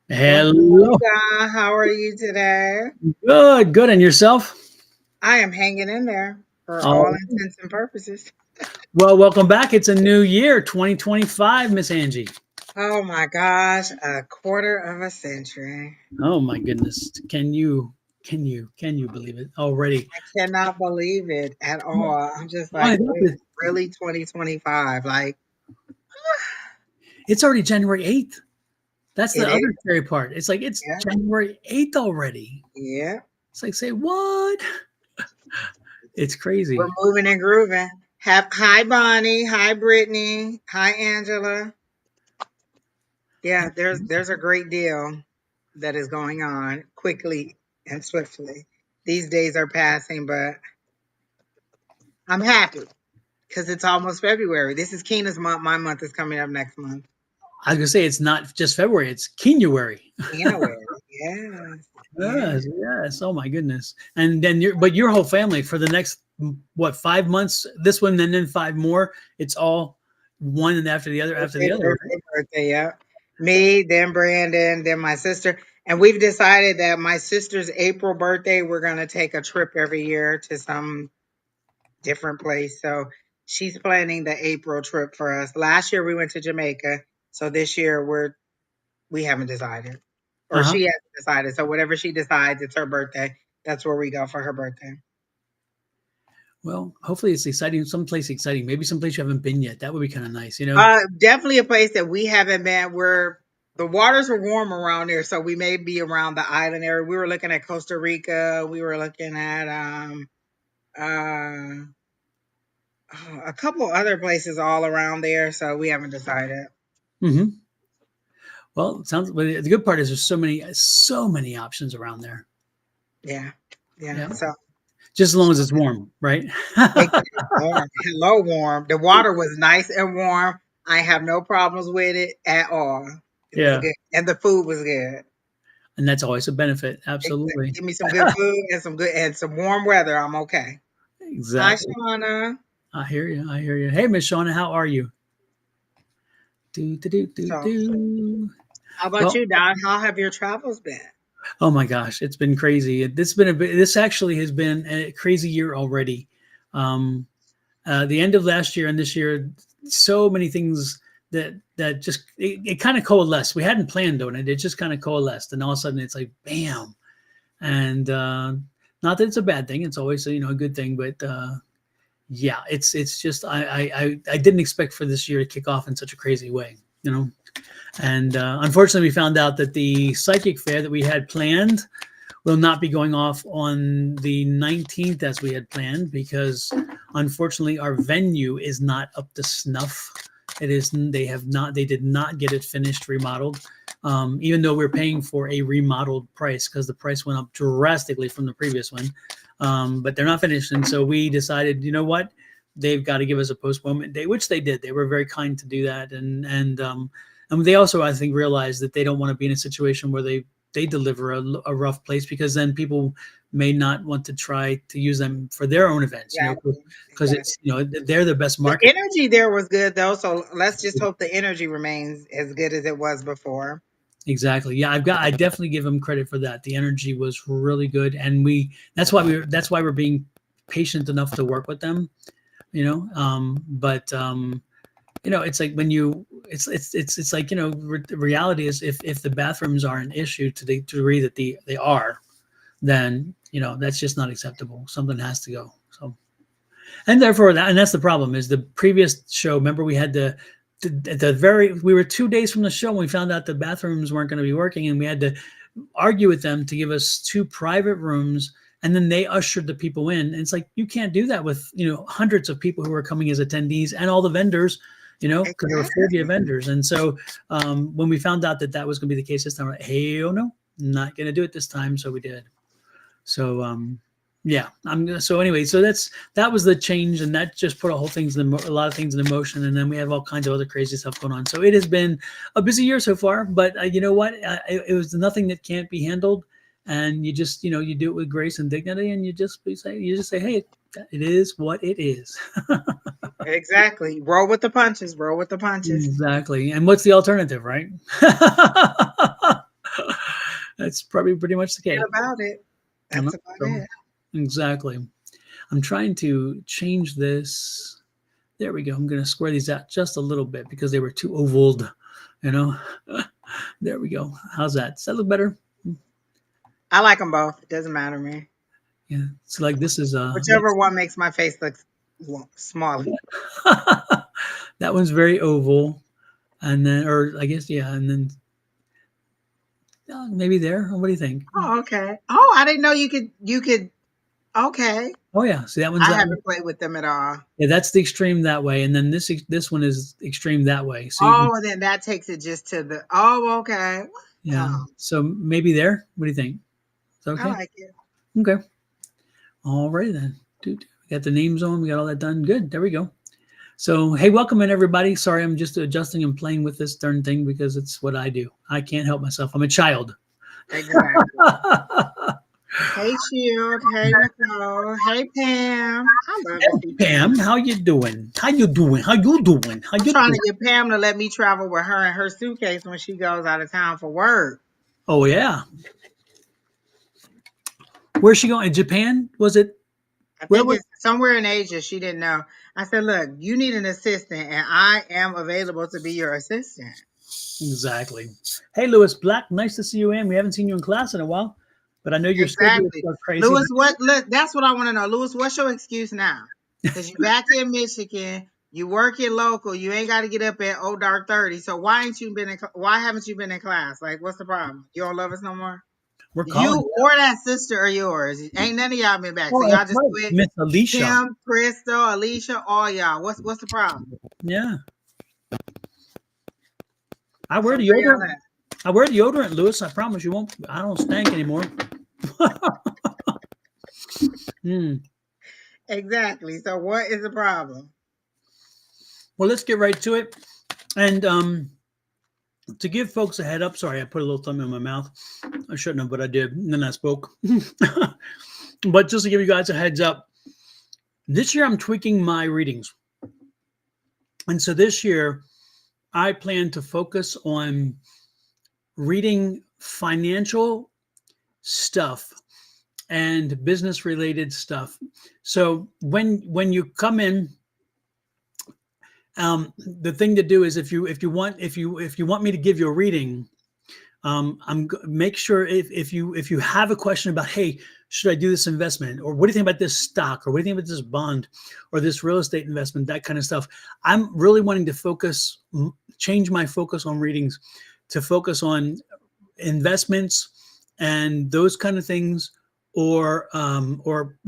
Hello. How are you today? Good, good. And yourself? I am hanging in there for all Oh, intents and purposes. well, welcome back. It's a new year, 2025, Miss Angie. Oh my gosh, a quarter of a century. Oh my goodness. Can you believe it already? I cannot believe it at all. I'm just Well, I like, thought that really 2025? Like, it's already January 8th. That's it the is. other scary part. It's like it's Yeah. January 8th already. Yeah. It's like, say what? It's We're crazy. moving and grooving. Hi, Bonnie. Hi, Brittany. Hi, Angela. Yeah, there's a great deal that is going on quickly and swiftly. These days are passing, but I'm happy because it's almost February. This is Keena's month. My month is coming up next month. I was gonna say it's not just February, it's January. January. Yes. Yeah. Yes, yes. Oh my goodness. And then your whole family for the next what 5 months? This one and then five more. It's all one and after the other after the Birthday, other. Right? birthday, birthday. Yeah. Me, then Brandon, then my sister. And we've decided that my sister's April birthday, we're going to take a trip every year to some different place. So she's planning the April trip for us. Last year we went to Jamaica. So this year we haven't decided. Or Uh-huh. she hasn't decided. So whatever she decides, it's her birthday. That's where we go for her birthday. Well, hopefully it's exciting. Someplace exciting. Maybe someplace you haven't been yet. That would be kind of nice. Definitely a place that we haven't been where the waters are warm around there, so we may be around the island area. We were looking at Costa Rica. We were looking at uh a couple other places all around there, so we haven't decided. Hmm. Well, it sounds. But the good part is there's so many options around there. Yeah. Yeah. Yeah, So just as long as it's warm, right? exactly. Warm. Hello, warm. The water was nice and warm. I have no problems with it at all. It was Yeah, good. And the food was good. and that's always a benefit. Exactly. Absolutely. Give me some good food and some warm weather. I'm okay. Hi, Exactly. Shauna. I hear you. I hear you. Hey, Miss Shauna, how are you? Do do do do So, do. how about Well, you, Don? How have your travels been? oh my gosh, it's been crazy. This actually has been a crazy year already. Um, the end of last year and this year, so many things that just it kind of coalesced. We hadn't planned on it. It just kind of coalesced, and all of a sudden it's like bam. And not that it's a bad thing. It's always a good thing, but yeah, it's just I didn't expect for this year to kick off in such a crazy way. And unfortunately, we found out that the psychic fair that we had planned will not be going off on the 19th as we had planned because unfortunately our venue is not up to snuff. They did not get it finished remodeled, even though we're paying for a remodeled price because the price went up drastically from the previous one. But they're not finished, and so we decided, you know what, they've got to give us a postponement date, which they did. They were very kind to do that, and they also, I think, realized that they don't want to be in a situation where they deliver a rough place because then people may not want to try to use them for their own events, Exactly. because Exactly. it's they're the best The market. energy there was good, though. So let's just hope the energy remains as good as it was before. Exactly. Yeah, I definitely give them credit for that. The energy was really good, and that's why we're being patient enough to work with them. But it's like when you it's like the reality is if the bathrooms are an issue to the degree that they are, then that's just not acceptable. Something has to go. So, and therefore that's the problem is the previous show. Remember, we had we were 2 days from the show when we found out the bathrooms weren't going to be working, and we had to argue with them to give us two private rooms, and then they ushered the people in. And it's like you can't do that with hundreds of people who are coming as attendees and all the vendors, because there were 40 Exactly. vendors. And so when we found out that that was going to be the case this time, we're like, hey, oh no, not going to do it this time. So we did. So yeah, so anyway, so that was the change, and that just put a lot of things in motion, and then we have all kinds of other crazy stuff going on. So it has been a busy year so far, but you know what? It was nothing that can't be handled, and you just you do it with grace and dignity, and you just say, hey, it is what it is. Exactly. Roll with the punches. Roll with the punches. Exactly. And what's the alternative, right? That's probably pretty much the case. What about it? I know. That's about So, it. exactly. I'm trying to change this. There we go. I'm going to square these out just a little bit because they were too ovaled, you know. There we go. How's that? Does that look better? I like them both. It doesn't matter to me. Yeah. So like this is Whichever one makes my face look smaller. that one's very oval, and then or I guess yeah, and then maybe there. What do you think? Oh, okay. Oh, I didn't know you could okay. Oh yeah. See that one's I that one. haven't played with them at all. Yeah, that's the extreme that way, and then this one is extreme that way. So you can Oh, then that takes it just to the oh, okay. yeah. Wow. So maybe there. What do you think? It's I okay. like it. Okay. Alrighty then. Dude, we got the names on. We got all that done. Good. There we go. So, hey, welcome in everybody. Sorry, I'm just adjusting and playing with this darn thing because it's what I do. I can't help myself. I'm a child. Exactly. Hey Shield. Hey Nicole. Hey Pam. I love to see Pam. Pam, how you doing? How you doing? How you doing? How I'm you trying doing? to get Pam to let me travel with her and her suitcase when she goes out of town for work. Oh yeah. Where's she going? In Japan? Was it? I Where think was? it's somewhere in Asia. She didn't know. I said, look, you need an assistant, and I am available to be your assistant. Exactly. Hey, Lewis Black. Nice to see you in. We haven't seen you in class in a while, but I know your schedule Exactly. is crazy. Lewis, what look, that's what I want to know. Lewis, what's your excuse now? Because you back in Michigan, you working local, you ain't got to get up at oh dark 30. So why haven't you been in class? Like, what's the problem? You don't love us no more? We're calling You you or out. that sister are yours. Ain't none of y'all been back. So Oh, that's y'all just right. quit. Miss Alicia. Kim, Crystal, Alicia, all y'all. What's the problem? Yeah. I So wear where y'all deodorant. at? I wear deodorant, Lewis. I promise you won't. I don't stank anymore. Hmm. Exactly. So what is the problem? Well, let's get right to it. And to give folks a head up, sorry, I put a little thumb in my mouth. I shouldn't have, but I did. And then I spoke. But just to give you guys a heads up, this year I'm tweaking my readings. And so this year I plan to focus on reading financial stuff and business related stuff. So when you come in, the thing to do is if you want me to give you a reading, make sure if you have a question about, hey, should I do this investment, or what do you think about this stock, or what do you think about this bond, or this real estate investment, that kind of stuff. I'm really wanting to change my focus on readings to focus on investments and those kind of things, or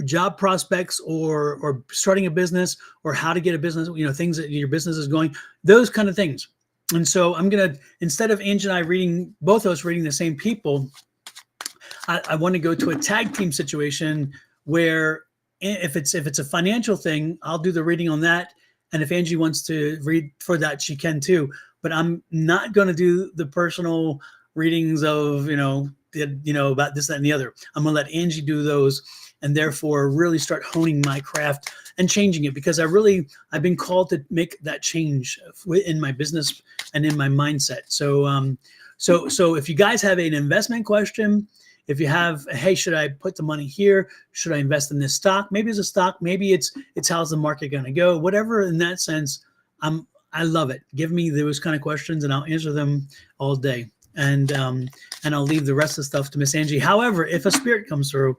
job prospects, or starting a business, or how to get a business, things that your business is going, those kind of things. And so I'm gonna, instead of Angie and I reading, both of us reading the same people, I want to go to a tag team situation where if it's a financial thing, I'll do the reading on that, and if Angie wants to read for that, she can too. But I'm not going to do the personal readings of about this, that, and the other. I'm going to let Angie do those, and therefore really start honing my craft and changing it, because I've been called to make that change in my business and in my mindset. So if you guys have an investment question, if you have, hey, should I put the money here? Should I invest in this stock? Maybe it's a stock. Maybe it's how's the market going to go? Whatever. In that sense, I love it. Give me those kind of questions, and I'll answer them all day. And I'll leave the rest of the stuff to Miss Angie. However, if a spirit comes through,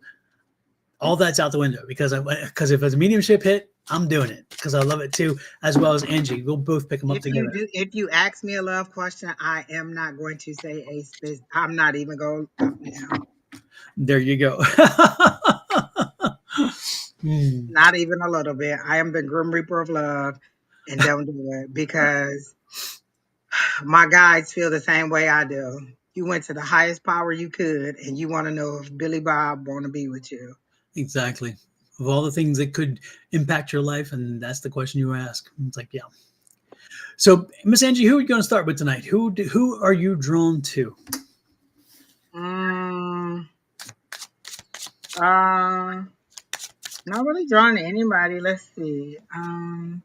all that's out the window, because if it's a mediumship hit, I'm doing it because I love it too, as well as Angie. We'll both pick them up together. If you ask me a love question, I am not going to say a space. I'm not even going now. There you go. Not even a little bit. I am the Grim Reaper of love, and don't do it because my guides feel the same way I do. You went to the highest power you could, and you want to know if Billy Bob want to be with you. Exactly. Of all the things that could impact your life, and that's the question you ask. It's like, yeah. So, Miss Angie, who are you going to start with tonight? Who are you drawn to? Mm, not really drawn to anybody. Let's see. I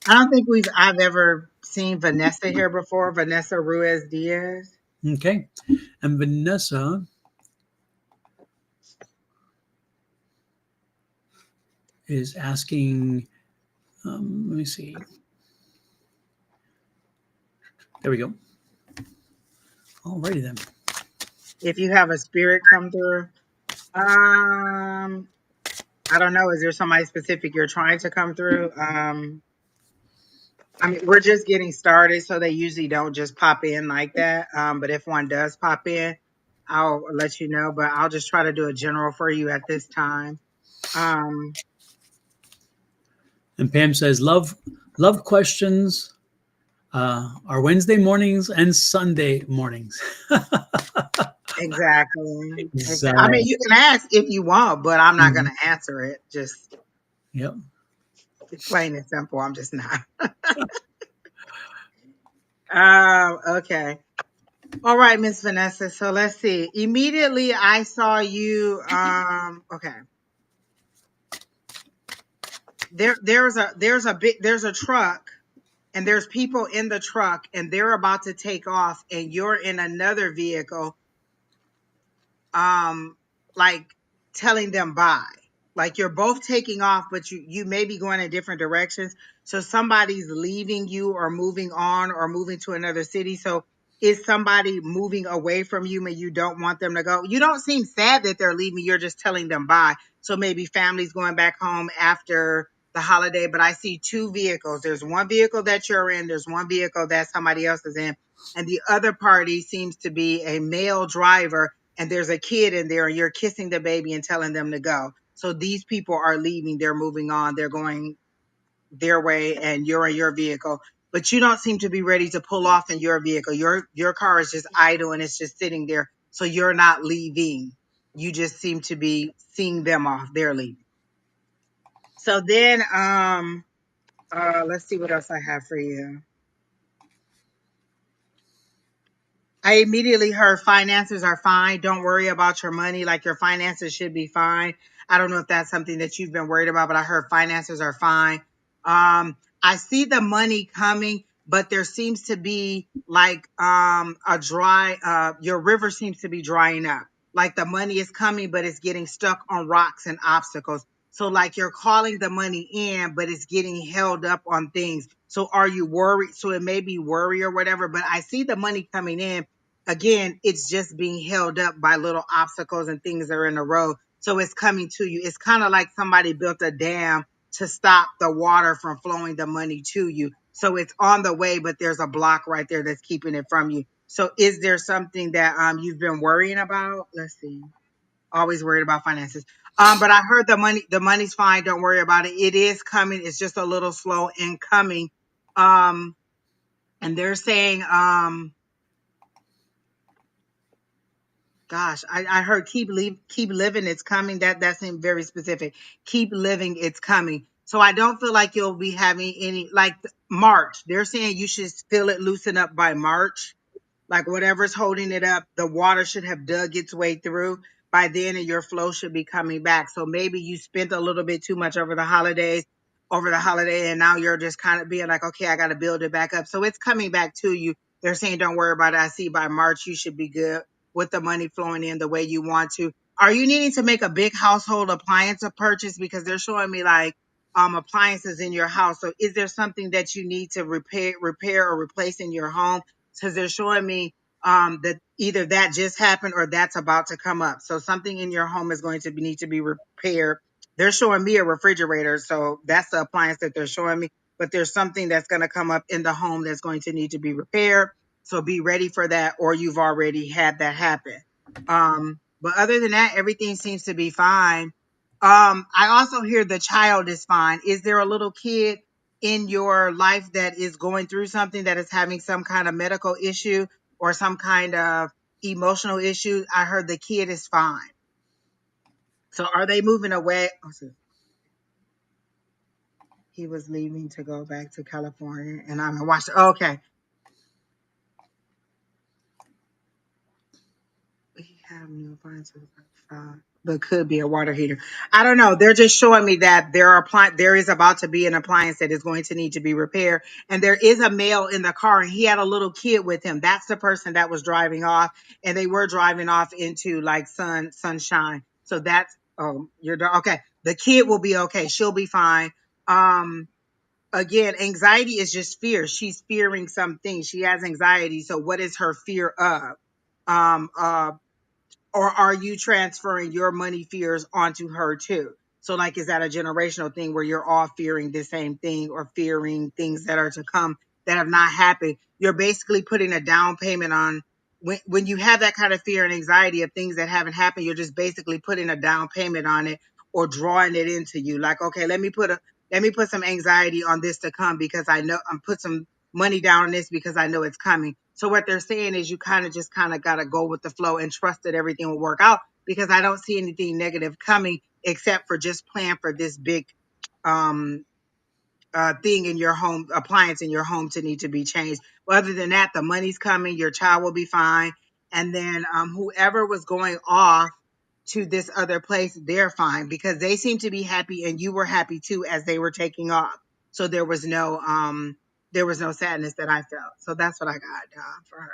don't think I've ever seen Vanessa here before. Vanessa Ruiz Diaz. Okay. And Vanessa. is asking, let me see. There we go. Alrighty then. If you have a spirit come through, I don't know. Is there somebody specific you're trying to come through? I mean, we're just getting started, so they usually don't just pop in like that. But if one does pop in, I'll let you know. But I'll just try to do a general for you at this time. Um, And Pam says, love questions are Wednesday mornings and Sunday mornings. exactly. I Exactly. mean, you can ask if you want, but I'm not going Mhm. to answer it. Just Yep. plain and simple. I'm just not. Okay. All right, Miss Vanessa. So let's see. Immediately I saw you. Okay. There's a truck and there's people in the truck and they're about to take off and you're in another vehicle, um like telling them bye. Like you're both taking off, but you may be going in different directions. So somebody's leaving you or moving on or moving to another city. So is somebody moving away from you and you don't want them to go? You don't seem sad that they're leaving. You're just telling them bye. So maybe family's going back home after the holiday. But I see two vehicles. There's one vehicle that you're in. There's one vehicle that somebody else is in. And the other party seems to be a male driver and there's a kid in there and you're kissing the baby and telling them to go. So these people are leaving, they're moving on, they're going their way and you're in your vehicle, but you don't seem to be ready to pull off in your vehicle. Your car is just idle and it's just sitting there. So you're not leaving. You just seem to be seeing them off. They're leaving. So then let's see what else I have for you. I immediately heard finances are fine. Don't worry about your money. Like your finances should be fine. I don't know if that's something that you've been worried about, but I heard finances are fine. I see the money coming, but there seems to be like a dry your river seems to be drying up. Like the money is coming, but it's getting stuck on rocks and obstacles. So like you're calling the money in, but it's getting held up on things. So are you worried? So it may be worry or whatever, but I see the money coming in. Again, it's just being held up by little obstacles and things that are in the road. So it's coming to you. It's kind of like somebody built a dam to stop the water from flowing the money to you. So it's on the way, but there's a block right there that's keeping it from you. So is there something that you've been worrying about? Let's see. Always worried about finances. But I heard the money's fine. Don't worry about it. It is coming. It's just a little slow in coming. Um, and they're saying, gosh, I heard keep living, it's coming. That seemed very specific. Keep living, it's coming. So I don't feel like you'll be having any like March. They're saying you should feel it loosen up by March. Like whatever's holding it up, the water should have dug its way through by then and your flow should be coming back. So maybe you spent a little bit too much over the holiday, and now you're just kind of being like, okay, I got to build it back up. So it's coming back to you. They're saying, don't worry about it. I see by March, you should be good with the money flowing in the way you want to. Are you needing to make a big household appliance purchase? Because they're showing me like appliances in your house. So is there something that you need to repair or replace in your home? Because they're showing me that either that just happened or that's about to come up. So something in your home is going to need to be repaired. They're showing me a refrigerator, so that's the appliance that they're showing me. But there's something that's going to come up in the home that's going to need to be repaired. So be ready for that, or you've already had that happen. But other than that, everything seems to be fine. I also hear the child is fine. Is there a little kid in your life that is going through something, that is having some kind of medical issue or some kind of emotional issue? I heard the kid is fine. So are they moving away? Oh, so he was leaving to go back to California and I'm in Washington. Okay. We have no appliances, but could be a water heater. I don't know. They're just showing me that there is about to be an appliance that is going to need to be repaired, and there is a male in the car, and he had a little kid with him. That's the person that was driving off, and they were driving off into like sunshine. So that's, oh, you're okay. The kid will be okay. She'll be fine. Um, Again, anxiety is just fear. She's fearing something. She has anxiety. So what is her fear of? Um, uh, or are you transferring your money fears onto her too? So, like, is that a generational thing where you're all fearing the same thing or fearing things that are to come that have not happened? You're basically putting a down payment on when you have that kind of fear and anxiety of things that haven't happened. You're just basically putting a down payment on it or drawing it into you. Like, okay, let me put some anxiety on this to come because I know I'm put some money down on this because I know it's coming. So what they're saying is you kind of got to go with the flow and trust that everything will work out because I don't see anything negative coming except for just plan for this big um thing in your home, appliance in your home to need to be changed. But other than that, the money's coming, your child will be fine. And then whoever was going off to this other place, they're fine because they seem to be happy and you were happy too as they were taking off. So there was no sadness that I felt. So that's what I got for her.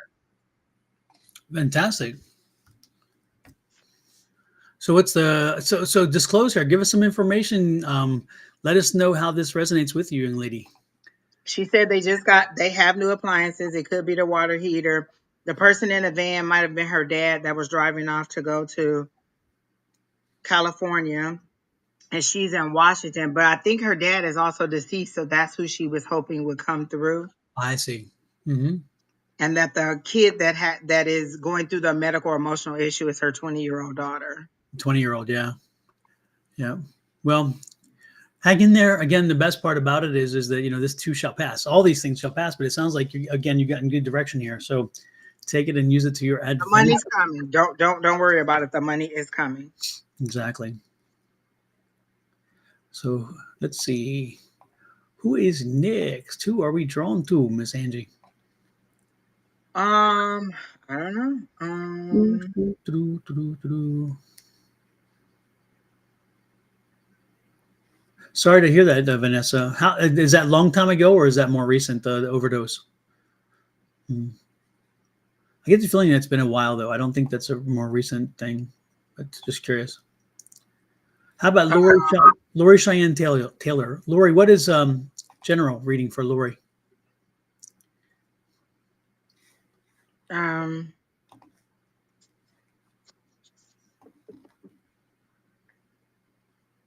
Fantastic. So what's the so disclosure? Give us some information. Let us know how this resonates with you, young lady. She said they have new appliances. It could be the water heater. The person in the van might have been her dad that was driving off to go to California, and she's in Washington. But I think her dad is also deceased, so that's who she was hoping would come through. I see. Mm-hmm. And that the kid that is going through the medical or emotional issue is her 20-year-old daughter. 20-year-old, yeah. Yeah. Well, hang in there. Again, the best part about it is that this too shall pass. All these things shall pass, but it sounds like you got in good direction here. So take it and use it to your The advantage. money's coming. Don't worry about it. The money is coming. Exactly. So let's see. Who is next? Who are we drawn to, Miss Angie? I don't know. Sorry to hear that, Vanessa. How is that? Long time ago, or is that more recent? The overdose. Hmm. I get the feeling that it's been a while, though. I don't think that's a more recent thing. But just curious. How about Lori Cheyenne Taylor? Lori, what is general reading for Lori? Um,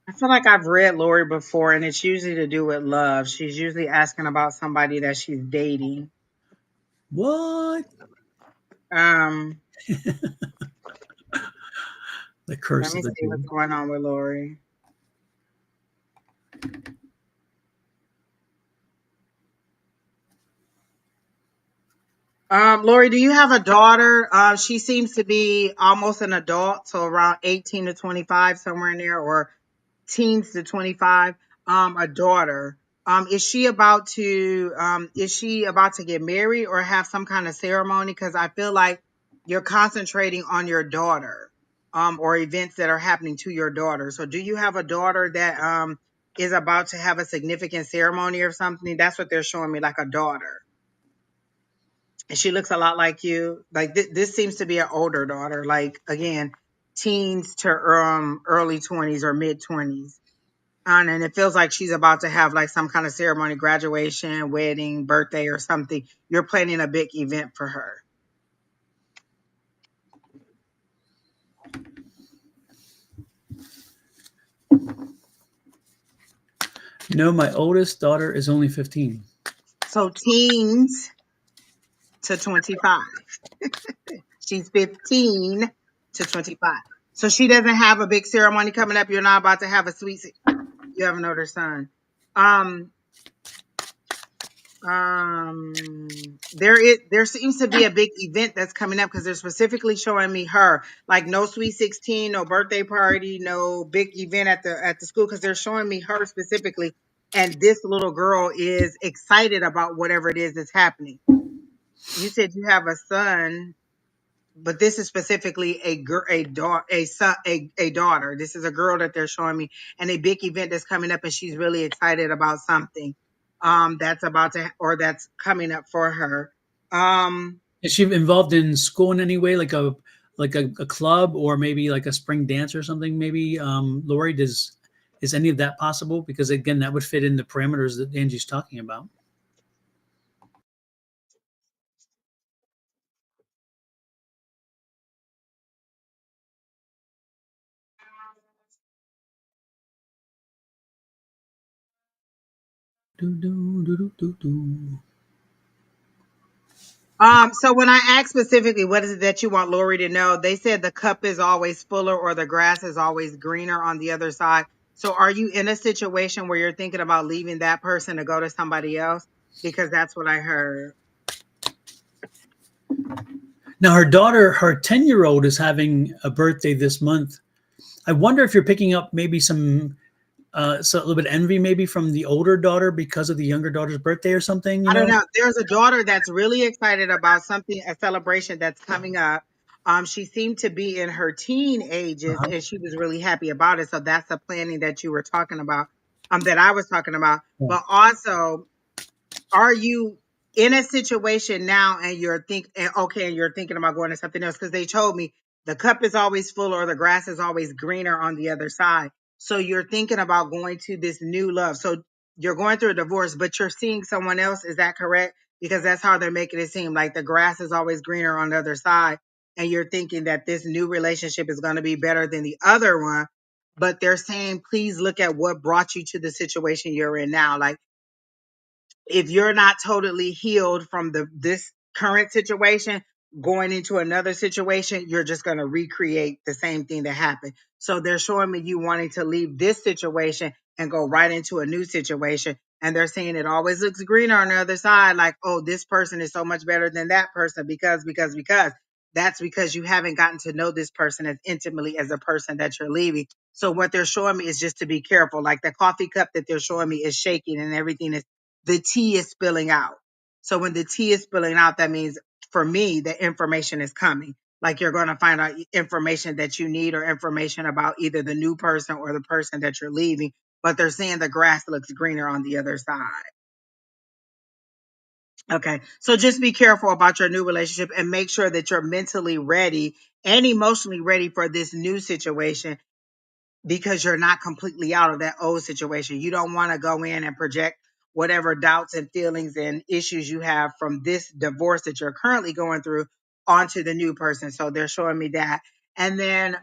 I feel like I've read Lori before, and it's usually to do with love. She's usually asking about somebody that she's dating. What? Um, The curse Let of me the see what's dead. going on with Lori. Lori, do you have a daughter? She seems to be almost an adult, so around 18 to 25, somewhere in there, or teens to 25. A daughter. Is she about to get married or have some kind of ceremony? Because I feel like you're concentrating on your daughter, or events that are happening to your daughter. So do you have a daughter that is about to have a significant ceremony or something? That's what they're showing me, like a daughter. And she looks a lot like you. Like this seems to be an older daughter, like again, teens to early 20s or mid 20s. And it feels like she's about to have like some kind of ceremony, graduation, wedding, birthday, or something. You're planning a big event for her. My oldest daughter is only 15. So teens to 25. She's 15 to 25. So she doesn't have a big ceremony coming up. You're not about to have a sweet. You have an older son. Um, there seems to be a big event that's coming up because they're specifically showing me her, like no sweet 16, no birthday party, no big event at the school, because they're showing me her specifically, and this little girl is excited about whatever it is that's happening. You said you have a son, but this is specifically a daughter. This is a girl that they're showing me, and a big event that's coming up, and she's really excited about something that's about to or that's coming up for her. Um, Is she involved in school in any way, like a club or maybe like a spring dance or something? Maybe Lori, does Is any of that possible? Because again, that would fit in the parameters that Angie's talking about. Do, do, do, do, do, do. So when I asked specifically what is it that you want Lori to know, they said the cup is always fuller or the grass is always greener on the other side. So are you in a situation where you're thinking about leaving that person to go to somebody else? Because that's what I heard. Now, her daughter, her 10-year-old, is having a birthday this month. I wonder if you're picking up maybe so a little bit of envy maybe from the older daughter because of the younger daughter's birthday or something, you I don't know? know. There's a daughter that's really excited about something, a celebration that's coming up. She seemed to be in her teen ages Uh-huh. and she was really happy about it. So that's the planning that you were talking about, that I was talking about. Yeah. But also, are you in a situation now and you're thinking about going to something else? Because they told me the cup is always full or the grass is always greener on the other side. So you're thinking about going to this new love. So you're going through a divorce, but you're seeing someone else. Is that correct? Because that's how they're making it seem like the grass is always greener on the other side. And you're thinking that this new relationship is going to be better than the other one. But they're saying, please look at what brought you to the situation you're in now. Like, if you're not totally healed from this current situation, going into another situation, you're just going to recreate the same thing that happened. So they're showing me you wanting to leave this situation and go right into a new situation. And they're saying it always looks greener on the other side, like, oh, this person is so much better than that person because that's because you haven't gotten to know this person as intimately as the person that you're leaving. So what they're showing me is just to be careful. Like the coffee cup that they're showing me is shaking and everything is, the tea is spilling out. So when the tea is spilling out, that means for me, the information is coming. Like you're going to find out information that you need or information about either the new person or the person that you're leaving. But they're saying the grass looks greener on the other side. Okay. So just be careful about your new relationship and make sure that you're mentally ready and emotionally ready for this new situation because you're not completely out of that old situation. You don't want to go in and project whatever doubts and feelings and issues you have from this divorce that you're currently going through onto the new person. So they're showing me that. And then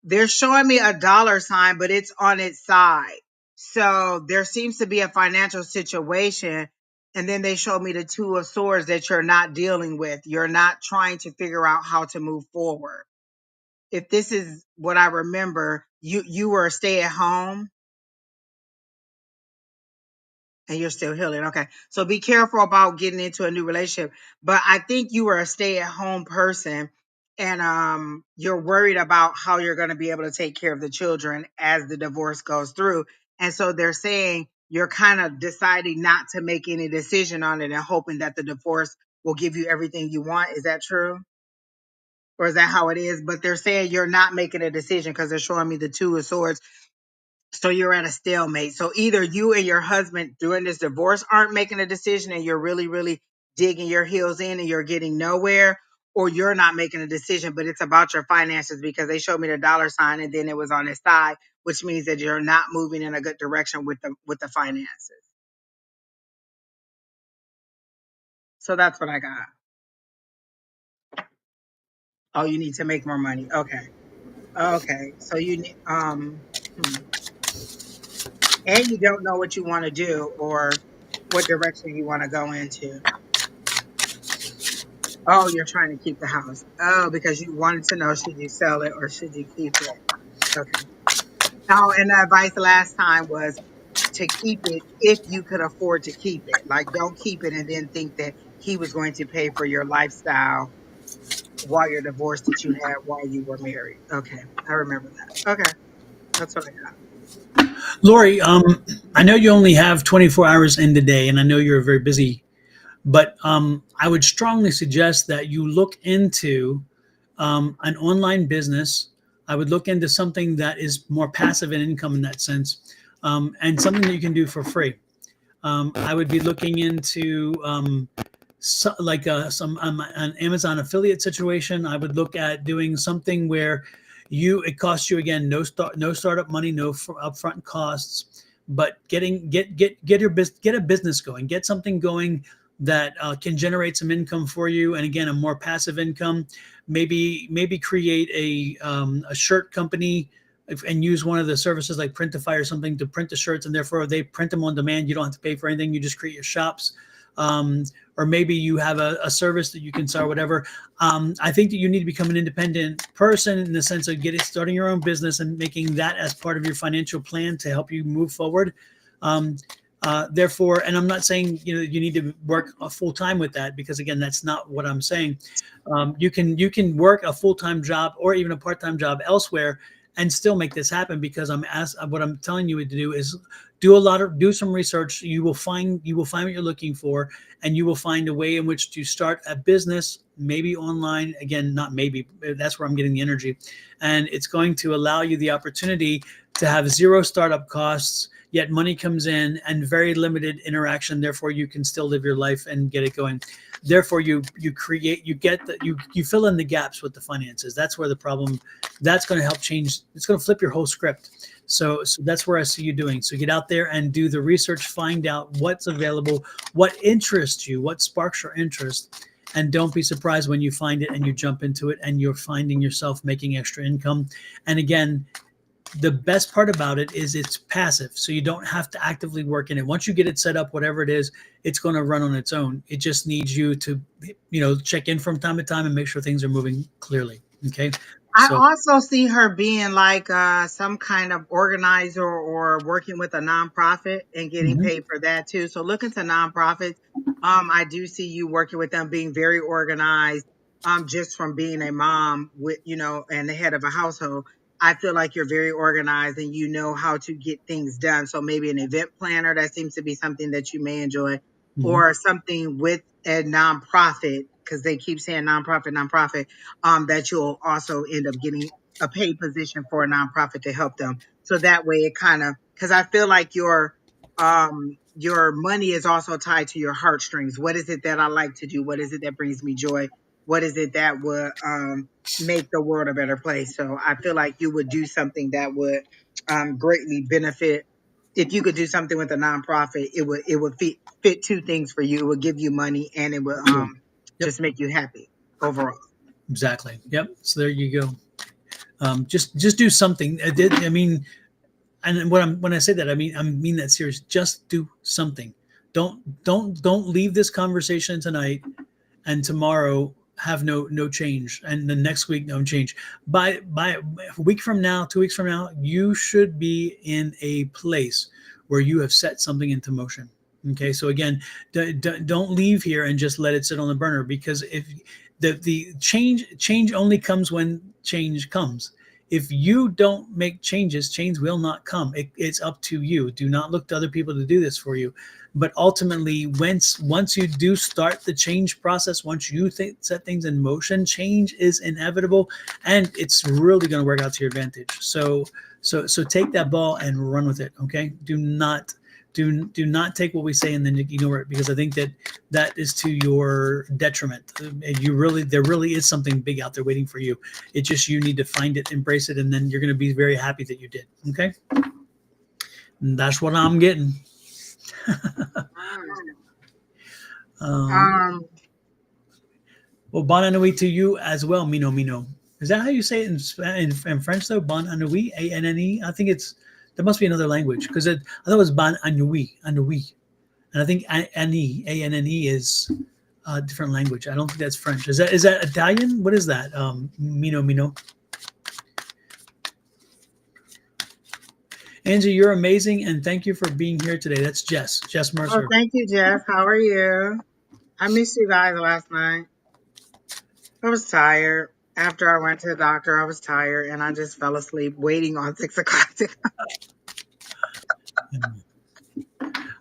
they're showing me a dollar sign, but it's on its side. So there seems to be a financial situation. And then they showed me the two of swords that you're not dealing with. You're not trying to figure out how to move forward. If this is what I remember, you were a stay at home and you're still healing. Okay. So be careful about getting into a new relationship. But I think you were a stay at home person and you're worried about how you're going to be able to take care of the children as the divorce goes through. And so they're saying you're kind of deciding not to make any decision on it and hoping that the divorce will give you everything you want. Is that true? Or is that how it is? But they're saying you're not making a decision because they're showing me the two of swords. So you're at a stalemate. So either you and your husband during this divorce aren't making a decision and you're really, really digging your heels in and you're getting nowhere, or you're not making a decision, but it's about your finances because they showed me the dollar sign and then it was on his side, which means that you're not moving in a good direction with the finances. So that's what I got. Oh, you need to make more money. Okay. Okay. So you need and you don't know what you want to do or what direction you want to go into. Oh, you're trying to keep the house. Oh, because you wanted to know should you sell it or should you keep it? Okay. Oh, and the advice last time was to keep it if you could afford to keep it. Like, don't keep it and then think that he was going to pay for your lifestyle while you're divorced that you had while you were married. Okay, I remember that. Okay, that's what I got. Lori, I know you only have 24 hours in the day, and I know you're very busy, but I would strongly suggest that you look into an online business. I would look into something that is more passive in income in that sense, and something that you can do for free. I would be looking into like some an Amazon affiliate situation. I would look at doing something where It costs you, again, no startup money, no upfront costs, but get a business going, get something going that can generate some income for you, and again, a more passive income. Maybe create a shirt company, and use one of the services like Printify or something to print the shirts, and therefore they print them on demand. You don't have to pay for anything. You just create your shops. Um, or maybe you have a service that you can sell, whatever. I think that you need to become an independent person in the sense of starting your own business and making that as part of your financial plan to help you move forward. Um, Therefore, and I'm not saying you need to work full time with that, because again, that's not what I'm saying. You can work a full time job or even a part time job elsewhere and still make this happen, because what I'm telling you to do is do some research. You will find what you're looking for, and you will find a way in which to start a business, maybe online. Again, not maybe, that's where I'm getting the energy. And it's going to allow you the opportunity to have zero startup costs, yet money comes in, and very limited interaction. Therefore, you can still live your life and get it going. Therefore, you fill in the gaps with the finances. That's where the problem. That's going to help change. It's going to flip your whole script. So that's where I see you doing. So get out there and do the research, find out what's available, what interests you, what sparks your interest, and don't be surprised when you find it and you jump into it and you're finding yourself making extra income. And again, the best part about it is it's passive, so you don't have to actively work in it. Once you get it set up, whatever it is, it's going to run on its own. It just needs you to check in from time to time and make sure things are moving clearly. Okay. I So also see her being like some kind of organizer or working with a nonprofit and getting mhm, paid for that too. So look into nonprofits. I do see you working with them, being very organized. Just from being a mom with, and the head of a household, I feel like you're very organized and you know how to get things done. So maybe an event planner, that seems to be something that you may enjoy, mhm, or something with a nonprofit, because they keep saying nonprofit, that you'll also end up getting a paid position for a nonprofit to help them. So that way it kind of, because I feel like your money is also tied to your heartstrings. What is it that I like to do? What is it that brings me joy? What is it that would make the world a better place? So I feel like you would do something that would greatly benefit. If you could do something with a nonprofit, it would fit two things for you. It would give you money, and it would sure. Yep. just make you happy overall. Exactly. Yep. So there you go. Just do something. I mean, and when I say that, I mean that serious. Just do something. Don't leave this conversation tonight and tomorrow have no change, and the next week no change. By a week from now, 2 weeks from now, you should be in a place where you have set something into motion. Okay, so again, don't leave here and just let it sit on the burner, because if the change only comes when change comes. If you don't make changes, change will not come. It's up to you. Do not look to other people to do this for you. But ultimately, once you do start the change process, once you set things in motion, change is inevitable, and it's really going to work out to your advantage. So take that ball and run with it. Okay, do not take what we say and then ignore it, because I think that is to your detriment. There really is something big out there waiting for you. It's just you need to find it, embrace it, and then you're going to be very happy that you did. Okay, and that's what I'm getting. um, Um, well, bon annui to you as well, Mino Mino. Is that how you say it in French though? Bon annui, ANNE. I think there must be another language, because I thought it was bon annui, annui. And I think Annie, ANNE, is a different language. I don't think that's French. Is that Italian? What is that? Mino Mino. Angie, you're amazing, and thank you for being here today. That's Jess oh, Mercer. thank you, Jeff. How are you? I missed you guys last night. I was tired. After I went to the doctor, I was tired and I just fell asleep waiting on 6 o'clock.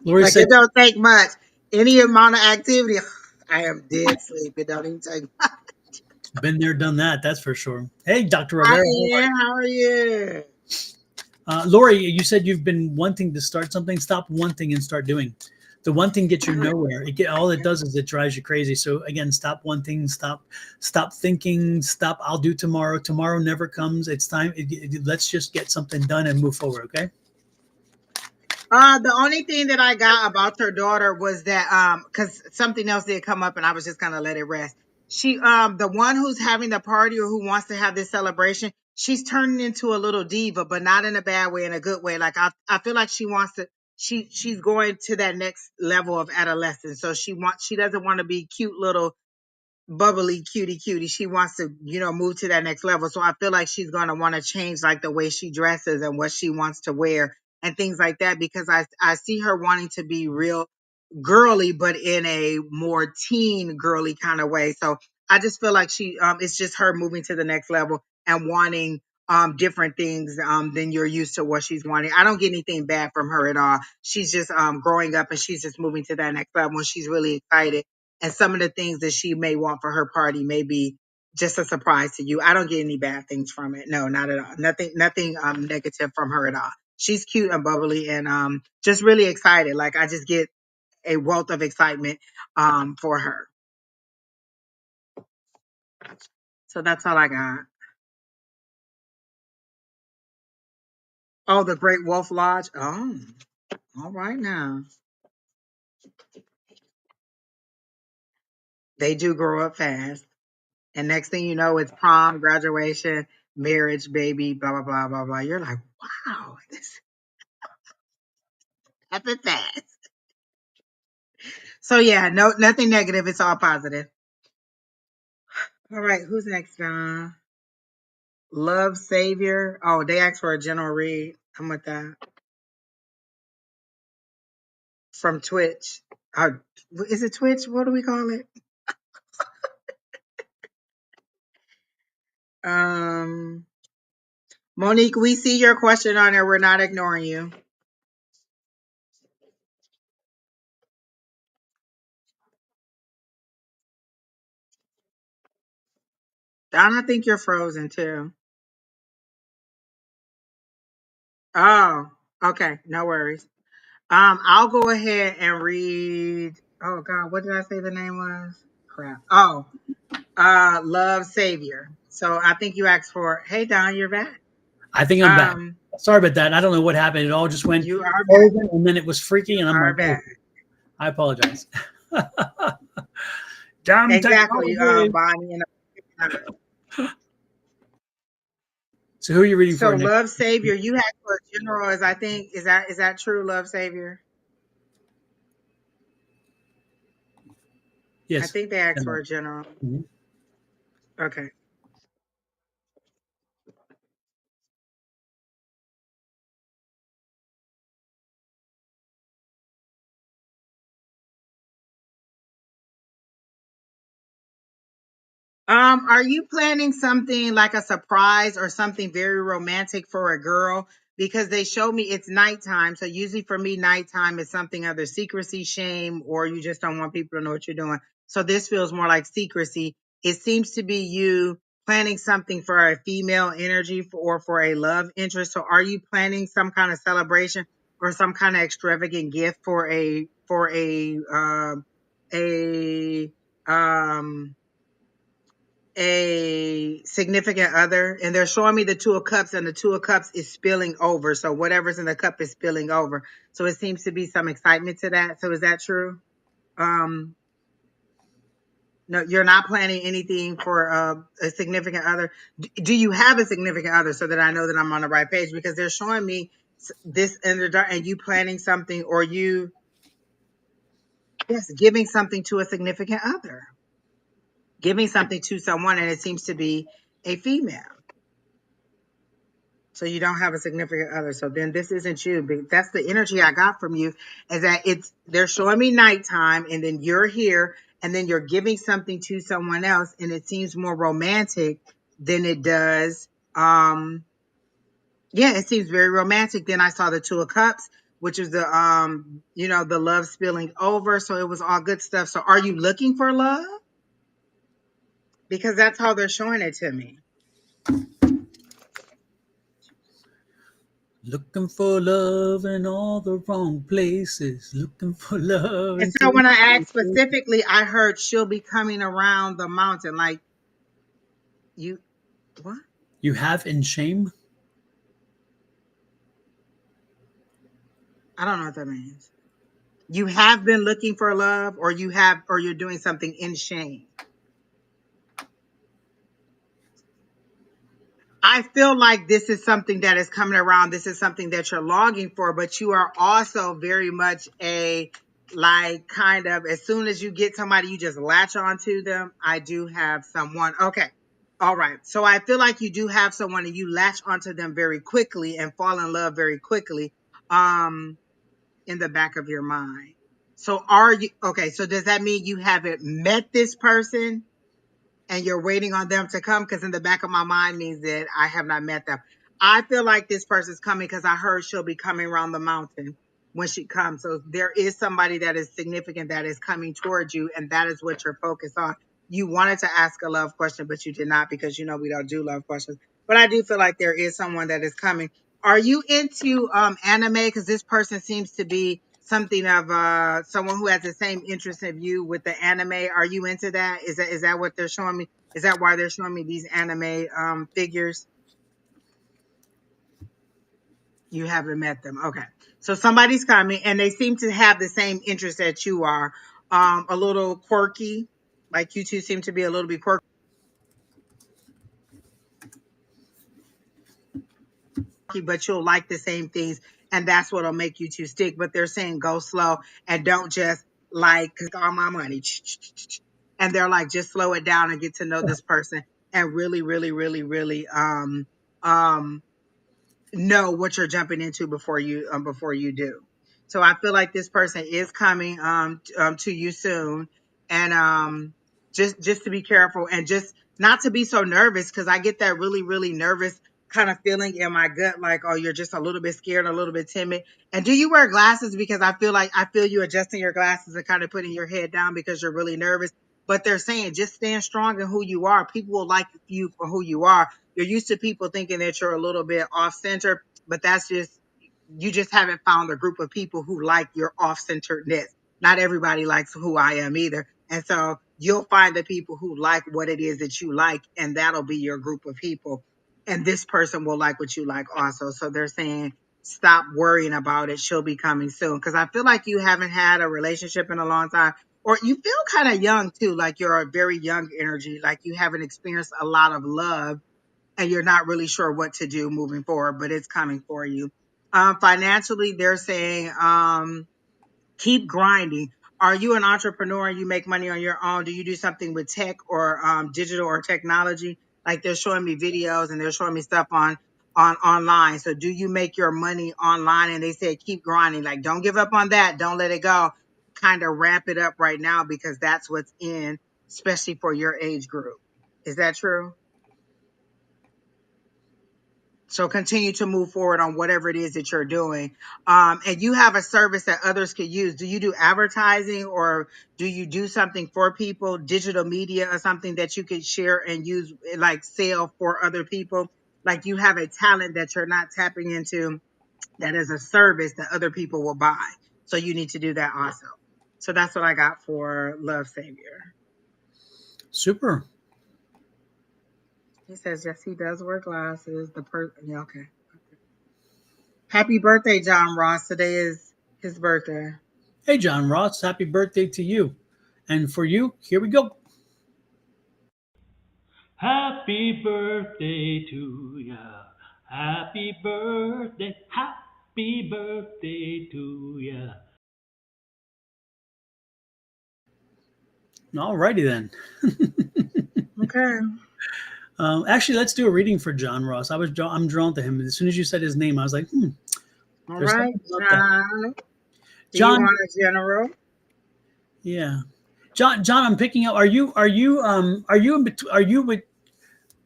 Lori Like, said, it don't take much. Any amount of activity, I am dead sleep. It don't even take much. been there, done that. That's for sure. Hey, Dr. Hi, Rivera, how are Ian. How are you? you? Lori, you said you've been wanting to start something. Stop wanting and start doing. The one thing gets you nowhere. All it does is it drives you crazy. So again, stop one thing. Stop thinking. Stop. I'll do tomorrow. Tomorrow never comes. It's time. Let's just get something done and move forward. Okay. The only thing that I got about her daughter was that because something else did come up and I was just gonna let it rest. She the one who's having the party or who wants to have this celebration, she's turning into a little diva, but not in a bad way, in a good way. Like I feel like she wants to she's going to that next level of adolescence. So she doesn't want to be cute little bubbly cutie. She wants to, move to that next level. So I feel like she's going to want to change like the way she dresses and what she wants to wear and things like that, because I see her wanting to be real girly, but in a more teen girly kind of way. So I just feel like it's just her moving to the next level and wanting different things than you're used to what she's wanting. I don't get anything bad from her at all. She's just growing up and she's just moving to that next level and she's really excited. And some of the things that she may want for her party may be just a surprise to you. I don't get any bad things from it. No, not at all. Nothing negative from her at all. She's cute and bubbly and just really excited. Like I just get a wealth of excitement for her. So that's all I got. Oh, the Great Wolf Lodge. Oh, all right now. They do grow up fast. And next thing you know, it's prom, graduation, marriage, baby, blah, blah, blah, blah, blah. You're like, wow, this happened fast. So yeah, no, nothing negative. It's all positive. All right, who's next, John? Love Savior. Oh, they asked for a general read. I'm with that. From Twitch. Is it Twitch? What do we call it? Um, Monique, we see your question on there. We're not ignoring you. Don, I think you're frozen too. Oh, okay. No worries. I'll go ahead and read. Oh God, what did I say the name was? Crap. Oh, Love Savior. So I think you asked for, hey Don, you're back. I think I'm back. Um, Sorry about that. I don't know what happened. It all just went you are back. frozen, and then it was freaky, You and I'm are like, back. oh, I apologize. Damn Exactly, technology. Bonnie. So who are you reading So for next? Love Savior, you had for a general, as I think, is that true, Love Savior? I Yes. think they asked for a general. Mhm. Okay. Are you planning something like a surprise or something very romantic for a girl? Because they show me it's nighttime. So usually for me, nighttime is something other secrecy, shame, or you just don't want people to know what you're doing. So this feels more like secrecy. It seems to be you planning something for a female energy or for a love interest. So are you planning some kind of celebration or some kind of extravagant gift for a um a significant other, and they're showing me the two of cups, and the two of cups is spilling over, so whatever's in the cup is spilling over, so it seems to be some excitement to that. So is that true? um no, you're not planning anything for a significant other. Do you have a significant other, so that I know that I'm on the right page? Because they're showing me this in the dark, and you planning something, or you, yes, giving something to a significant other, giving something to someone, and it seems to be a female. So you don't have a significant other. So then this isn't you. But that's the energy I got from you, is that they're showing me nighttime and then you're here and then you're giving something to someone else and it seems more romantic than it does. Yeah, it seems very romantic. Then I saw the two of cups, which is the love spilling over. So it was all good stuff. So are you looking for love? Because that's how they're showing it to me. Looking for love in all the wrong places. Looking for love And in so too when I many asked places. specifically, I heard she'll be coming around the mountain. Like you, what? You have in shame. I don't know what that means. You have been looking for love, or you're doing something in shame. I feel like this is something that is coming around. This is something that you're longing for, but you are also very much a like kind of as soon as you get somebody, you just latch onto them. I do have someone. Okay. All right. So I feel like you do have someone and you latch onto them very quickly and fall in love very quickly in the back of your mind. So are you okay? So does that mean you haven't met this person and you're waiting on them to come? Because in the back of my mind means that I have not met them. I feel like this person's coming because I heard she'll be coming around the mountain when she comes. So there is somebody that is significant that is coming towards you, and that is what you're focused on. You wanted to ask a love question, but you did not because you know we don't do love questions. But I do feel like there is someone that is coming. Are you into anime? Because this person seems to be something of someone who has the same interest of you with the anime. Are you into that? Is that what they're showing me? Is that why they're showing me these anime figures? You haven't met them. Okay. So somebody's coming and they seem to have the same interest that you are. A little quirky. Like you two seem to be a little bit quirky, but you'll like the same things. And that's what'll make you two stick. But they're saying go slow and don't just like all my money. And they're like, just slow it down and get to know this person and really, really, really, really um know what you're jumping into before you do. So I feel like this person is coming to you soon, and just to be careful and just not to be so nervous because I get that really really nervous kind of feeling in my gut like oh you're just a little bit scared, a little bit timid. And do you wear glasses? Because I feel you adjusting your glasses and kind of putting your head down because you're really nervous. But they're saying just stand strong in who you are. People will like you for who you are. You're used to people thinking that you're a little bit off center, but that's just, you just haven't found a group of people who like your off centeredness. Not everybody likes who I am either. And so you'll find the people who like what it is that you like, and that'll be your group of people. And this person will like what you like also. So they're saying, stop worrying about it. She'll be coming soon. Because I feel like you haven't had a relationship in a long time, or you feel kind of young too, like you're a very young energy, like you haven't experienced a lot of love and you're not really sure what to do moving forward, but it's coming for you. Financially, they're saying keep grinding. Are you an entrepreneur and you make money on your own? Do you do something with tech or digital or technology? Like they're showing me videos and they're showing me stuff on online. So do you make your money online? And they say keep grinding. Like don't give up on that. Don't let it go. Kind of wrap it up right now because that's what's in, especially for your age group. Is that true? So continue to move forward on whatever it is that you're doing. And you have a service that others could use. Do you do advertising or do you do something for people, digital media or something that you could share and use, like sell for other people? Like you have a talent that you're not tapping into that is a service that other people will buy. So you need to do that also. So that's what I got for Love Savior. Super. He says, yes, he does wear glasses. Yeah, okay. Happy birthday, John Ross. Today is his birthday. Hey, John Ross, happy birthday to you. And for you, here we go. Happy birthday to ya. Happy birthday to ya. Alrighty then. Okay. Actually, let's do a reading for John Ross. I'm drawn to him. As soon as you said his name, I was like, All there's right, something about that. John. Do you John, want a general? yeah. John, I'm picking up. Are you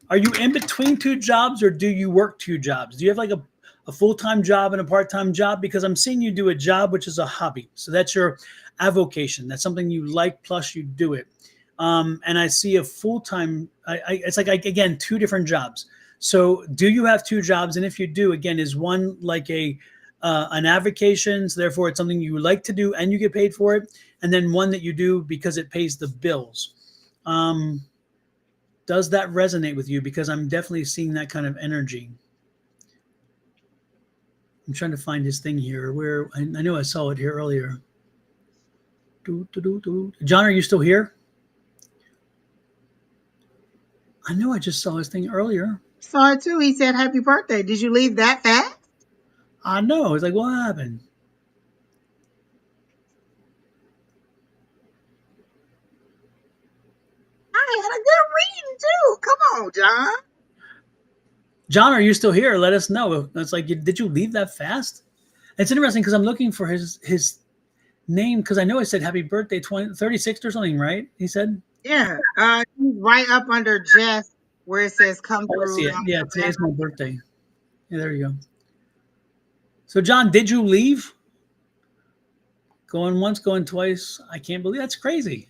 in between two jobs or do you work two jobs? Do you have like a full-time job and a part-time job? Because I'm seeing you do a job which is a hobby. So that's your avocation. That's something you like, plus you do it. And I see a full-time, it's like, again, two different jobs. So, do you have two jobs? And if you do, again, is one like a an avocation, so therefore it's something you like to do and you get paid for it, and then one that you do because it pays the bills. Um, does that resonate with you? Because I'm definitely seeing that kind of energy. I'm trying to find his thing here. Where I know I saw it here earlier. John, are you still here? I know I just saw his thing earlier. Saw it too. He said, "Happy birthday." Did you leave that fast? I know. It's like, what happened? I had a good reading too. Come on, John. John, are you still here? Let us know. It's like, did you leave that fast? It's interesting because I'm looking for his name because I know I said happy birthday 36 or something, right? He said. Yeah. He's right up under Jess where it says "Come Oh, I see through." it. Yeah, today's my birthday. Yeah, there you go. So, John, did you leave? Going once, going twice. I can't believe that's crazy.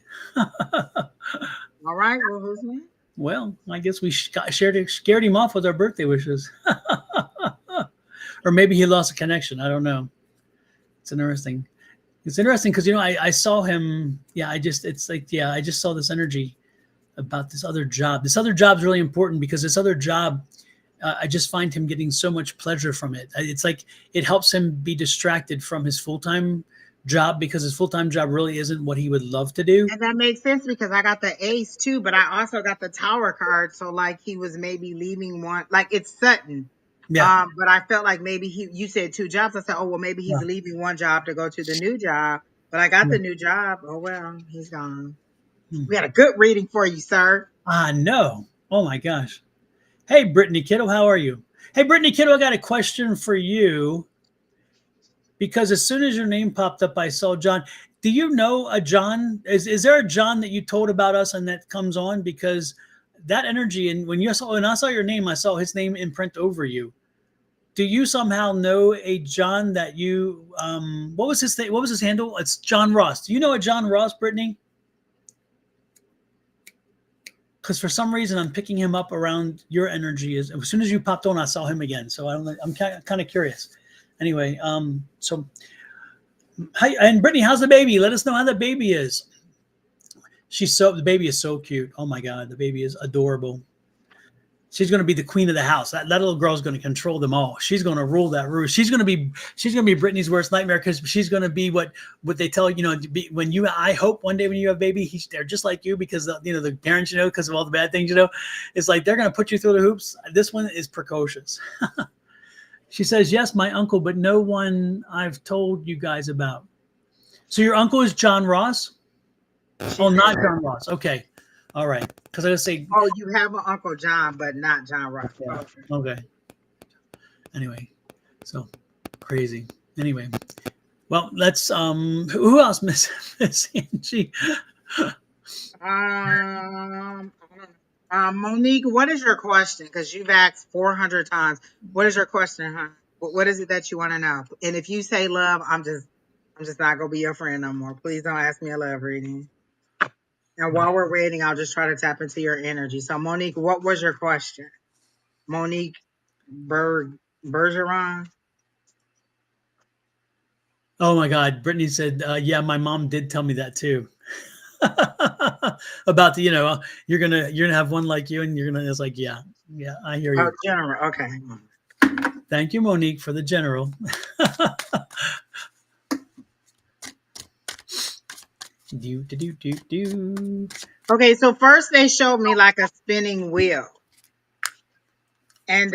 All right. Well, who's next? Well, I guess we scared him off with our birthday wishes. Or maybe he lost a connection. I don't know. It's interesting. It's interesting because I saw him. Yeah, it's like I just saw this energy about this other job. This other job's really important because this other job, I just find him getting so much pleasure from it. It's like it helps him be distracted from his full time job because his full time job really isn't what he would love to do. And that makes sense because I got the ace too, but I also got the tower card. So like he was maybe leaving one, like it's Sutton. Yeah, But I felt like maybe you said two jobs. I said, oh, well, maybe he's yeah, leaving one job to go to the new job. But I got yeah. the new job. Oh, well, he's gone. Hmm. We had a good reading for you, sir. Ah, no. Oh my gosh. Hey, Brittany Kiddo, how are you? Hey, Brittany Kiddo, I got a question for you because as soon as your name popped up, I saw John. Do you know a John? Is there a John that you told about us and that comes on? Because that energy, and when I saw your name, I saw his name imprint over you. Do you somehow know a John that you what was his thing? What was his handle? It's John Ross. Do you know a John Ross, Brittany? Because for some reason I'm picking him up around your energy. As soon as you popped on, I saw him again. So I'm kind of curious. Anyway, so hi, and Brittany, how's the baby? Let us know how the baby is. The baby is so cute. Oh my God, the baby is adorable. She's going to be the queen of the house. That little girl is going to control them all. She's going to rule that roost. She's going to be Brittany's worst nightmare because she's going to be what they tell when you. I hope one day when you have a baby, they're just like you because the parents because of all the bad things it's like they're going to put you through the hoops. This one is precocious. She says yes, my uncle, but no one I've told you guys about. So your uncle is John Ross? She Oh, said, not John Ross. Okay, all right. Because I was say oh, you have an Uncle John, but not John Ross. okay. Okay. Okay. Anyway, so crazy. Anyway, well, let's who else, Miss Angie? Monique, what is your question? Because you've asked 400 times. What is your question, huh? What is it that you want to know? And if you say love, I'm just not gonna be your friend no more. Please don't ask me a love reading. And while we're waiting, I'll just try to tap into your energy. So, Monique, what was your question? Monique Bergeron. Oh my God, Brittany said, yeah, my mom did tell me that too. About you're gonna have one like you, and you're gonna. It's like, yeah, I hear Oh, you. general. Okay. Thank you, Monique, for the general. do. Okay. So first they showed me like a spinning wheel, and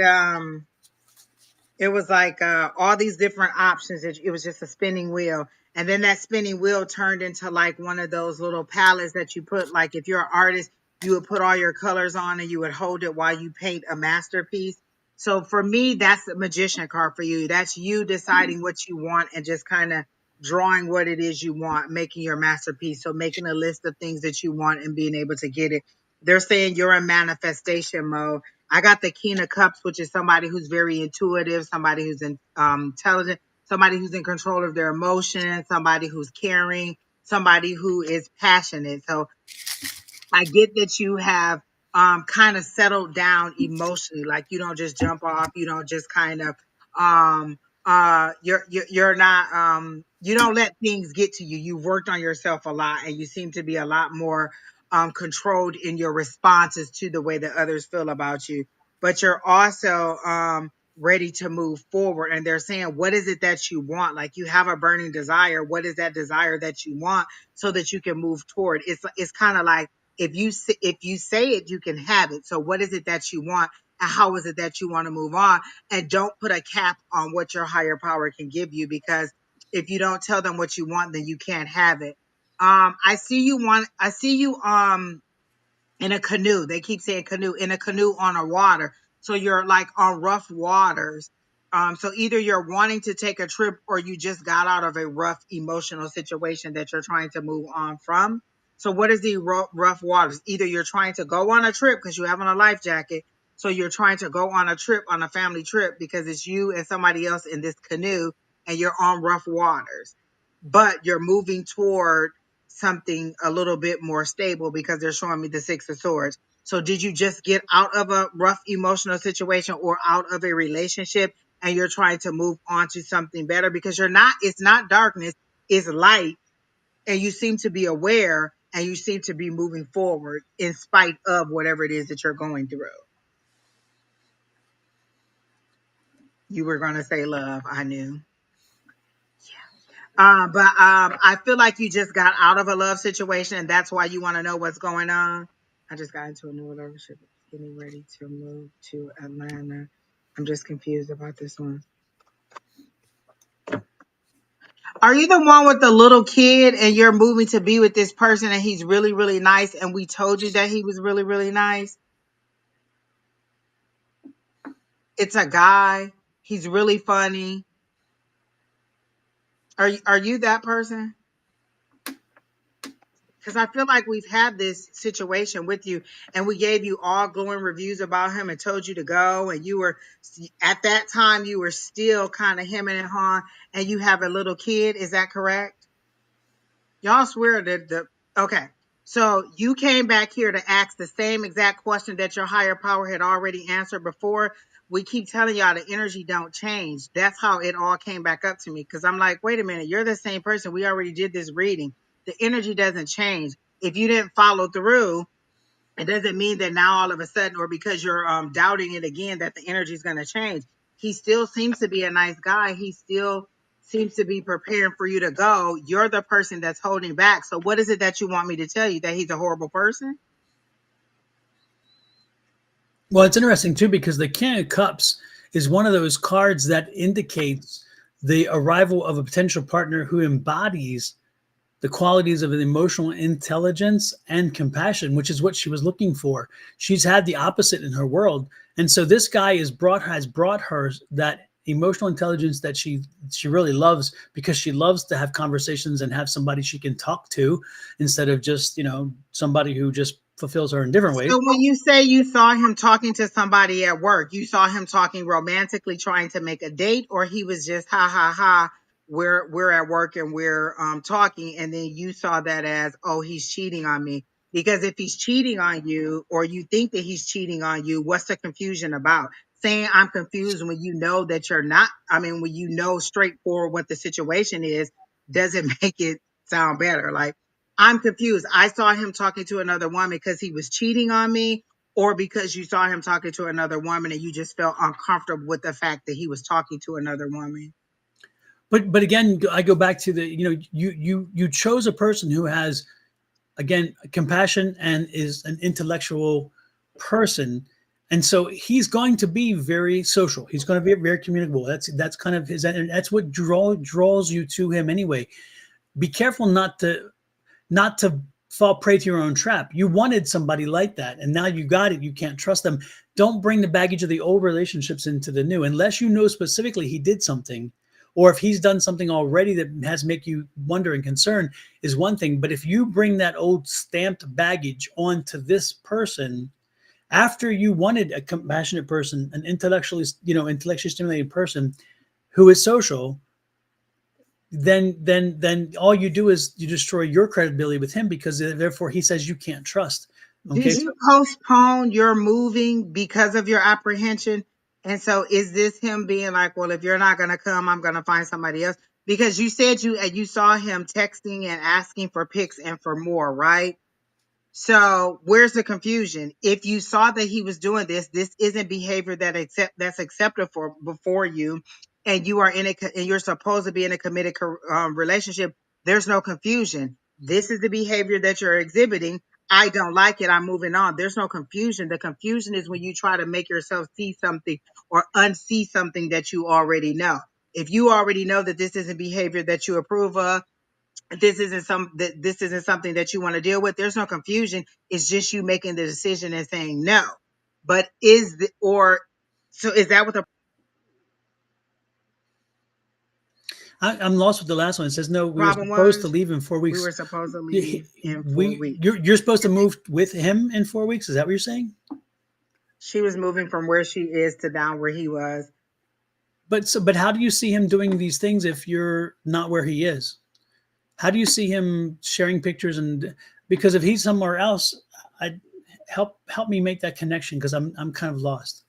it was like all these different options. It was just a spinning wheel. And then that spinning wheel turned into like one of those little palettes that you put, like if you're an artist, you would put all your colors on and you would hold it while you paint a masterpiece. So for me, that's a magician card for you. That's you deciding what you want and just kind of drawing what it is you want, making your masterpiece. So making a list of things that you want and being able to get it. They're saying you're in manifestation mode. I got the King of Cups, which is somebody who's very intuitive, somebody who's intelligent, somebody who's in control of their emotions, somebody who's caring, somebody who is passionate. So I get that you have kind of settled down emotionally. Like you don't just jump off, you don't just kind of um you're not you don't let things get to you. You've worked on yourself a lot, and you seem to be a lot more controlled in your responses to the way that others feel about you. But you're also ready to move forward, and they're saying, what is it that you want? Like you have a burning desire. What is that desire that you want, so that you can move toward? It's kind of like, if you say it, you can have it. So what is it that you want, and how is it that you want to move on? And don't put a cap on what your higher power can give you, because if you don't tell them what you want, then you can't have it. I see you in a canoe. They keep saying canoe, in a canoe on a water. So you're like on rough waters. So either you're wanting to take a trip, or you just got out of a rough emotional situation that you're trying to move on from. So what is the rough waters? Either you're trying to go on a trip because you have on a life jacket. So you're trying to go on a trip, on a family trip, because it's you and somebody else in this canoe, and you're on rough waters, but you're moving toward something a little bit more stable, because they're showing me the Six of Swords. So did you just get out of a rough emotional situation, or out of a relationship, and you're trying to move on to something better? Because you're not, it's not darkness, it's light, and you seem to be aware, and you seem to be moving forward in spite of whatever it is that you're going through. You were going to say love, I knew. But I feel like you just got out of a love situation, and that's why you want to know what's going on. I just got into a new relationship, getting ready to move to Atlanta. I'm just confused about this one. Are you the one with the little kid, and you're moving to be with this person, and he's really, really nice, and we told you that he was really, really nice? It's a guy. He's really funny. Are you that person? Because I feel like we've had this situation with you, and we gave you all glowing reviews about him and told you to go. And you were, at that time, you were still kind of hemming and hawing, and you have a little kid. Is that correct? Y'all swear that okay. So you came back here to ask the same exact question that your higher power had already answered before. We keep telling y'all the energy don't change. That's how it all came back up to me. Cause I'm like, wait a minute, you're the same person. We already did this reading. The energy doesn't change. If you didn't follow through, it doesn't mean that now all of a sudden, or because you're doubting it again, that the energy is going to change. He still seems to be a nice guy. He still seems to be preparing for you to go. You're the person that's holding back. So what is it that you want me to tell you? That he's a horrible person? Well, it's interesting too, because the King of Cups is one of those cards that indicates the arrival of a potential partner who embodies the qualities of an emotional intelligence and compassion, which is what she was looking for. She's had the opposite in her world. And so this guy has brought her that emotional intelligence that she really loves, because she loves to have conversations and have somebody she can talk to, instead of just, somebody who just fulfills her in different ways. So when you say you saw him talking to somebody at work, you saw him talking romantically, trying to make a date, or he was just ha ha ha, we're at work and we're talking, and then you saw that as, oh, he's cheating on me? Because if he's cheating on you, or you think that he's cheating on you, what's the confusion about? Saying I'm confused when you know that you're not, I mean, when you know straightforward what the situation is, doesn't make it sound better. Like, I'm confused. I saw him talking to another woman because he was cheating on me, or because you saw him talking to another woman and you just felt uncomfortable with the fact that he was talking to another woman. But again, I go back to the, you chose a person who has, again, compassion and is an intellectual person. And so he's going to be very social. He's going to be very communicable. That's kind of his, and that's what draws you to him anyway. Be careful not to fall prey to your own trap. You wanted somebody like that, and now you got it. You can't trust them. Don't bring the baggage of the old relationships into the new, unless you know specifically he did something, or if he's done something already that has make you wonder and concern, is one thing. But if you bring that old stamped baggage onto this person, after you wanted a compassionate person, an intellectually stimulated person who is social, then all you do is you destroy your credibility with him, because therefore he says you can't trust. Okay. Did you postpone your moving because of your apprehension? And so is this him being like, well, if you're not going to come, I'm going to find somebody else? Because you said you saw him texting and asking for pics and for more, right? So where's the confusion? If you saw that he was doing this isn't behavior that's accepted for before you, and you are and you're supposed to be in a committed relationship. There's no confusion. This is the behavior that you're exhibiting. I don't like it. I'm moving on. There's no confusion. The confusion is when you try to make yourself see something or unsee something that you already know. If you already know that this isn't behavior that you approve of, this isn't something that you want to deal with, there's no confusion. It's just you making the decision and saying no. But is that what the I'm lost with the last one. It says no. We were problem supposed to was? leave in 4 weeks. We were supposed to Y- leave in 4 weeks. you're supposed to move with him in 4 weeks. Is that what you're saying? She was moving from where she is to down where he was. But how do you see him doing these things if you're not where he is? How do you see him sharing pictures? And because if he's somewhere else, I help me make that connection because I'm kind of lost.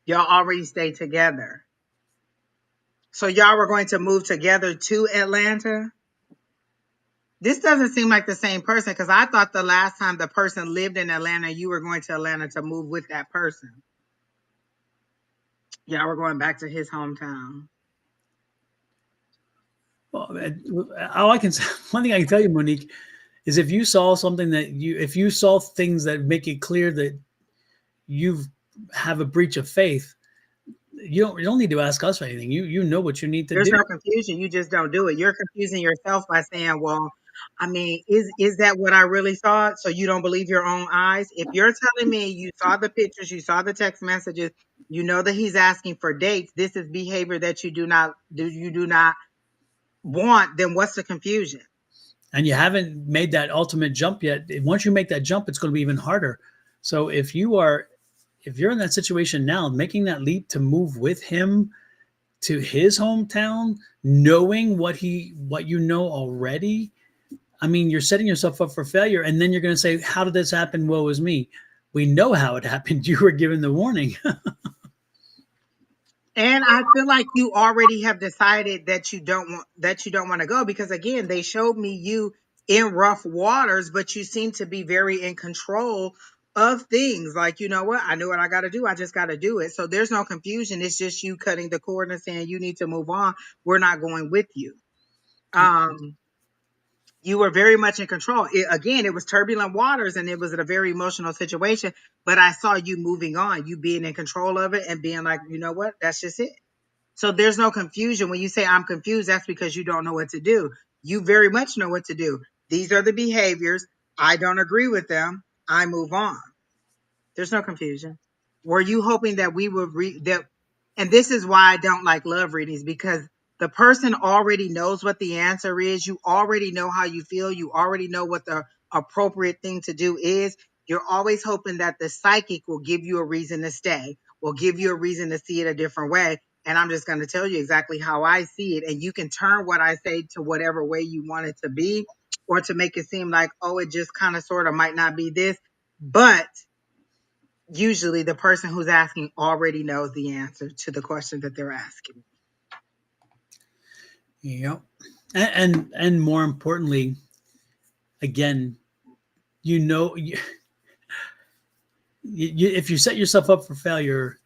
Y'all already stayed together. So y'all were going to move together to Atlanta? This doesn't seem like the same person, because I thought the last time the person lived in Atlanta, you were going to Atlanta to move with that person. Y'all were going back to his hometown. Well, all I can one thing I can tell you, Monique, is if you saw something if you saw things that make it clear that you have a breach of faith, you don't need to ask us for anything. You know what you need to There's do. no confusion. You just don't do it. You're confusing yourself by saying, well, I mean, is that what I really saw? So you don't believe your own eyes? If you're telling me you saw the pictures, you saw the text messages, you know that he's asking for dates, this is behavior that you do not want, then what's the confusion? And you haven't made that ultimate jump yet. Once you make that jump, it's going to be even harder. So if you're in that situation now, making that leap to move with him to his hometown, knowing what you know already, I mean, you're setting yourself up for failure. And then you're going to say, how did this happen? Woe is me. We know how it happened. You were given the warning. And I feel like you already have decided that you don't want to go, because again, they showed me you in rough waters, but you seem to be very in control of things. Like, you know what? I know what I got to do. I just got to do it. So there's no confusion. It's just you cutting the cord and saying you need to move on. We're not going with you. You were very much in control. Again, it was turbulent waters and it was a very emotional situation, but I saw you moving on, you being in control of it and being like, you know what? That's just it. So there's no confusion. When you say I'm confused, that's because you don't know what to do. You very much know what to do. These are the behaviors. I don't agree with them. I move on. There's no confusion. Were you hoping that we would read that? And this is why I don't like love readings, because the person already knows what the answer is. You already know how you feel. You already know what the appropriate thing to do is. You're always hoping that the psychic will give you a reason to stay, will give you a reason to see it a different way. And I'm just going to tell you exactly how I see it. And you can turn what I say to whatever way you want it to be, or to make it seem like, oh, it just kind of sort of might not be this. But usually the person who's asking already knows the answer to the question that they're asking. Yep. And more importantly, again, if you set yourself up for failure,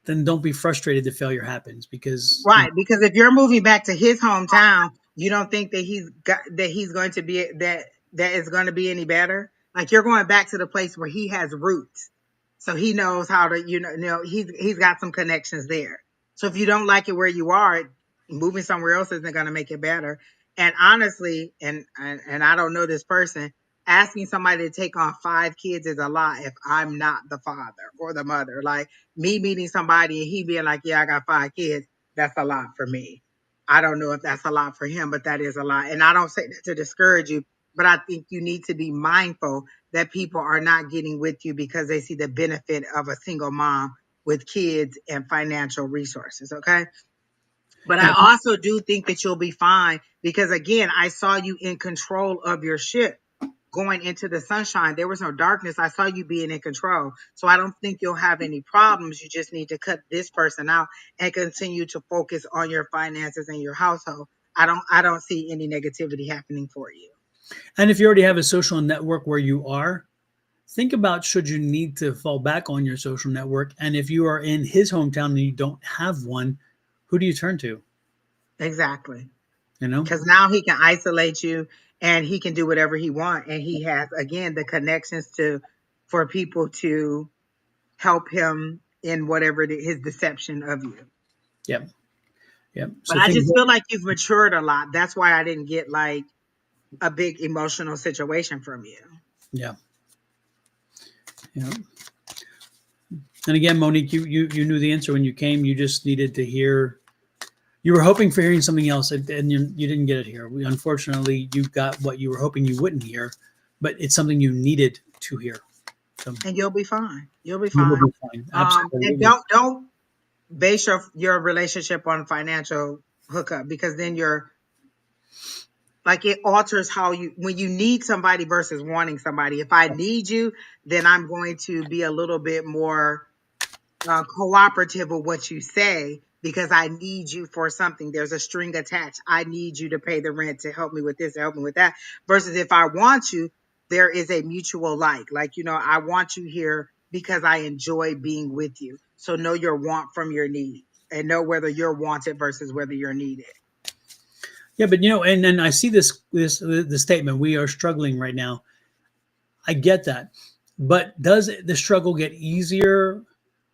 then don't be frustrated that failure happens because Right, because if you're moving back to his hometown, you don't think that he's going to be that is going to be any better. Like, you're going back to the place where he has roots, so he knows how to he's got some connections there. So if you don't like it where you are, moving somewhere else isn't going to make it better. And honestly, and I don't know this person, asking somebody to take on 5 kids is a lot if I'm not the father or the mother. Like, me meeting somebody and he being like, yeah, I got 5 kids, that's a lot for me. I don't know if that's a lot for him, but that is a lot. And I don't say that to discourage you. but I think you need to be mindful that people are not getting with you because they see the benefit of a single mom with kids and financial resources. Okay. But I And also do think that you'll be fine because, again, I saw you in control of your ship going into the sunshine. There was no darkness. I saw you being in control. So I don't think you'll have any problems. You just need to cut this person out and continue to focus on your finances and your household. I don't see any negativity happening for you. and if you already have a social network where you are, think about should you need to fall back on your social network. And if you are in his hometown and you don't have one, who do you turn to? Exactly. You know? Because now he can isolate you and he can do whatever he wants. And he has, again, the connections for people to help him in whatever his deception of you. Yep. Yep. But So I think, just feel like you've matured a lot. That's why I didn't get like a big emotional situation from you. yeah. Yeah. And again, Monique, you knew the answer when you came. You just needed to hear. You were hoping for hearing something else, and you didn't get it here. Unfortunately, you got what you were hoping you wouldn't hear, but it's something you needed to hear. So And you'll be fine. You'll be you will fine. be fine. And Absolutely. don't base your relationship on financial hookup because then you're like it alters how you when you need somebody versus wanting somebody. If I need you, then I'm going to be a little bit more cooperative with what you say because I need you for something. There's a string attached. I need you to pay the rent to help me with this, to help me with that. Versus if I want you, there is a mutual like, I want you here because I enjoy being with you. So know your want from your need and know whether you're wanted versus whether you're needed. Yeah, but and then I see this the statement. We are struggling right now. I get that, but does the struggle get easier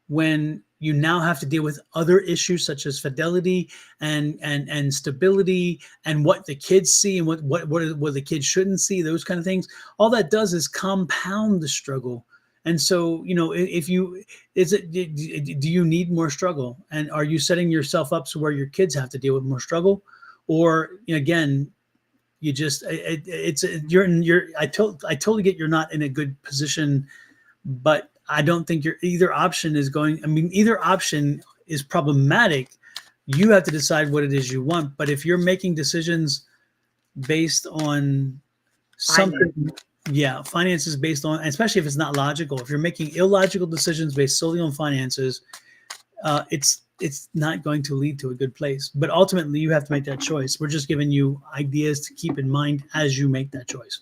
when you now have to deal with other issues such as fidelity and stability and what the kids see and what the kids shouldn't see, those kind of things? All that does is compound the struggle. And so, if you is it do you need more struggle, and are you setting yourself up so where your kids have to deal with more struggle, or again, you just it's you're I totally get you're not in a good position, but I don't think your either option is going. I mean, either option is problematic. You have to decide what it is you want. But if you're making decisions based on Finance. something, yeah, finances based on, especially if it's not logical. If you're making illogical decisions based solely on finances, it's not going to lead to a good place. But ultimately, you have to make that choice. We're just giving you ideas to keep in mind as you make that choice.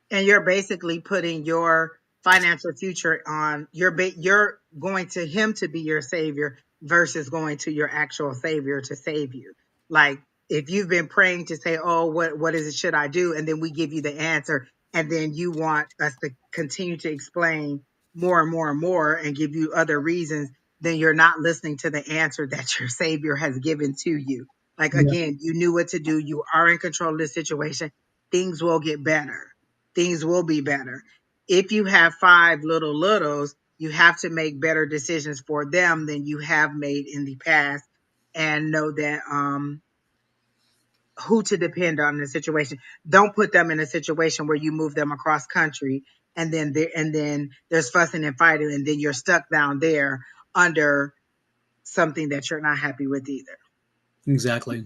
And you're basically putting your financial future on you're going to him to be your savior versus going to your actual savior to save you. Like if you've been praying to say, oh, what is it should I do, and then we give you the answer, and then you want us to continue to explain more and more and more and give you other reasons, then you're not listening to the answer that your savior has given to you. Like Yeah, again, you knew what to do, you are in control of this situation, things will get better, things will be better. If you have five littles, you have to make better decisions for them than you have made in the past, and know that who to depend on in the situation. Don't put them in a situation where you move them across country and then there's fussing and fighting and then you're stuck down there under something that you're not happy with either. exactly.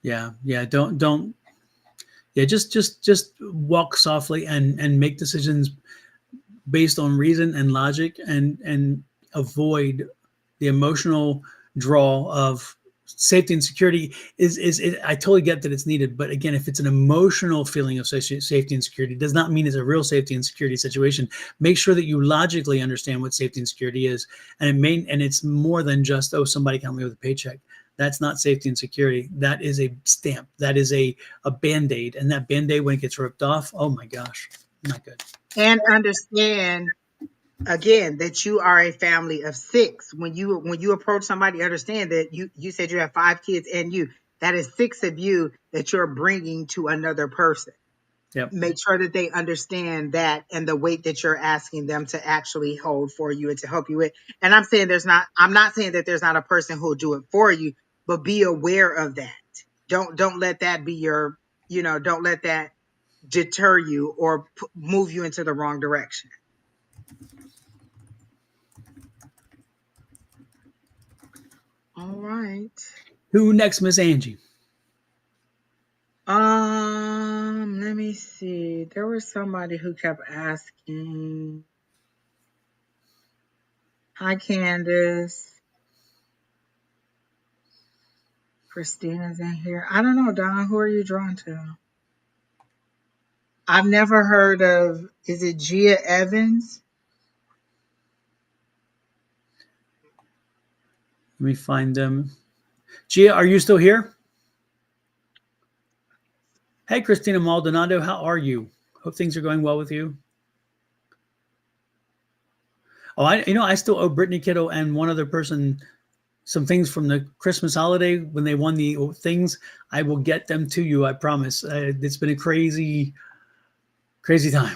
Yeah, yeah. Don't. Yeah, just walk softly and make decisions based on reason and logic, and avoid the emotional draw of safety and security. I totally get that it's needed, but again, if it's an emotional feeling of safety and security, it does not mean it's a real safety and security situation. Make sure that you logically understand what safety and security is, and it's more than just, oh, somebody can help me with a paycheck. That's not safety and security. That is a stamp. That is a band-aid, and that band-aid, when it gets ripped off, oh my gosh, not good. And understand again that you are a family of six. When you approach somebody, understand that you said you have five kids and that is six of you that you're bringing to another person. Yep. Make sure that they understand that and the weight that you're asking them to actually hold for you and to help you with. And I'm not saying that there's not a person who'll do it for you, but be aware of that. Don't let that be don't let that deter you or move you into the wrong direction. All right. Who next, Miss Angie? Let me see. There was somebody who kept asking. Hi, Candace. Christina's in here. I don't know, Don. Who are you drawn to? I've never heard of. Is it Gia Evans? Let me find them. Gia, are you still here? Hey, Christina Maldonado, how are you? Hope things are going well with you. Oh, I still owe Brittany Kittle and one other person some things from the Christmas holiday when they won the things. I will get them to you. I promise. It's been a crazy, crazy time.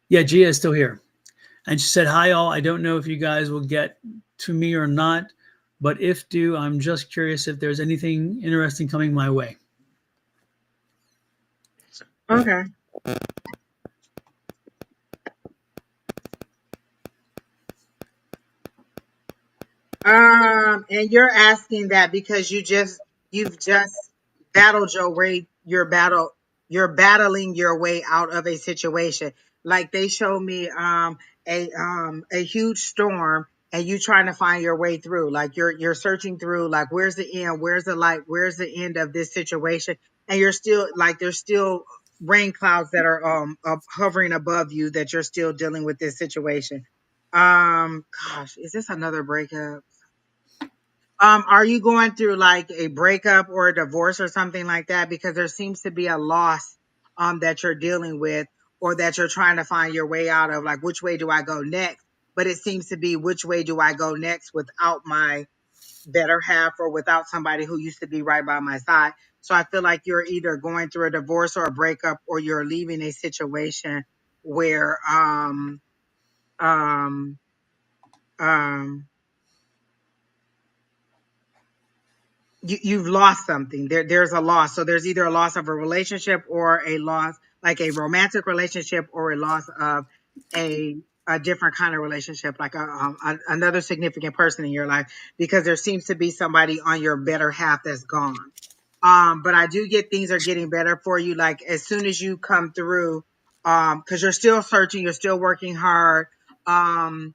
Yeah, Gia is still here. And she said, hi, all. I don't know if you guys will get to me or not, but if do, I'm just curious if there's anything interesting coming my way. Okay. And you're asking that because you've just battled your way, you're battling your way out of a situation. Like they showed me a huge storm and you trying to find your way through. Like you're searching through like where's the end, where's the light, where's the end of this situation? And you're still like there's still rain clouds that are hovering above you that you're still dealing with this situation. Gosh, is this another breakup? Are you going through like a breakup or a divorce or something like that? Because there seems to be a loss that you're dealing with or that you're trying to find your way out of. Like, which way do I go next? But it seems to be which way do I go next without my better half or without somebody who used to be right by my side. So I feel like you're either going through a divorce or a breakup or you're leaving a situation where um um you've lost something. There's a loss. So there's either a loss of a relationship or a loss, like a romantic relationship, or a loss of a a different kind of relationship, like another significant person in your life, because there seems to be somebody on your better half that's gone. But I do get things are getting better for you. Like as soon as you come through, because you're still searching, you're still working hard. Um,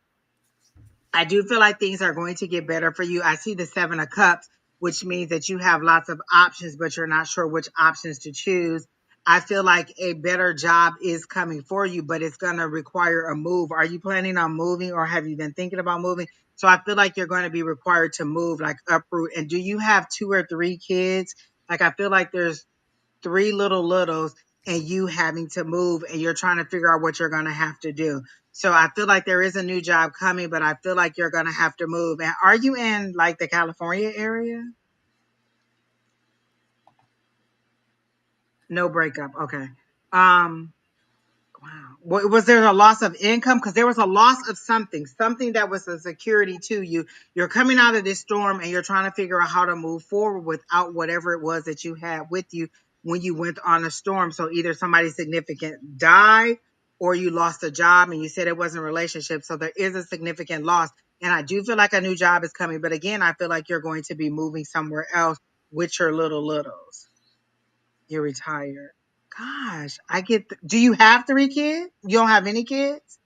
I do feel like things are going to get better for you. I see the 7 of Cups, which means that you have lots of options, but you're not sure which options to choose. I feel like a better job is coming for you, but it's going to require a move. Are you planning on moving or have you been thinking about moving? So I feel like you're going to be required to move, like uproot. And do you have 2 or 3 kids? Like I feel like there's 3 littles and you having to move and you're trying to figure out what you're going to have to do. So I feel like there is a new job coming, but I feel like you're going to have to move. And are you in like the California area? No breakup. Okay. Um, Wow. Was there a loss of income? Because there was a loss of something that was a security to you. You're coming out of this storm and you're trying to figure out how to move forward without whatever it was that you had with you when you went on a storm. So either somebody significant died or you lost a job and you said it wasn't a relationship. So there is a significant loss. And I do feel like a new job is coming. But again, I feel like you're going to be moving somewhere else with your littles. You're retired. Gosh, do you have 3 kids? You don't have any kids?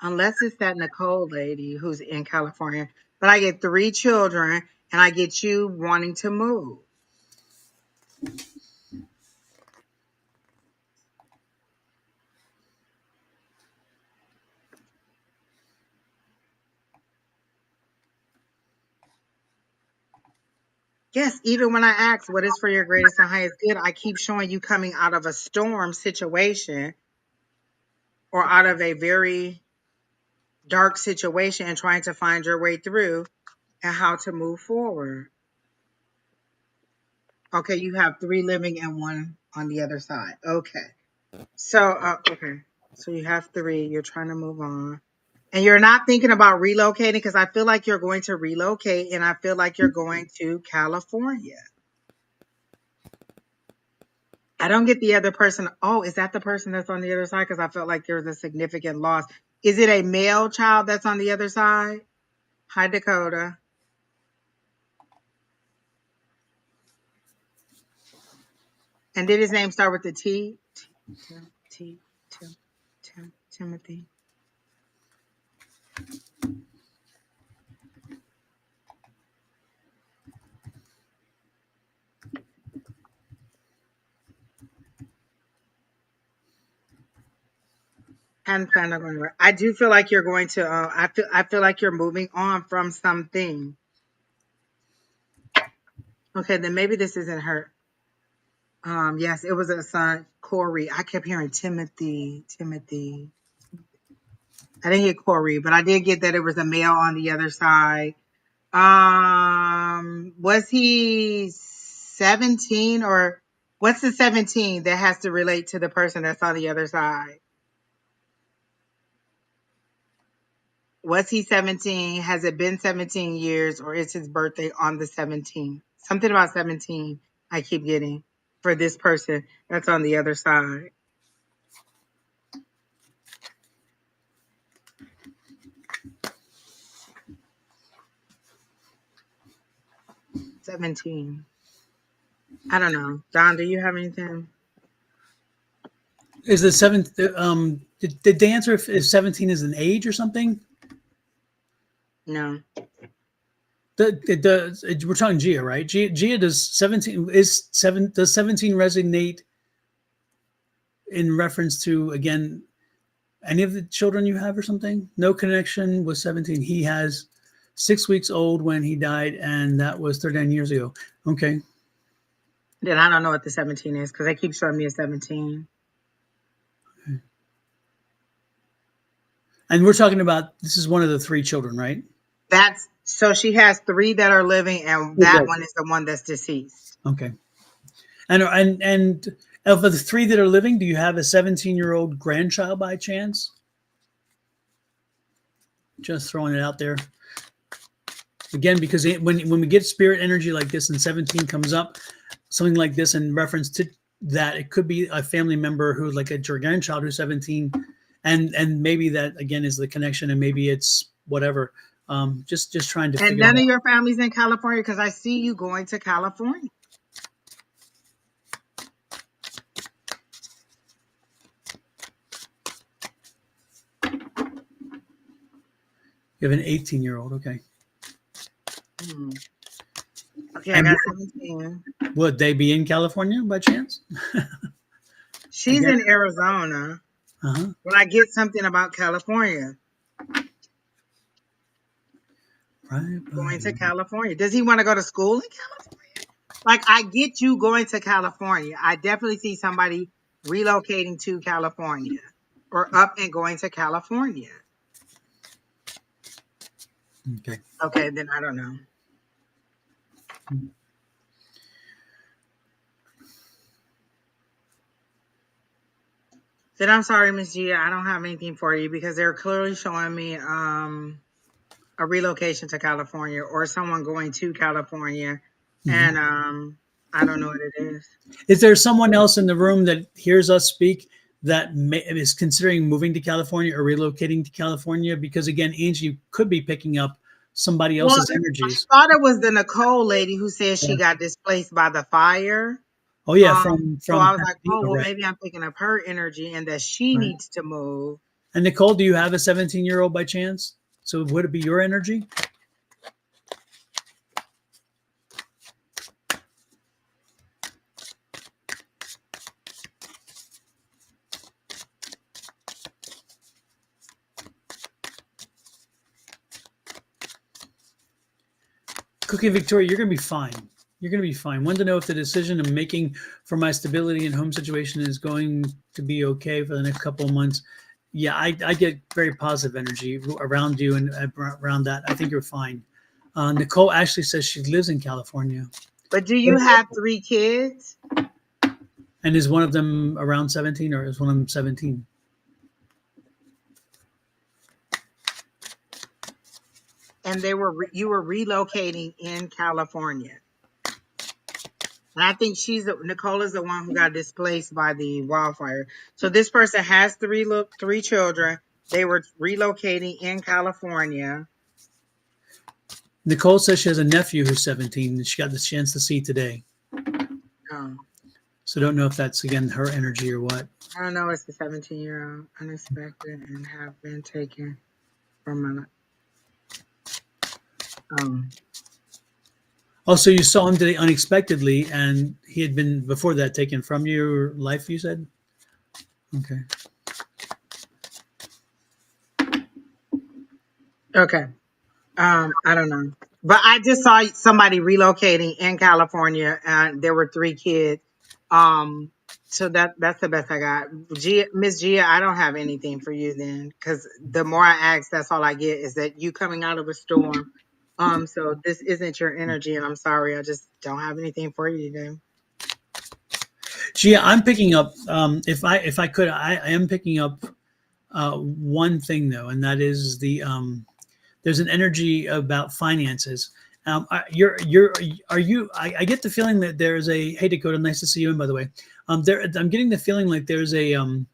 Unless it's that Nicole lady who's in California. But I get 3 children and I get you wanting to move. Yes, even when I ask what is for your greatest and highest good, I keep showing you coming out of a storm situation or out of a very dark situation and trying to find your way through and how to move forward. Okay, you have 3 living and 1 on the other side. Okay. So, okay. So you have 3. You're trying to move on. And you're not thinking about relocating because I feel like you're going to relocate and I feel like you're going to California. I don't get the other person. Oh, is that the person that's on the other side? Because I felt like there's a significant loss. Is it a male child that's on the other side? Hi, Dakota. And did his name start with the T? Timothy. Hadn't planned on going anywhere. I do feel like you're going to. I feel like you're moving on from something. Okay, then maybe this isn't her. Yes, it was a son, Corey. I kept hearing Timothy. I didn't get Corey, but I did get that it was a male on the other side. Was he 17 or what's the 17 that has to relate to the person that's on the other side? Was he 17? Has it been 17 years or is his birthday on the 17th? Something about 17 I keep getting for this person that's on the other side. $17. I don't know. Don, do you have anything? Is the seventh? Did they answer if 17 is an age or something? No. We're talking Gia, right? Gia does 17 is 7 does 17 resonate in reference to again any of the children you have or something? No connection with 17. He has 6 weeks old when he died, and that was 39 years ago. Okay. Then I don't know what the 17 is because they keep showing me a 17. Okay. And we're talking about this is one of the 3 children, right? That's so she has 3 that are living, and that one is the one that's deceased. Okay. And of the 3 that are living, do you have a 17-year-old grandchild by chance? Just throwing it out there. Again, because when we get spirit energy like this and 17 comes up, something like this in reference to that, it could be a family member who's like a grandchild who's 17, and maybe that again is the connection, and maybe it's whatever. Just trying to. And none of your family's in California because I see you going to California. You have an 18-year-old, okay. Okay, I got 17. Would they be in California by chance? She's in Arizona. Uh-huh. When I get something about California. Right. Going to California. Does he want to go to school in California? Like, I get you going to California. I definitely see somebody relocating to California or up and going to California. Okay. Okay, then I don't know. Then I'm sorry, Miss Gia, I don't have anything for you because they're clearly showing me a relocation to California or someone going to California, and I don't know what it is. Is there someone else in the room that hears us speak that is considering moving to California or relocating to California? Because again, Angie could be picking up somebody else's energies. I thought it was the Nicole lady who said she got displaced by the fire. Oh yeah, so I was like, oh well, maybe I'm picking up her energy and that she needs to move. And Nicole, do you have a 17-year-old by chance? So would it be your energy? Cookie Victoria, you're going to be fine. You're going to be fine. Want to know if the decision I'm making for my stability and home situation is going to be okay for the next couple of months. Yeah, I get very positive energy around you and around that. I think you're fine. Nicole actually says she lives in California. But do you have 3 kids? And is one of them around 17 or is one of them 17? and you were relocating in California. And I think Nicole is the one who got displaced by the wildfire. So this person has three children. They were relocating in California. Nicole says she has a nephew who's 17 that she got the chance to see today. Um, So don't know if that's again her energy or what. I don't know. It's the 17-year-old unexpected and have been taken from my. Oh, so you saw him today unexpectedly, and he had been before that taken from your life. You said, okay. Okay. I don't know. But I just saw somebody relocating in California and there were three kids. So that's the best I got. Miss Gia, I don't have anything for you then, because the more I ask, that's all I get is that you coming out of a storm. So this isn't your energy, and I'm sorry, I just don't have anything for you today. Gia, I'm picking up. If I could, I am picking up one thing though, and that is there's an energy about finances. You're are you? I get the feeling that there's a hey Dakota, nice to see you. And by the way, I'm getting the feeling like there is an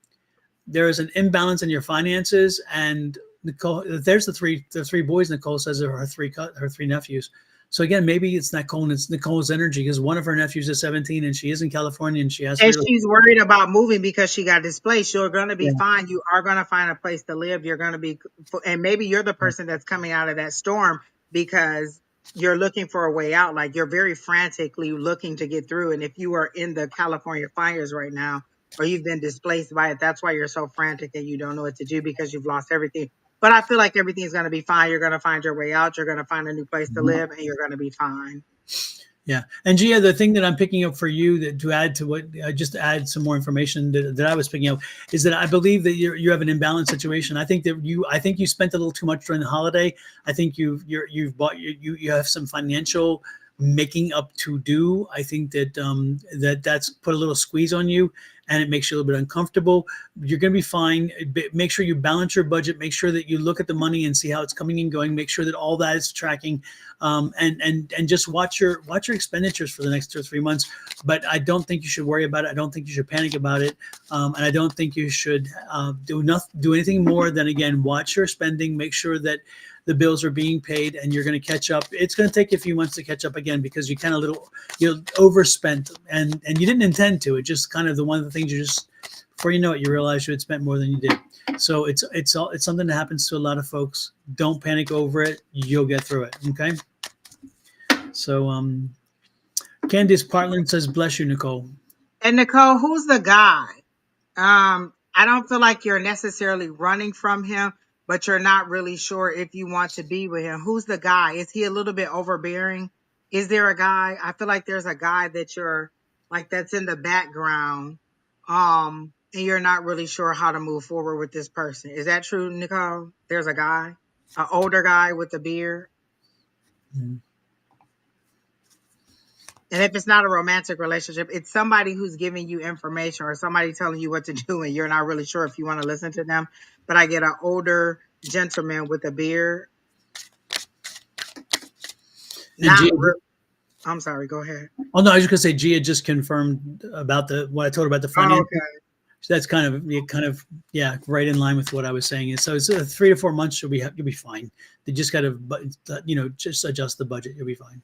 imbalance in your finances. And Nicole, there's the three boys. Nicole says are her three nephews. So again, maybe it's Nicole and it's Nicole's energy because one of her nephews is 17 and she is in California and she has And three. she's worried about moving because she got displaced. You're going to be Yeah. fine. You are going to find a place to live. You're going to be, and maybe you're the person that's coming out of that storm because you're looking for a way out. Like you're very frantically looking to get through. And if you are in the California fires right now, or you've been displaced by it, that's why you're so frantic and you don't know what to do because you've lost everything. But I feel like everything's going to be fine. You're going to find your way out. You're going to find a new place to live and you're going to be fine. Yeah, and Gia, the thing that I'm picking up for you that to add to what just to add some more information that I was picking up is that I believe that you have an imbalanced situation. I think you spent a little too much during the holiday. I think you've bought you have some financial making up to do. I think that that's put a little squeeze on you and it makes you a little bit uncomfortable. You're going to be fine. Make sure you balance your budget. Make sure that you look at the money and see how it's coming and going. Make sure that all that is tracking, and just watch your expenditures for the next 2 or 3 months. But I don't think you should worry about it. I don't think you should panic about it, and I don't think you should do anything more than again watch your spending. Make sure that the bills are being paid and you're going to catch up. It's going to take you a few months to catch up again because you kind of overspent and you didn't intend to. It just kind of one of the things you just before you know it, you realize you had spent more than you did. So it's something that happens to a lot of folks. Don't panic over it. You'll get through it. Okay. So Candice Partland says, "Bless you, Nicole." And Nicole, who's the guy? I don't feel like you're necessarily running from him, but you're not really sure if you want to be with him. Who's the guy? Is he a little bit overbearing? Is there a guy? I feel like there's a guy that you're like that's in the background. And you're not really sure how to move forward with this person. Is that true, Nicole? There's a guy, an older guy with a beard. Mm-hmm. And if it's not a romantic relationship, it's somebody who's giving you information or somebody telling you what to do and you're not really sure if you want to listen to them. But I get an older gentleman with a beard. I'm sorry, go ahead. Oh no, I was just gonna say Gia just confirmed about what I told her about the finance. Okay. So that's kind of right in line with what I was saying. So it's 3 to 4 months you'll be fine. They just got to just adjust the budget. You'll be fine.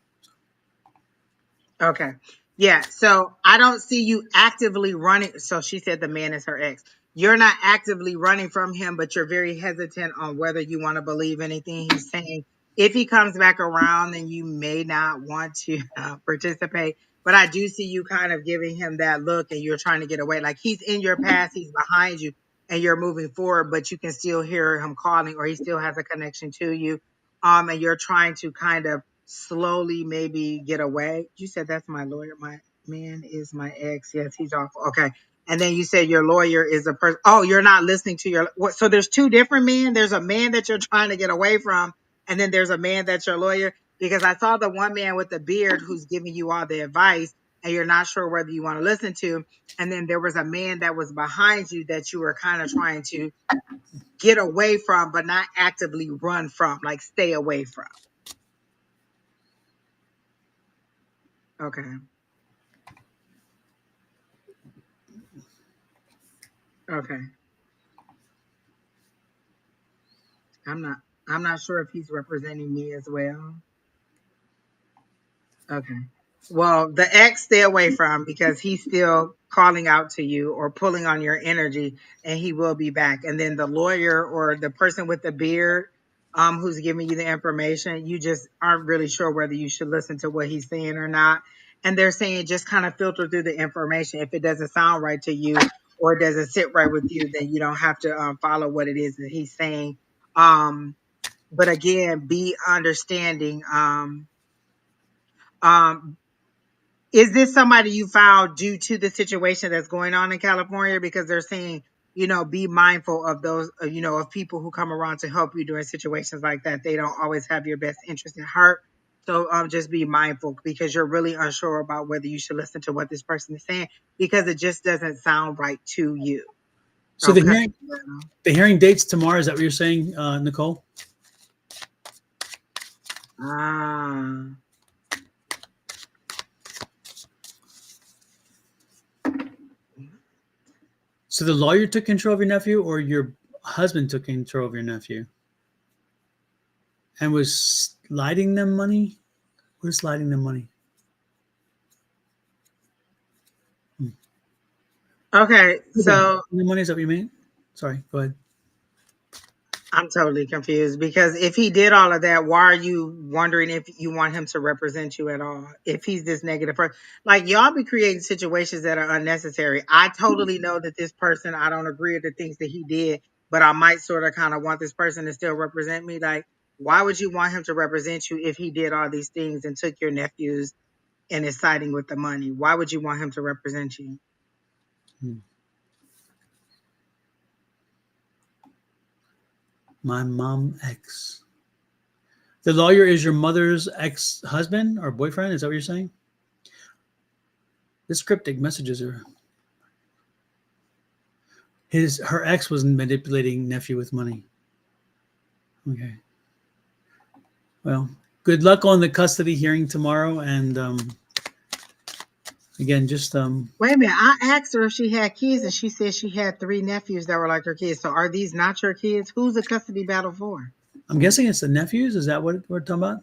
Okay. Yeah. So I don't see you actively running. So she said the man is her ex. You're not actively running from him, but you're very hesitant on whether you want to believe anything he's saying. If he comes back around, then you may not want to participate. But I do see you kind of giving him that look and you're trying to get away. Like he's in your past, he's behind you, and you're moving forward, but you can still hear him calling or he still has a connection to you. And you're trying to kind of slowly maybe get away. You said that's my lawyer. My man is my ex. Yes, he's awful. Okay. And then you said your lawyer is a person. Oh, you're not listening to your. What? So there's two different men. There's a man that you're trying to get away from, and then there's a man that's your lawyer. Because I saw the one man with the beard who's giving you all the advice, and you're not sure whether you want to listen to. And then there was a man that was behind you that you were kind of trying to get away from, but not actively run from, like stay away from. Okay. Okay. I'm not sure if he's representing me as well. Okay. Well, the ex stay away from, because he's still calling out to you or pulling on your energy, and he will be back. And then the lawyer or the person with the beard, who's giving you the information, you just aren't really sure whether you should listen to what he's saying or not. And they're saying just kind of filter through the information. If it doesn't sound right to you or it doesn't sit right with you, then you don't have to follow what it is that he's saying. But again, be understanding. Um, Is this somebody you found due to the situation that's going on in California? Because they're saying, be mindful of those, of people who come around to help you during situations like that. They don't always have your best interest at heart. So just be mindful, because you're really unsure about whether you should listen to what this person is saying, because it just doesn't sound right to you. So Okay. the hearing date's tomorrow. Is that what you're saying, Nicole? Ah. So the lawyer took control of your nephew, or your husband took control of your nephew and was sliding them money? What is sliding them money? Okay. So the money, is that what you mean? Sorry, go ahead. I'm totally confused, because if he did all of that, why are you wondering if you want him to represent you at all? If he's this negative person, like, y'all be creating situations that are unnecessary. I totally know that this person, I don't agree with the things that he did, but I might sort of kind of want this person to still represent me. Like, why would you want him to represent you if he did all these things and took your nephews and is siding with the money? Why would you want him to represent you? My mom ex. The lawyer is your mother's ex-husband or boyfriend? Is that what you're saying? This cryptic messages are. Her ex was manipulating nephew with money. Okay. Well, good luck on the custody hearing tomorrow. And again, just Wait a minute. I asked her if she had kids, and she said she had 3 nephews that were like her kids. So are these not your kids? Who's the custody battle for? I'm guessing it's the nephews. Is that what we're talking about?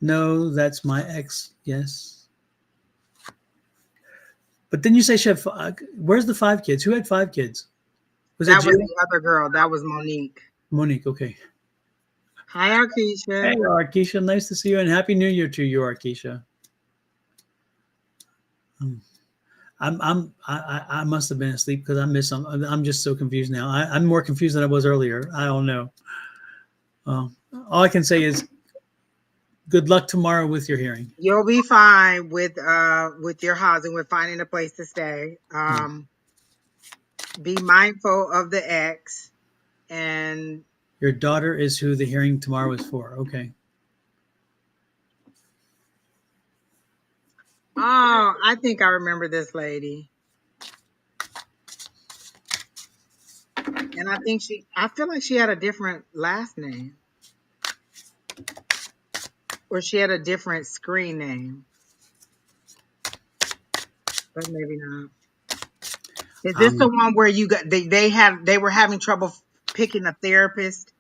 No, that's my ex. Yes. But then you say she had where's the 5 kids? Who had 5 kids? That was the other girl. That was Monique. Monique, okay. Hi, Arkeisha. Hey, Arkeisha, nice to see you, and Happy New Year to you, Arkeisha. I must have been asleep because I missed some. I'm just so confused now. I'm more confused than I was earlier. I don't know. All I can say is good luck tomorrow with your hearing. You'll be fine with your housing, with finding a place to stay. Be mindful of the ex, and your daughter is who the hearing tomorrow is for. Okay. Oh, I think I remember this lady. And I feel like she had a different last name. Or she had a different screen name. But maybe not. Is this the one where you got they were having trouble picking a therapist?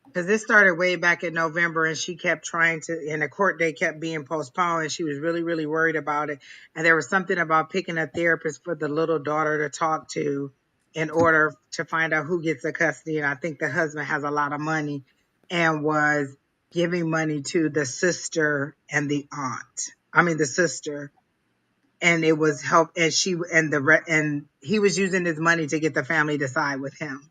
Because this started way back in November, and she kept trying to, and the court date kept being postponed, and she was really, really worried about it. And there was something about picking a therapist for the little daughter to talk to in order to find out who gets the custody. And I think the husband has a lot of money and was giving money to the sister and the aunt. I mean, the sister. And it was help, and and he was using his money to get the family to side with him.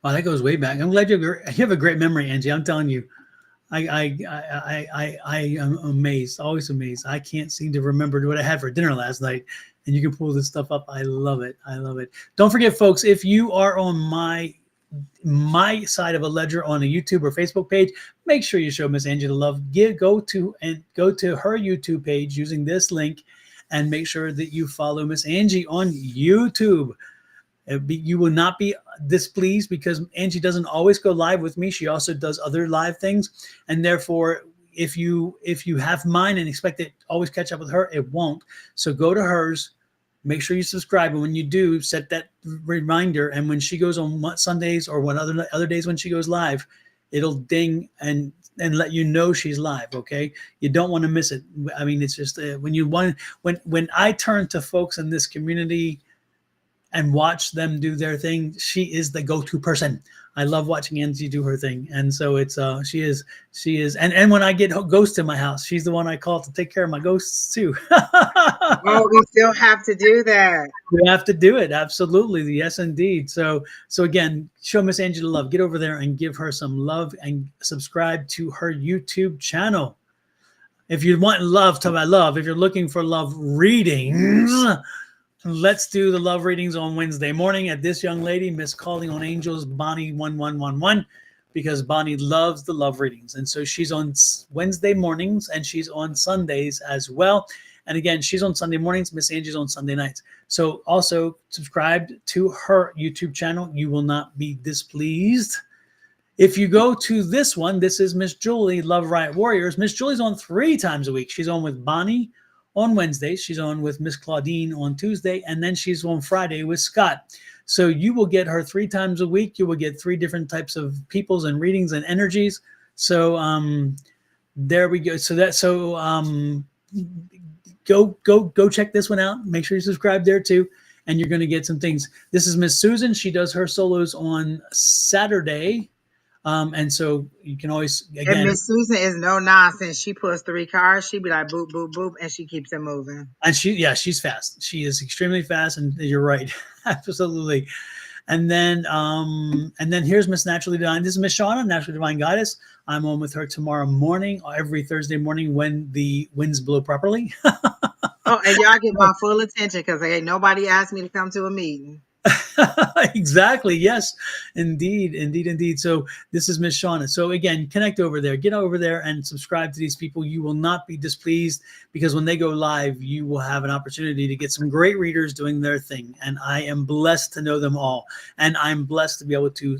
Wow, that goes way back. I'm glad you have a great memory, Angie. I'm telling you, I am amazed, always amazed. I can't seem to remember what I had for dinner last night. and you can pull this stuff up. I love it. I love it. Don't forget, folks, if you are on my side of a ledger on a YouTube or Facebook page, make sure you show Miss Angie the love. Go to her YouTube page using this link, and make sure that you follow Miss Angie on YouTube. You will not be displeased because Angie doesn't always go live with me. She also does other live things, and therefore, if you have mine and expect to always catch up with her, it won't. So go to hers. Make sure you subscribe, and when you do, set that reminder. And when she goes on Sundays or what other days when she goes live, it'll ding and let you know she's live. Okay, you don't want to miss it. I mean, it's just when I turn to folks in this community and watch them do their thing, she is the go-to person. I love watching Angie do her thing, and so it's she is, and when I get ghosts in my house, she's the one I call to take care of my ghosts too. Oh, we still have to do that. We have to do it, absolutely, yes, indeed. So again, show Miss Angie the love. Get over there and give her some love, and subscribe to her YouTube channel. If you want love, talk about love. If you're looking for love readings, let's do the love readings on Wednesday morning at this young lady, Miss Calling on Angels, Bonnie 1111, because Bonnie loves the love readings. And so she's on Wednesday mornings and she's on Sundays as well. And again, she's on Sunday mornings, Miss Angie's on Sunday nights. So also subscribe to her YouTube channel. You will not be displeased. If you go to this one, this is Miss Julie, Love Riot Warriors. Miss Julie's on 3 times a week. She's on with Bonnie on Wednesdays. She's on with Miss Claudine on Tuesday, and then she's on Friday with Scott. So you will get her 3 times a week. You will get 3 different types of peoples and readings and energies. So there we go. Go check this one out. Make sure you subscribe there too, and you're going to get some things. This is Miss Susan. She does her solos on Saturday. And so you can always, again. And Miss Susan is no nonsense. She pulls 3 cards. She be like boop, boop, boop, and she keeps it moving. And she's fast. She is extremely fast, and you're right. Absolutely. And then here's Miss Naturally Divine. This is Miss Shauna, Naturally Divine Goddess. I'm on with her tomorrow morning, every Thursday morning when the winds blow properly. Oh, and y'all get my full attention because ain't nobody asked me to come to a meeting. Exactly. Yes, indeed. So this is Miss Shauna. So again, connect over there, get over there and subscribe to these people. You will not be displeased because when they go live, you will have an opportunity to get some great readers doing their thing. And I am blessed to know them all. And I'm blessed to be able to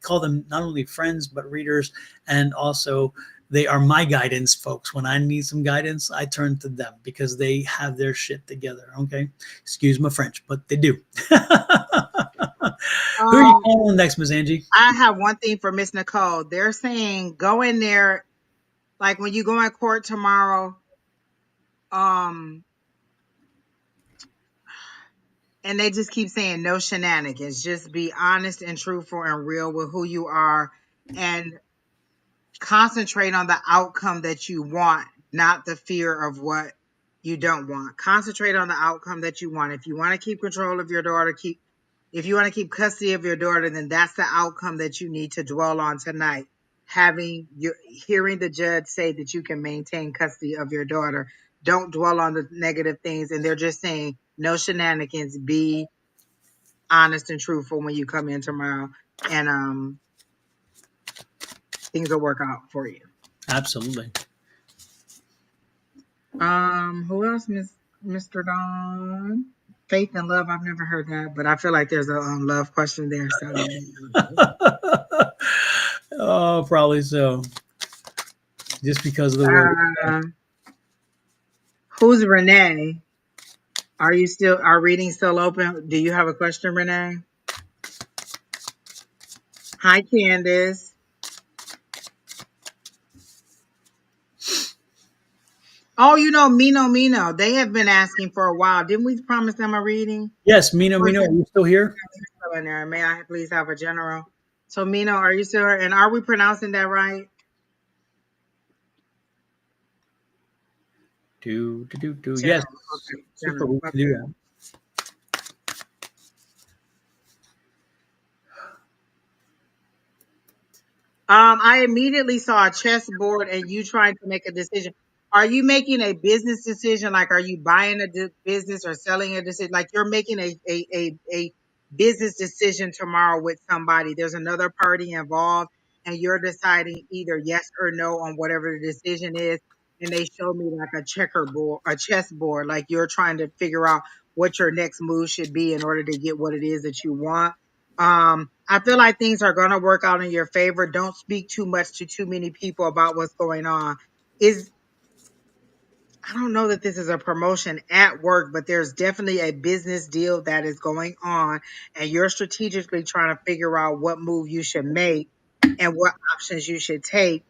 call them not only friends, but readers. And also they are my guidance, folks. When I need some guidance, I turn to them because they have their shit together. Okay. Excuse my French, but they do. Who are you calling next, Miss Angie? I have one thing for Miss Nicole. They're saying go in there, like when you go in court tomorrow, and they just keep saying no shenanigans. Just be honest and truthful and real with who you are, and concentrate on the outcome that you want, not the fear of what you don't want. Concentrate on the outcome that you want. If you want to keep control of your daughter, if you want to keep custody of your daughter, then that's the outcome that you need to dwell on tonight. Hearing the judge say that you can maintain custody of your daughter. Don't dwell on the negative things. And they're just saying no shenanigans. Be honest and truthful when you come in tomorrow, and things will work out for you. Absolutely. Who else, Mr. Don? Faith and love. I've never heard that, but I feel like there's a love question there. So oh, probably so. Just because of the word. Who's Renee? Are readings still open? Do you have a question, Renee? Hi, Candace. Oh, Mino. They have been asking for a while. Didn't we promise them a reading? Yes, Mino, are you still here? In there. May I please have a general? So, Mino, are you still here? And are we pronouncing that right? Yes. Okay. Super, we can do that. I immediately saw a chessboard and you trying to make a decision. Are you making a business decision? Like, are you buying a business or selling a decision? Like, you're making a business decision tomorrow with somebody. There's another party involved, and you're deciding either yes or no on whatever the decision is. And they show me like a checkerboard, a chessboard, like you're trying to figure out what your next move should be in order to get what it is that you want. I feel like things are going to work out in your favor. Don't speak too much to too many people about what's going on. Is I don't know that this is a promotion at work, but there's definitely a business deal that is going on, and you're strategically trying to figure out what move you should make and what options you should take.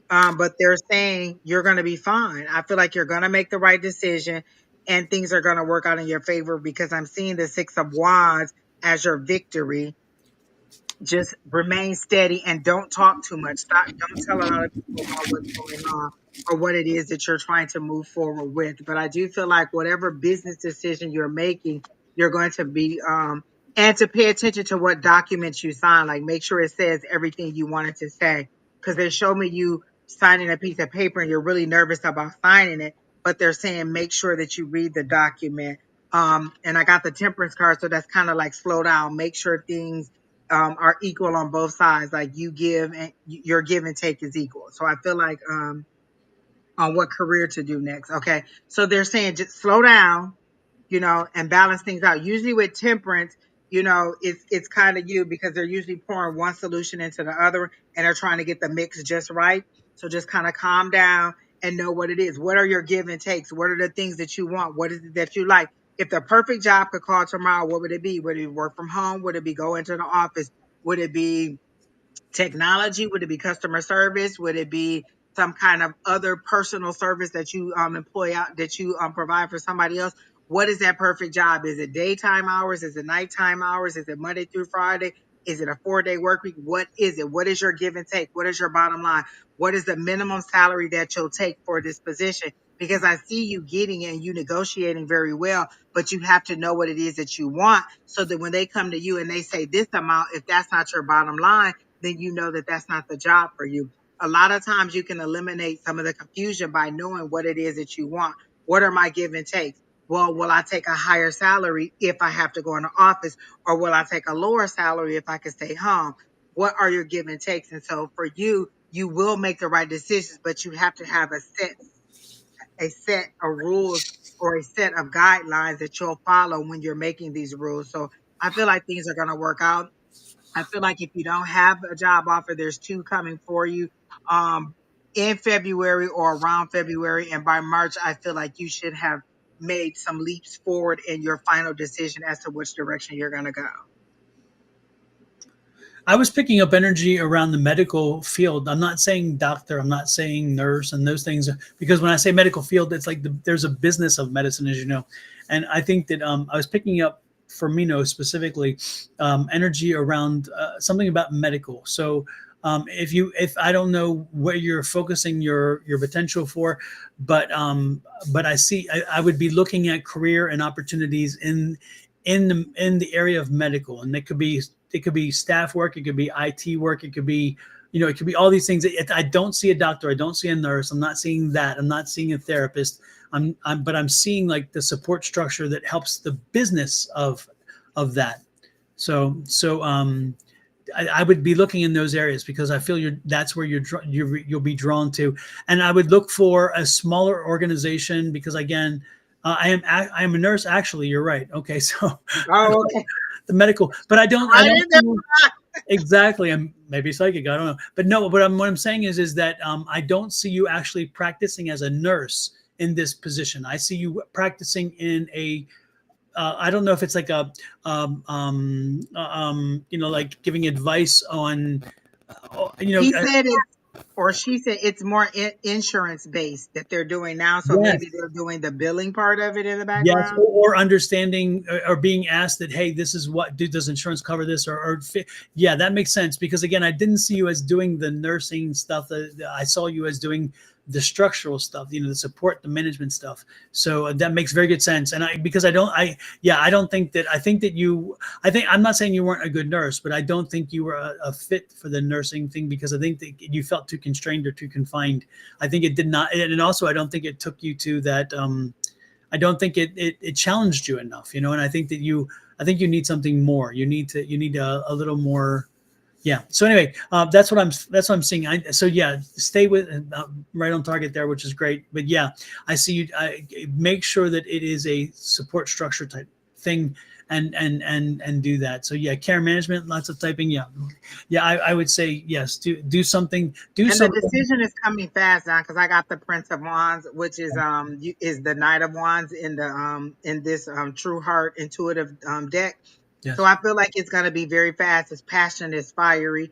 But they're saying you're going to be fine. I feel like you're going to make the right decision and things are going to work out in your favor because I'm seeing the Six of Wands as your victory. Just remain steady and don't talk too much. Don't tell a lot of people about what's going on or what it is that you're trying to move forward with. But I do feel like whatever business decision you're making, you're going to be and to pay attention to what documents you sign. Like make sure it says everything you wanted to say. Because they show me you signing a piece of paper and you're really nervous about signing it, but they're saying make sure that you read the document. And I got the temperance card, so that's kind of like slow down, make sure things are equal on both sides. Like you give and your give and take is equal. So I feel like on what career to do next. Okay. So they're saying just slow down, and balance things out. Usually with temperance, it's kind of you because they're usually pouring one solution into the other and they're trying to get the mix just right. So just kind of calm down and know what it is. What are your give and takes? What are the things that you want? What is it that you like? If the perfect job could call tomorrow, what would it be? Would it be work from home? Would it be go into the office? Would it be technology? Would it be customer service? Would it be some kind of other personal service that you employ out that you provide for somebody else? What is that perfect job? Is it daytime hours? Is it nighttime hours? Is it Monday through Friday? Is it a 4-day work week? What is it? What is your give and take? What is your bottom line? What is the minimum salary that you'll take for this position? Because I see you getting it and you negotiating very well, but you have to know what it is that you want so that when they come to you and they say this amount, if that's not your bottom line, then you know that that's not the job for you. A lot of times you can eliminate some of the confusion by knowing what it is that you want. What are my give and takes? Well, will I take a higher salary if I have to go in the office, or will I take a lower salary if I can stay home? What are your give and takes? And so for you, you will make the right decisions, but you have to have a set of rules or a set of guidelines that you'll follow when you're making these rules. So I feel like things are going to work out. I feel like if you don't have a job offer, there's two coming for you um, in February or around February. And by March, I feel like you should have made some leaps forward in your final decision as to which direction you're going to go. I was picking up energy around the medical field. I'm not saying doctor, I'm not saying nurse and those things, because when I say medical field, it's like there's a business of medicine, as you know. And I think that I was picking up for Mino specifically energy around something about medical. So if I don't know where you're focusing your potential for, but I would be looking at career and opportunities in the area of medical, and it could be staff work, it could be IT work, it could be it could be all these things. I don't see a doctor, I don't see a nurse, I'm not seeing that, I'm not seeing a therapist. But I'm seeing like the support structure that helps the business of that. So I would be looking in those areas because I feel that's where you'll be drawn to, and I would look for a smaller organization because again, I am a nurse. Actually, you're right. Okay, so Oh, okay. the medical, but I don't Right in there. exactly. I'm maybe psychic. I don't know, but no. But what I'm saying is that I don't see you actually practicing as a nurse in this position. I see you practicing in a I don't know if it's like a like giving advice on He said it, or she said it's more insurance based that they're doing now. So yes. maybe they're doing the billing part of it in the Yes, background. or understanding or being asked that, hey, this is what does insurance cover this yeah, that makes sense because again, I didn't see you as doing the nursing stuff. I saw you as doing the structural stuff, the support, the management stuff. So that makes very good sense. And because I don't think that, I'm not saying you weren't a good nurse, but I don't think you were a fit for the nursing thing, because I think that you felt too constrained or too confined. I think it did not, and also I don't think it took you to that. I don't think it challenged you enough, and I think you need something more. You need a little more. Yeah. So anyway, that's what I'm seeing. So yeah, stay with right on target there, which is great. But yeah, I see you. Make sure that it is a support structure type thing, and do that. So yeah, care management, lots of typing. Yeah, yeah. I would say yes. Do something. Do And the something. decision is coming fast now because I got the Prince of Wands, which is is the Knight of Wands in the in this True Heart intuitive deck. So Yes. I feel like it's going to be very fast. It's passionate, it's fiery.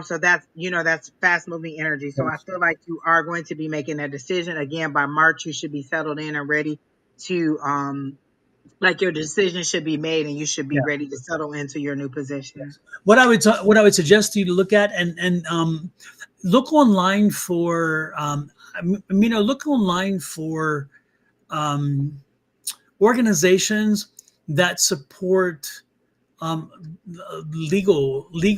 So that's that's fast moving energy. So I Yes. feel like you are going to be making a decision again by March. You should be settled in and ready to like your decision should be made, and you should be Yeah. ready to settle into your new position. Yes. What I would suggest you to look at, and look online for look online for um, organizations that support um, legal like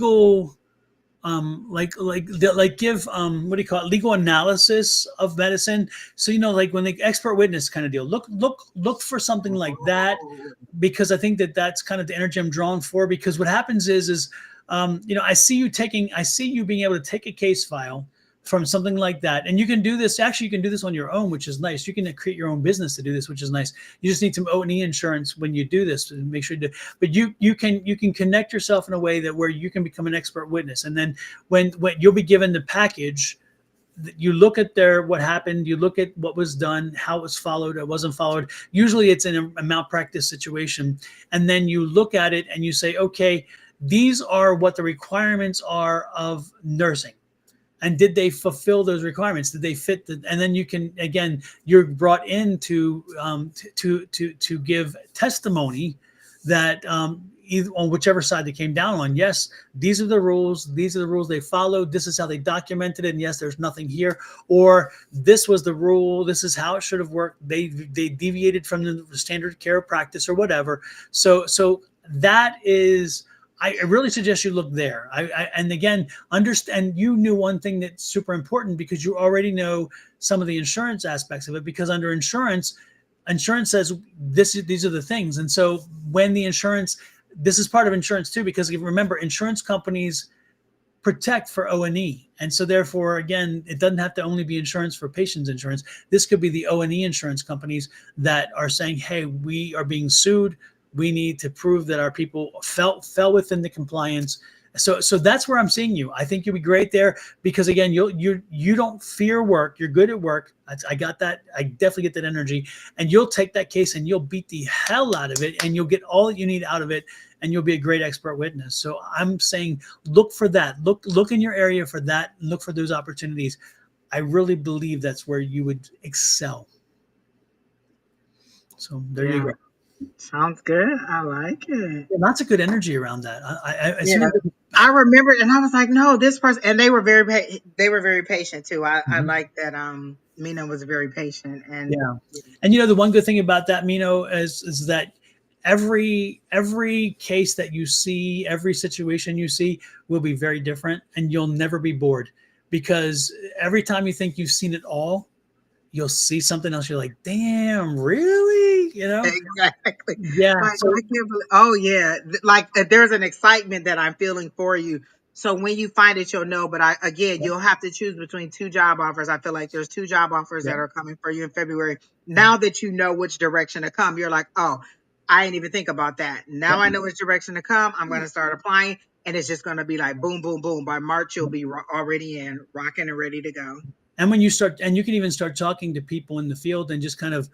give what do you call it, legal analysis of medicine. So like when the expert witness kind of deal, look for something like that, because I think that that's kind of the energy I'm drawn for. Because what happens is I see you being able to take a case file from something like that, and you can do this. Actually, you can do this on your own, which is nice. You can create your own business to do this, which is nice. You just need some O&E insurance when you do this to make sure you do. But you can connect yourself in a way that where you can become an expert witness, and then when you'll be given the package, you look at what happened, you look at what was done, how it was followed, it wasn't followed. Usually it's in a malpractice situation. And then you look at it and you say, okay, these are what the requirements are of nursing. And did they fulfill those requirements? Did they fit and then you can, again, you're brought in to give testimony that either on whichever side they came down on. Yes, these are the rules. These are the rules they followed. This is how they documented it. And yes, there's nothing here. Or this was the rule. This is how it should have worked. They deviated from the standard care practice or whatever. So that is. I really suggest you look there. And again, understand, you knew one thing that's super important, because you already know some of the insurance aspects of it, because under insurance says these are the things. And so when the insurance, this is part of insurance too, because if you remember, insurance companies protect for O&E. And so therefore, again, it doesn't have to only be insurance for patients insurance. This could be the O&E insurance companies that are saying, hey, we are being sued. We need to prove that our people fell within the compliance. So that's where I'm seeing you. I think you'll be great there, because again, you don't fear work. You're good at work. I got that. I definitely get that energy, and you'll take that case and you'll beat the hell out of it, and you'll get all that you need out of it, and you'll be a great expert witness. So I'm saying, look for that. Look in your area for that. And look for those opportunities. I really believe that's where you would excel. So there you Yeah, go. sounds good. I like it. Lots of good energy around that. As soon Yeah. as I remember, and I was like, no, this person, and they were very, they were very patient too. I Mhm. like that. Mina was very patient, and Yeah, and the one good thing about that, Mino, is that every case that you see, every situation you see, will be very different, and you'll never be bored, because every time you think you've seen it all, you'll see something else. You're like, damn, really? exactly. Yeah. Like So I can't believe. Oh yeah, like there's an excitement that I'm feeling for you. So when you find it, you'll know. But again, yeah, you'll have to choose between two job offers. I feel like there's two job offers yeah, that are coming for you in February. yeah, Now that you know which direction to come, you're like, oh, I didn't even think about that. Now I know which direction to come. I'm going to start applying, and it's just going to be like boom, boom, boom. By March, you'll be already in, rocking and ready to go. and when you start, and you can even start talking to people in the field, and just kind of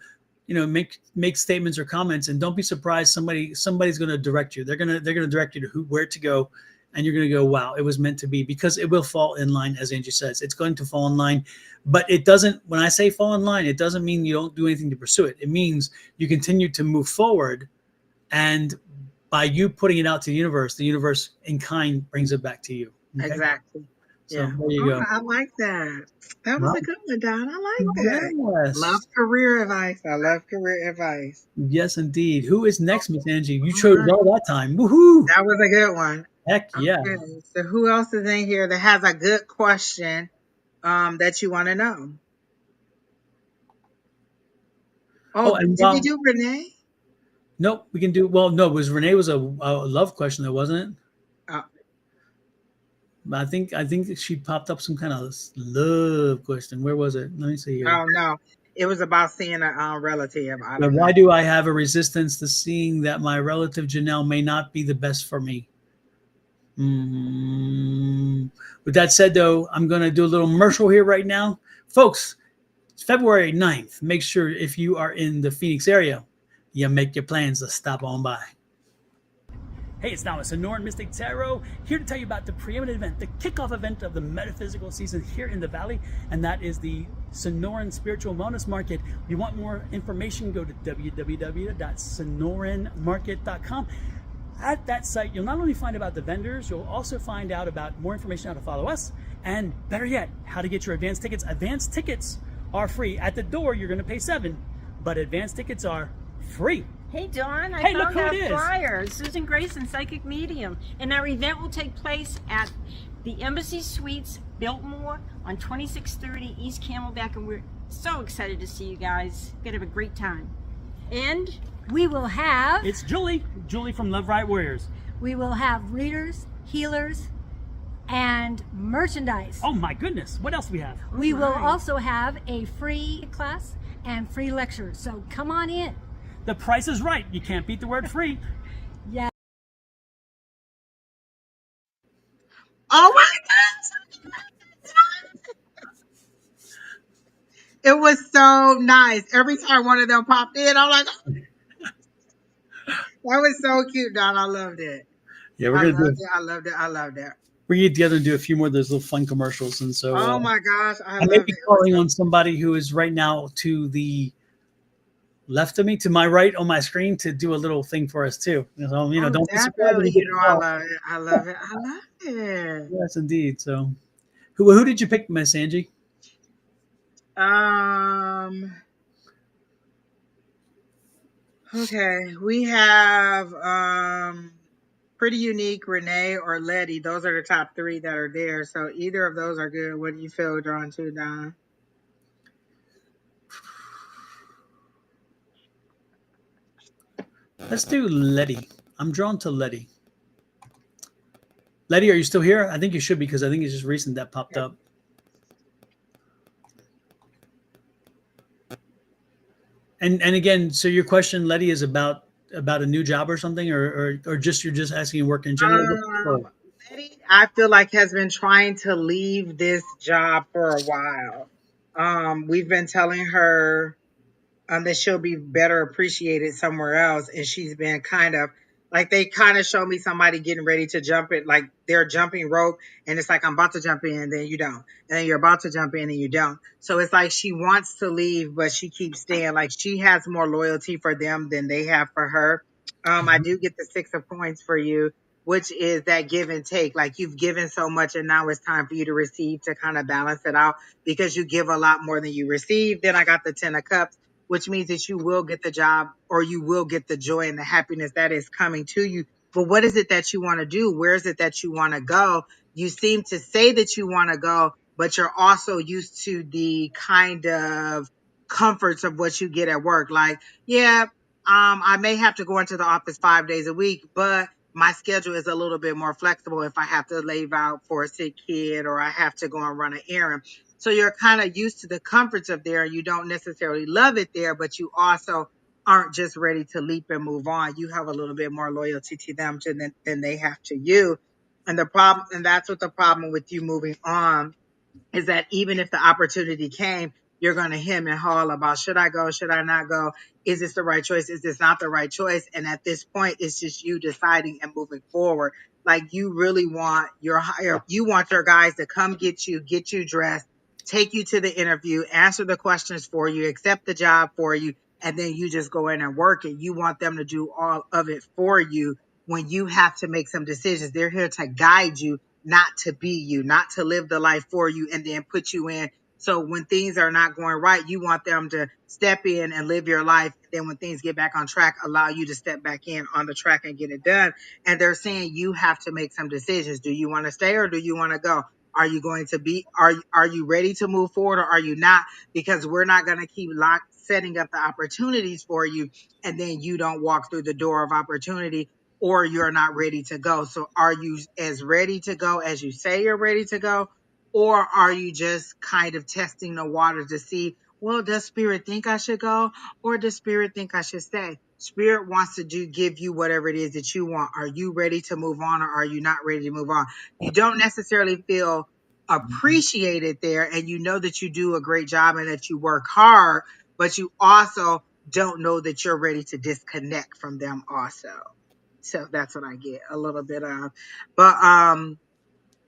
make statements or comments, and don't be surprised, somebody's going to direct you. They're going to direct you to where to go, and you're going to go, wow, it was meant to be, because it will fall in line. As Angie says, it's going to fall in line. But it doesn't, when I say fall in line, it doesn't mean you don't do anything to pursue it. It means you continue to move forward, and by you putting it out to the universe in kind brings it back to you. Okay. Exactly. So Yeah. there you Oh, go. I like that. That was Well, a good one, Don. I like that. Love yes. career advice. I love career advice. Yes, indeed. Who is Oh, next, Miss Angie? You all chose right. all that time. Woohoo! That was a good one. Heck yeah. Okay. So who else is in here that has a good question that you want to know? Oh, Oh, and did we do Renee? nope, we can do well. No, it was Renee was a love question, though, wasn't it? Oh, But I think she popped up some kind of love question. Where was it? Let me see here. oh no. It was about seeing a relative. I But don't why know. do I have a resistance to seeing that my relative Janelle may not be the best for me? With that said, though, I'm going to do a little commercial here right now. Folks, it's February 9th. Make sure if you are in the Phoenix area, you make your plans to stop on by. Hey, it's now a Sonoran Mystic Tarot, here to tell you about the preeminent event, the kickoff event of the metaphysical season here in the Valley, and that is the Sonoran Spiritual Wellness Market. If you want more information, go to www.sonoranmarket.com. At that site, you'll not only find about the vendors, you'll also find out about more information how to follow us, and better yet, how to get your advance tickets. Advance tickets are free. At the door, you're going to pay $7, but advance tickets are free. Hey Dawn, I Hey, look found who it our is. flyer. Susan Grayson, Psychic Medium. And our event will take place at the Embassy Suites, Biltmore, on 2630 East Camelback. And we're so excited to see you guys. We're going to have a great time. And We will have It's Julie from Love Right Warriors. readers, healers, and merchandise. Oh my goodness, what else do we have? We will Alright. also have a free class and free lecture. So come on in. The price is right. You can't beat the word free. Yeah. Oh my gosh. It was so nice. Every time one of them popped in, I'm like, oh, that was so cute, Don. I loved it. Yeah, I loved it. I loved it. I loved it. we're gonna get together and do a few more of those little fun commercials, and so Oh my gosh, I I may loved be it. It was calling so on somebody who is right now to the left of me, to my right on my screen, to do a little thing for us too. oh, Don't be surprised when definitely. you get You a know, I call. love it. I love it. I love it. Yes, indeed. So, who did you pick, Miss Angie? Um. Okay, we have pretty unique, Renee or Letty. Those are the top three that are there. So either of those are good. What do you feel drawn to, Don? Let's do Letty. I'm drawn to Letty. Letty, are you still here? I think you should be, because I think it's just recent that popped up. And again, so your question, Letty, is about a new job or something, or just you're just asking work in general? Letty, I feel like has been trying to leave this job for a while. We've been telling her that she'll be better appreciated somewhere else. And she's been kind of like, they kind of show me somebody getting ready to jump it, like they're jumping rope, and it's like, I'm about to jump in, and then you don't. And then you're about to jump in and you don't. So it's like she wants to leave, but she keeps staying. Like she has more loyalty for them than they have for her. I do get the 6 of coins for you, which is that give and take. Like you've given so much, and now it's time for you to receive to kind of balance it out, because you give a lot more than you receive. Then I got the 10 of cups, which means that you will get the job, or you will get the joy and the happiness that is coming to you. But what is it that you want to do? Where is it that you want to go? You seem to say that you want to go, but you're also used to the kind of comforts of what you get at work. Like, yeah, I may have to go into the office 5 days a week, but my schedule is a little bit more flexible if I have to leave out for a sick kid, or I have to go and run an errand. So you're kind of used to the comforts of there. You don't necessarily love it there, but you also aren't just ready to leap and move on. You have a little bit more loyalty to them than they have to you. And the problem, and that's what the problem with you moving on is, that even if the opportunity came, you're going to hem and haw about, should I go? Should I not go? Is this the right choice? Is this not the right choice? And at this point, it's just you deciding and moving forward. Like you really want you want your guys to come get you dressed, take you to the interview, answer the questions for you, accept the job for you, and then you just go in and work it. You want them to do all of it for you when you have to make some decisions. They're here to guide you, not to be you, not to live the life for you and then put you in. So when things are not going right, you want them to step in and live your life. Then when things get back on track, allow you to step back in on the track and get it done. And they're saying you have to make some decisions. Do you want to stay or do you want to go? Are you going to be, are you ready to move forward or are you not? Because we're not going to keep setting up the opportunities for you. And then you don't walk through the door of opportunity or you're not ready to go. So are you as ready to go as you say you're ready to go? Or are you just kind of testing the water to see, well, does spirit think I should go? Or does spirit think I should stay? Spirit wants to give you whatever it is that you want. Are you ready to move on or are you not ready to move on? You don't necessarily feel appreciated there and you know that you do a great job and that you work hard, but you also don't know that you're ready to disconnect from them also. So that's what I get a little bit of. But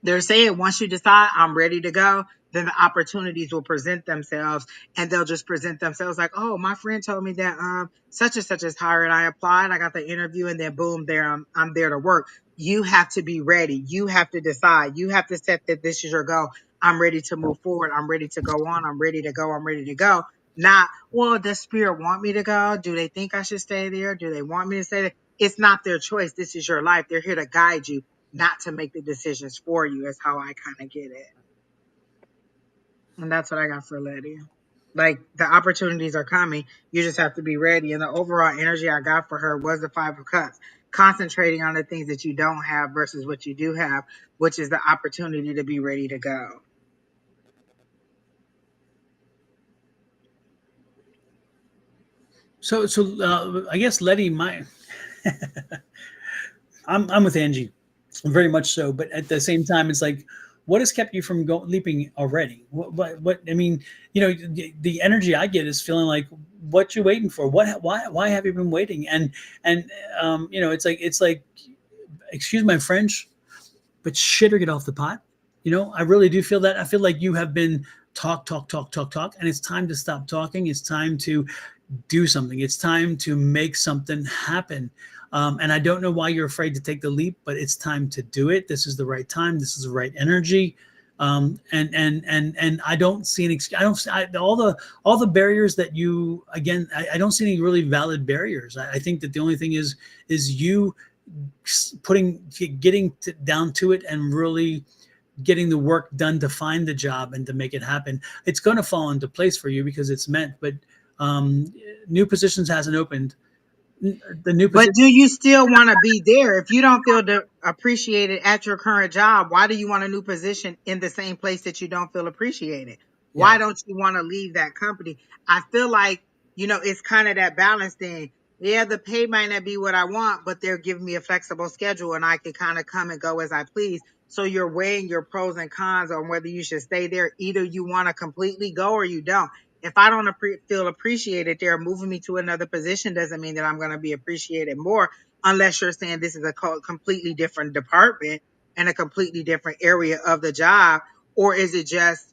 they're saying once you decide I'm ready to go, then the opportunities will present themselves and they'll just present themselves like, oh, my friend told me that such and such is hired. I applied, I got the interview, and then boom, there I'm there to work. You have to be ready. You have to decide. You have to set that this is your goal. I'm ready to move forward. I'm ready to go on. I'm ready to go. I'm ready to go. Not, well, does spirit want me to go? Do they think I should stay there? Do they want me to stay there? It's not their choice. This is your life. They're here to guide you, not to make the decisions for you, is how I kind of get it. And that's what I got for Letty. Like the opportunities are coming. You just have to be ready. And the overall energy I got for her was the 5 of Cups, concentrating on the things that you don't have versus what you do have, which is the opportunity to be ready to go. So I guess Letty, I'm with Angie, very much so. But at the same time, it's like, what has kept you from leaping already? What? I mean, the energy I get is feeling like, what you waiting for? Why have you been waiting? And it's like, excuse my French, but shit or get off the pot. I really do feel that. I feel like you have been talk, and it's time to stop talking. It's time to do something. It's time to make something happen. And I don't know why you're afraid to take the leap, but it's time to do it. This is the right time. This is the right energy. And I don't see all the barriers that you, again, I don't see any really valid barriers. I think that the only thing is you getting down to it and really getting the work done to find the job and to make it happen. It's going to fall into place for you because it's meant, but new positions hasn't opened. But do you still want to be there? If you don't feel appreciated at your current job, why do you want a new position in the same place that you don't feel appreciated? Why don't you want to leave that company? I feel like, it's kind of that balance thing. Yeah, the pay might not be what I want, but they're giving me a flexible schedule and I can kind of come and go as I please. So you're weighing your pros and cons on whether you should stay there. Either you want to completely go or you don't. If I don't feel appreciated there, moving me to another position doesn't mean that I'm going to be appreciated more, unless you're saying this is a completely different department and a completely different area of the job. Or is it just,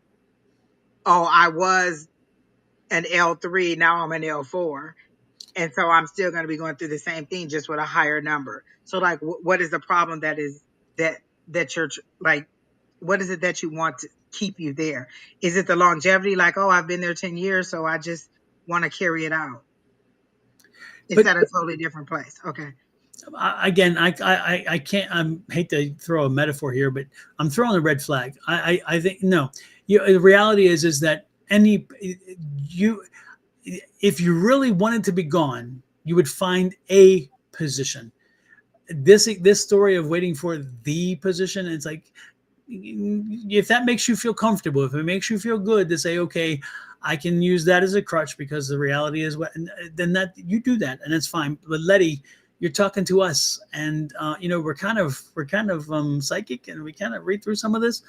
oh, I was an L3, now I'm an L4. And so I'm still going to be going through the same thing, just with a higher number. So like, what is the problem that you're like, what is it that you want to keep you there? Is it the longevity? Like, oh, I've been there 10 years, so I just want to carry it out. It's at a totally different place. Okay. Again, I can't. I hate to throw a metaphor here, but I'm throwing a red flag. I think no. The reality is that if you really wanted to be gone, you would find a position. This story of waiting for the position, it's like, if that makes you feel comfortable, if it makes you feel good to say, okay, I can use that as a crutch because the reality is what, then that you do that and it's fine. But Letty, you're talking to us, and we're kind of psychic, and we kind of read through some of this,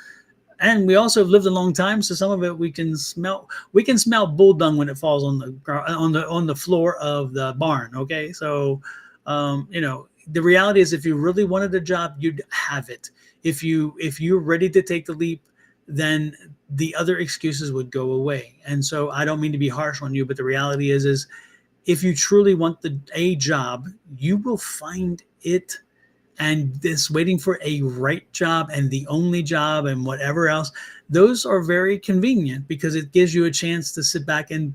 and we also have lived a long time, so some of it we can smell. We can smell bull dung when it falls on the floor of the barn. Okay, so the reality is, if you really wanted a job, you'd have it. If you're ready to take the leap, then the other excuses would go away. And so I don't mean to be harsh on you, but the reality is if you truly want a job, you will find it, and this waiting for a right job and the only job and whatever else, those are very convenient because it gives you a chance to sit back and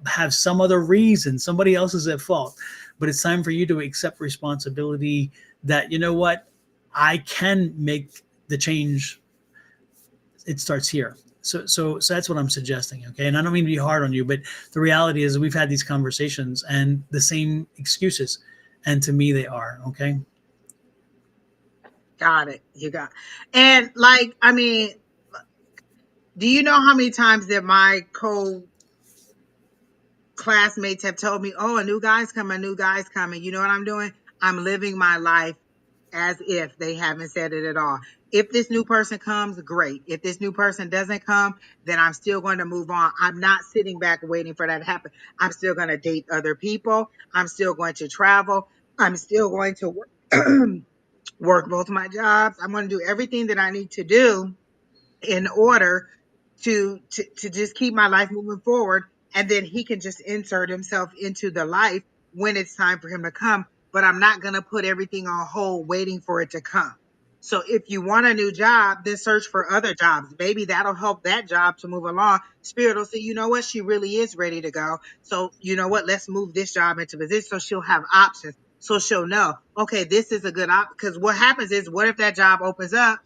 have some other reason. Somebody else is at fault. But it's time for you to accept responsibility that, you know what, I can make the change. It starts here. So that's what I'm suggesting. Okay. And I don't mean to be hard on you, but the reality is we've had these conversations and the same excuses. And to me, they are. Okay. Got it. You got, and like, I mean, do you know how many times that my classmates have told me, oh, a new guy's coming, a new guy's coming. You know what I'm doing? I'm living my life as if they haven't said it at all. If this new person comes, great. If this new person doesn't come, then I'm still going to move on. I'm not sitting back waiting for that to happen. I'm still going to date other people. I'm still going to travel. I'm still going to work, work both my jobs. I'm going to do everything that I need to do in order to just keep my life moving forward, and then he can just insert himself into the life when it's time for him to come. But I'm not going to put everything on hold waiting for it to come. So if you want a new job, then search for other jobs. Maybe that'll help that job to move along. Spirit will say, you know what, she really is ready to go, so you know what, let's move this job into position, so she'll have options, so she'll know, okay, this is a good option. Because what happens is, what if that job opens up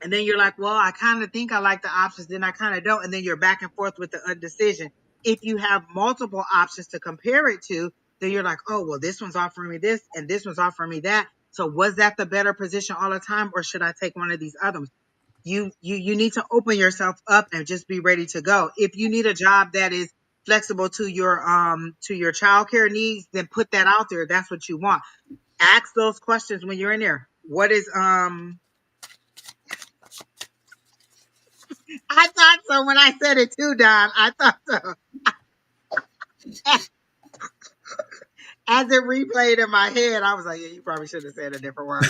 and then you're like, well, I kind of think I like the options, then I kind of don't. And then you're back and forth with the indecision. If you have multiple options to compare it to, then you're like, oh, well, this one's offering me this and this one's offering me that. So was that the better position all the time, or should I take one of these other ones? You need to open yourself up and just be ready to go. If you need a job that is flexible to your childcare needs, then put that out there. That's what you want. Ask those questions when you're in there. What is I thought so when I said it too, Don. I thought so. As it replayed in my head, I was like, yeah, you probably should have said a different word.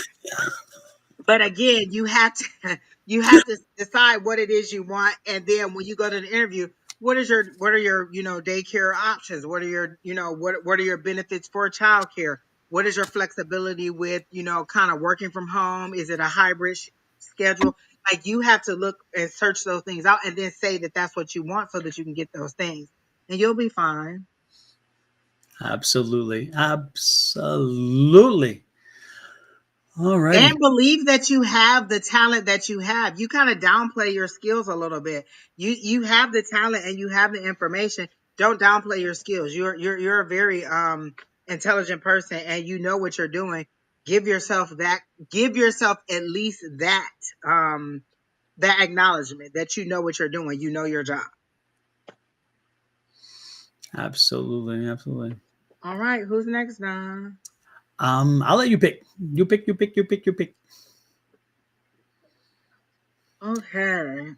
But again, you have to you have to decide what it is you want, and then when you go to the interview, what are your daycare options? What are your what are your benefits for childcare? What is your flexibility with kind of working from home? Is it a hybrid schedule? Like, you have to look and search those things out, and then say that that's what you want, so that you can get those things, and you'll be fine. Absolutely. Absolutely. All righty. And believe that you have the talent that you have. You kind of downplay your skills a little bit. You have the talent and you have the information. Don't downplay your skills. You're a very intelligent person, and you know what you're doing. Give yourself that. Give yourself at least that acknowledgement that you know what you're doing. You know your job. Absolutely. Absolutely. All right, who's next, Don? I'll let you pick. You pick, you pick, you pick, you pick. Okay.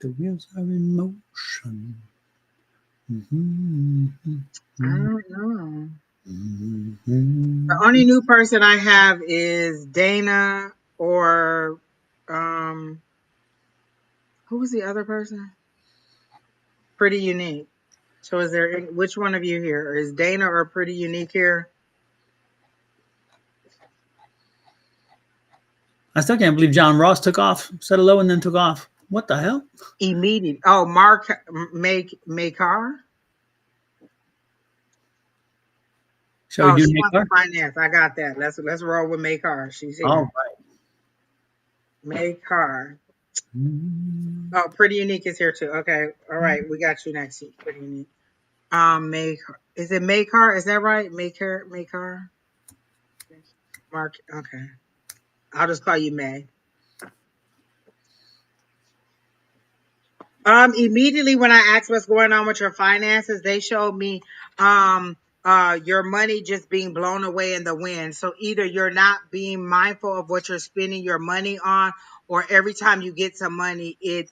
The wheels are in motion. I don't know. The Mhm. only new person I have is Dana, or um who was the other person? Pretty Unique. So is there which one of you here? Is Dana or Pretty Unique here? I still can't believe John Ross took off, said hello, and then took off. What the hell? Immediate. Oh, Mark Makar. Shall we Oh, do she wants to Nakar? finance. I got that. Let's roll with Makar. She's All here. right. Makar. Mm. Oh, Pretty Unique is here too. Okay. All right. We got you next. Pretty Unique. Makar. Is it Makar? Is that right? Makar. Mark. Okay. I'll just call you May. Immediately when I asked what's going on with your finances, they showed me your money just being blown away in the wind. So either you're not being mindful of what you're spending your money on, or every time you get some money, it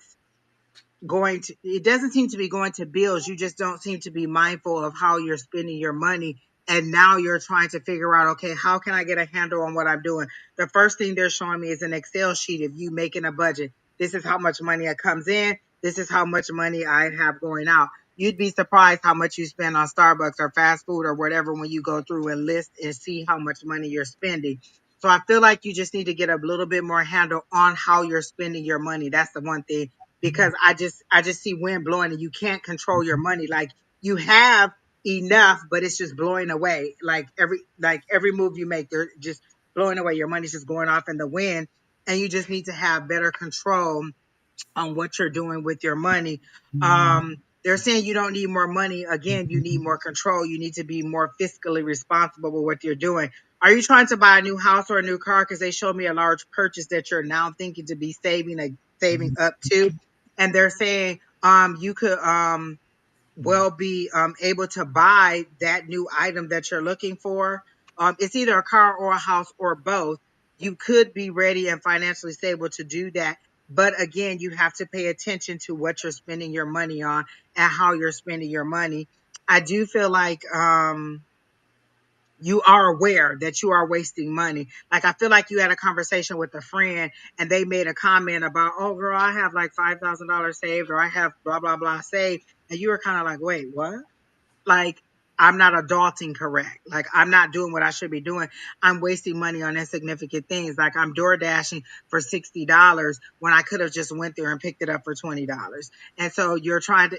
doesn't seem to be going to bills. You just don't seem to be mindful of how you're spending your money. And now you're trying to figure out, okay, how can I get a handle on what I'm doing? The first thing they're showing me is an Excel sheet of you making a budget. This is how much money comes in. This is how much money I have going out. you'd be surprised how much you spend on Starbucks or fast food or whatever when you go through and list and see how much money you're spending. So I feel like you just need to get a little bit more handle on how you're spending your money. That's the one thing, because I just see wind blowing and you can't control your money. Like, you have enough, but it's just blowing away. Like every move you make, they're just blowing away. Your money's just going off in the wind, and you just need to have better control on what you're doing with your money. They're saying you don't need more money. Again, you need more control. You need to be more fiscally responsible with what you're doing. Are you trying to buy a new house or a new car? Because they showed me a large purchase that you're now thinking to be saving up to, and they're saying you could will be able to buy that new item that you're looking for. It's either a car or a house or both. You could be ready and financially stable to do that. But again, you have to pay attention to what you're spending your money on and how you're spending your money. I do feel like you are aware that you are wasting money. Like, I feel like you had a conversation with a friend and they made a comment about, oh girl, I have like $5,000 saved, or I have blah, blah, blah saved. And you were kind of like, wait, what? Like, I'm not adulting correct. Like, I'm not doing what I should be doing. I'm wasting money on insignificant things. Like, I'm door dashing for $60 when I could have just went there and picked it up for $20. And so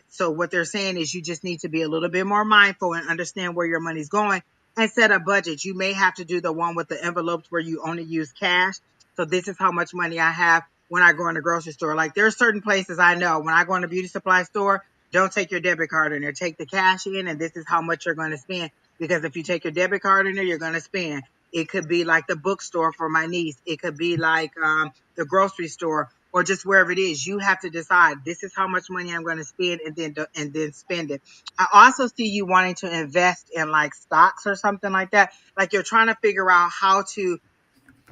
so what they're saying is you just need to be a little bit more mindful and understand where your money's going and set a budget. You may have to do the one with the envelopes where you only use cash. So this is how much money I have when I go in the grocery store. Like, there are certain places I know when I go in the beauty supply store, don't take your debit card in there. Take the cash in, and this is how much you're going to spend. Because if you take your debit card in there, you're going to spend. It could be like the bookstore for my niece. It could be like the grocery store, or just wherever it is. You have to decide, this is how much money I'm going to spend, and then spend it. I also see you wanting to invest in like stocks or something like that. Like, you're trying to figure out how to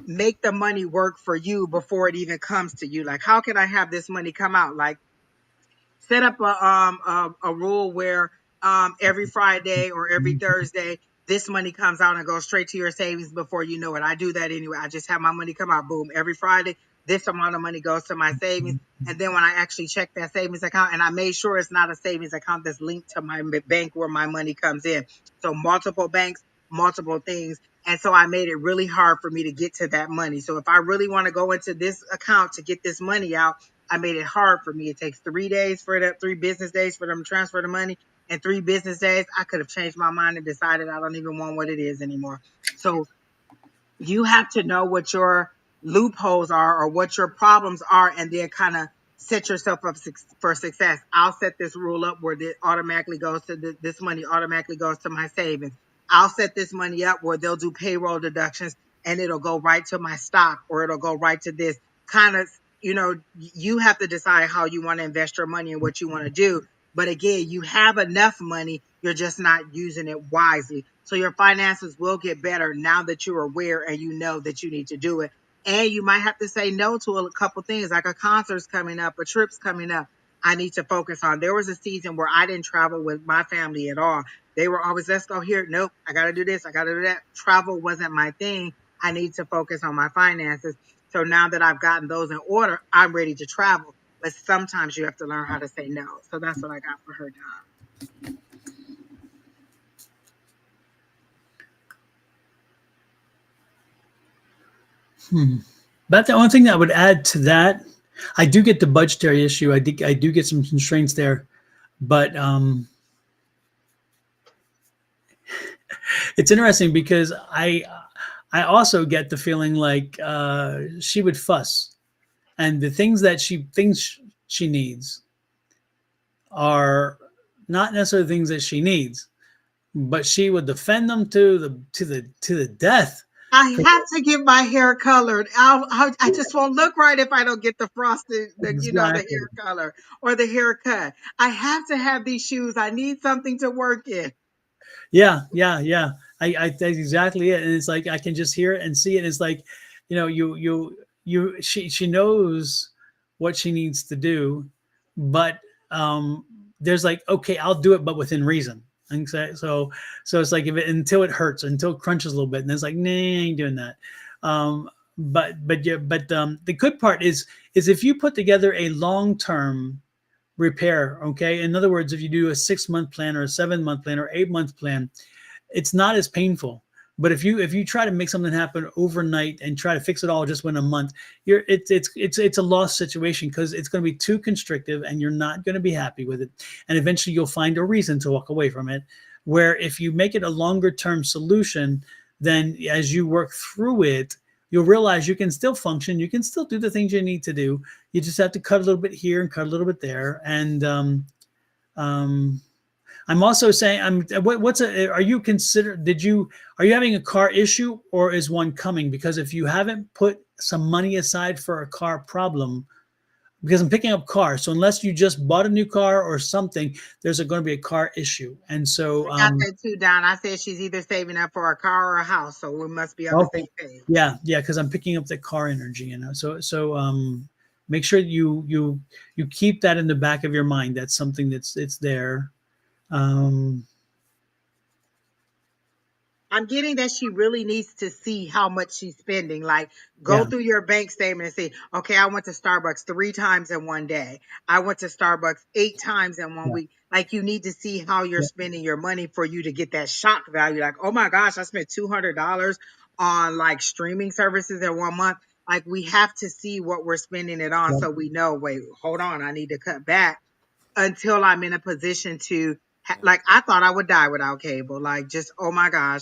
make the money work for you before it even comes to you. Like, how can I have this money come out? Like, set up a rule where every Friday or every Thursday, this money comes out and goes straight to your savings before you know it. I do that anyway. I just have my money come out, boom, every Friday. This amount of money goes to my savings. And then when I actually check that savings account, and I made sure it's not a savings account that's linked to my bank where my money comes in. So multiple banks, multiple things. And so I made it really hard for me to get to that money. So if I really want to go into this account to get this money out, I made it hard for me. It takes 3 business days for them to transfer the money. And 3 business days, I could have changed my mind and decided I don't even want what it is anymore. So you have to know what your loopholes are or what your problems are, and then kind of set yourself up for success. I'll set this rule up where this automatically goes to this money automatically goes to my savings. I'll set this money up where they'll do payroll deductions and it'll go right to my stock, or it'll go right to this kind of, you have to decide how you want to invest your money and what you want to do. But again, you have enough money, you're just not using it wisely. So your finances will get better now that you're aware and you know that you need to do it. And you might have to say no to a couple things, like a concert's coming up, a trip's coming up. I need to focus on. There was a season where I didn't travel with my family at all. They were always, let's go here. Nope, I got to do this. I got to do that. Travel wasn't my thing. I need to focus on my finances. So now that I've gotten those in order, I'm ready to travel. But sometimes you have to learn how to say no. So that's what I got for her, Don. But the only thing that I would add to that, I do get the budgetary issue. I do get some constraints there, but it's interesting because I also get the feeling like she would fuss, and the things that she thinks she needs are not necessarily things that she needs, but she would defend them to the death. I have to get my hair colored. I just won't look right if I don't get the frosted, the Exactly. hair color or the haircut. I have to have these shoes. I need something to work in. Yeah. That's exactly it. And it's like I can just hear it and see it. It's like, she knows what she needs to do, but there's like, okay, I'll do it, but within reason. And so it's like until it hurts, until it crunches a little bit, and it's like, nah, I ain't doing that. But the good part is if you put together a long-term repair. Okay. In other words, if you do a 6 month plan or a 7 month plan or 8 month plan, it's not as painful. But if you try to make something happen overnight and try to fix it all just within a month, it's a lost situation, because it's going to be too constrictive and you're not going to be happy with it. And eventually you'll find a reason to walk away from it. Where if you make it a longer term solution, then as you work through it, you'll realize you can still function. You can still do the things you need to do. You just have to cut a little bit here and cut a little bit there. And um, I'm also saying, are you are you having a car issue, or is one coming? Because if you haven't put some money aside for a car problem, because I'm picking up cars, so unless you just bought a new car or something, there's going to be a car issue. And so, I got that too, Don. I said she's either saving up for a car or a house, so we must be on the okay, same page. yeah, because I'm picking up the car energy, So make sure you keep that in the back of your mind. That's something it's there. Um, I'm getting that she really needs to see how much she's spending. Like, go yeah, through your bank statement and say, okay, I went to Starbucks 3 times in one day. I went to Starbucks 8 times in one yeah, week. Like, you need to see how you're yeah, spending your money for you to get that shock value. Like, oh my gosh, I spent $200 on like streaming services in 1 month. Like, we have to see what we're spending it on yeah, so we know, wait, hold on, I need to cut back until I'm in a position to like, I thought I would die without cable. Like, just, oh my gosh,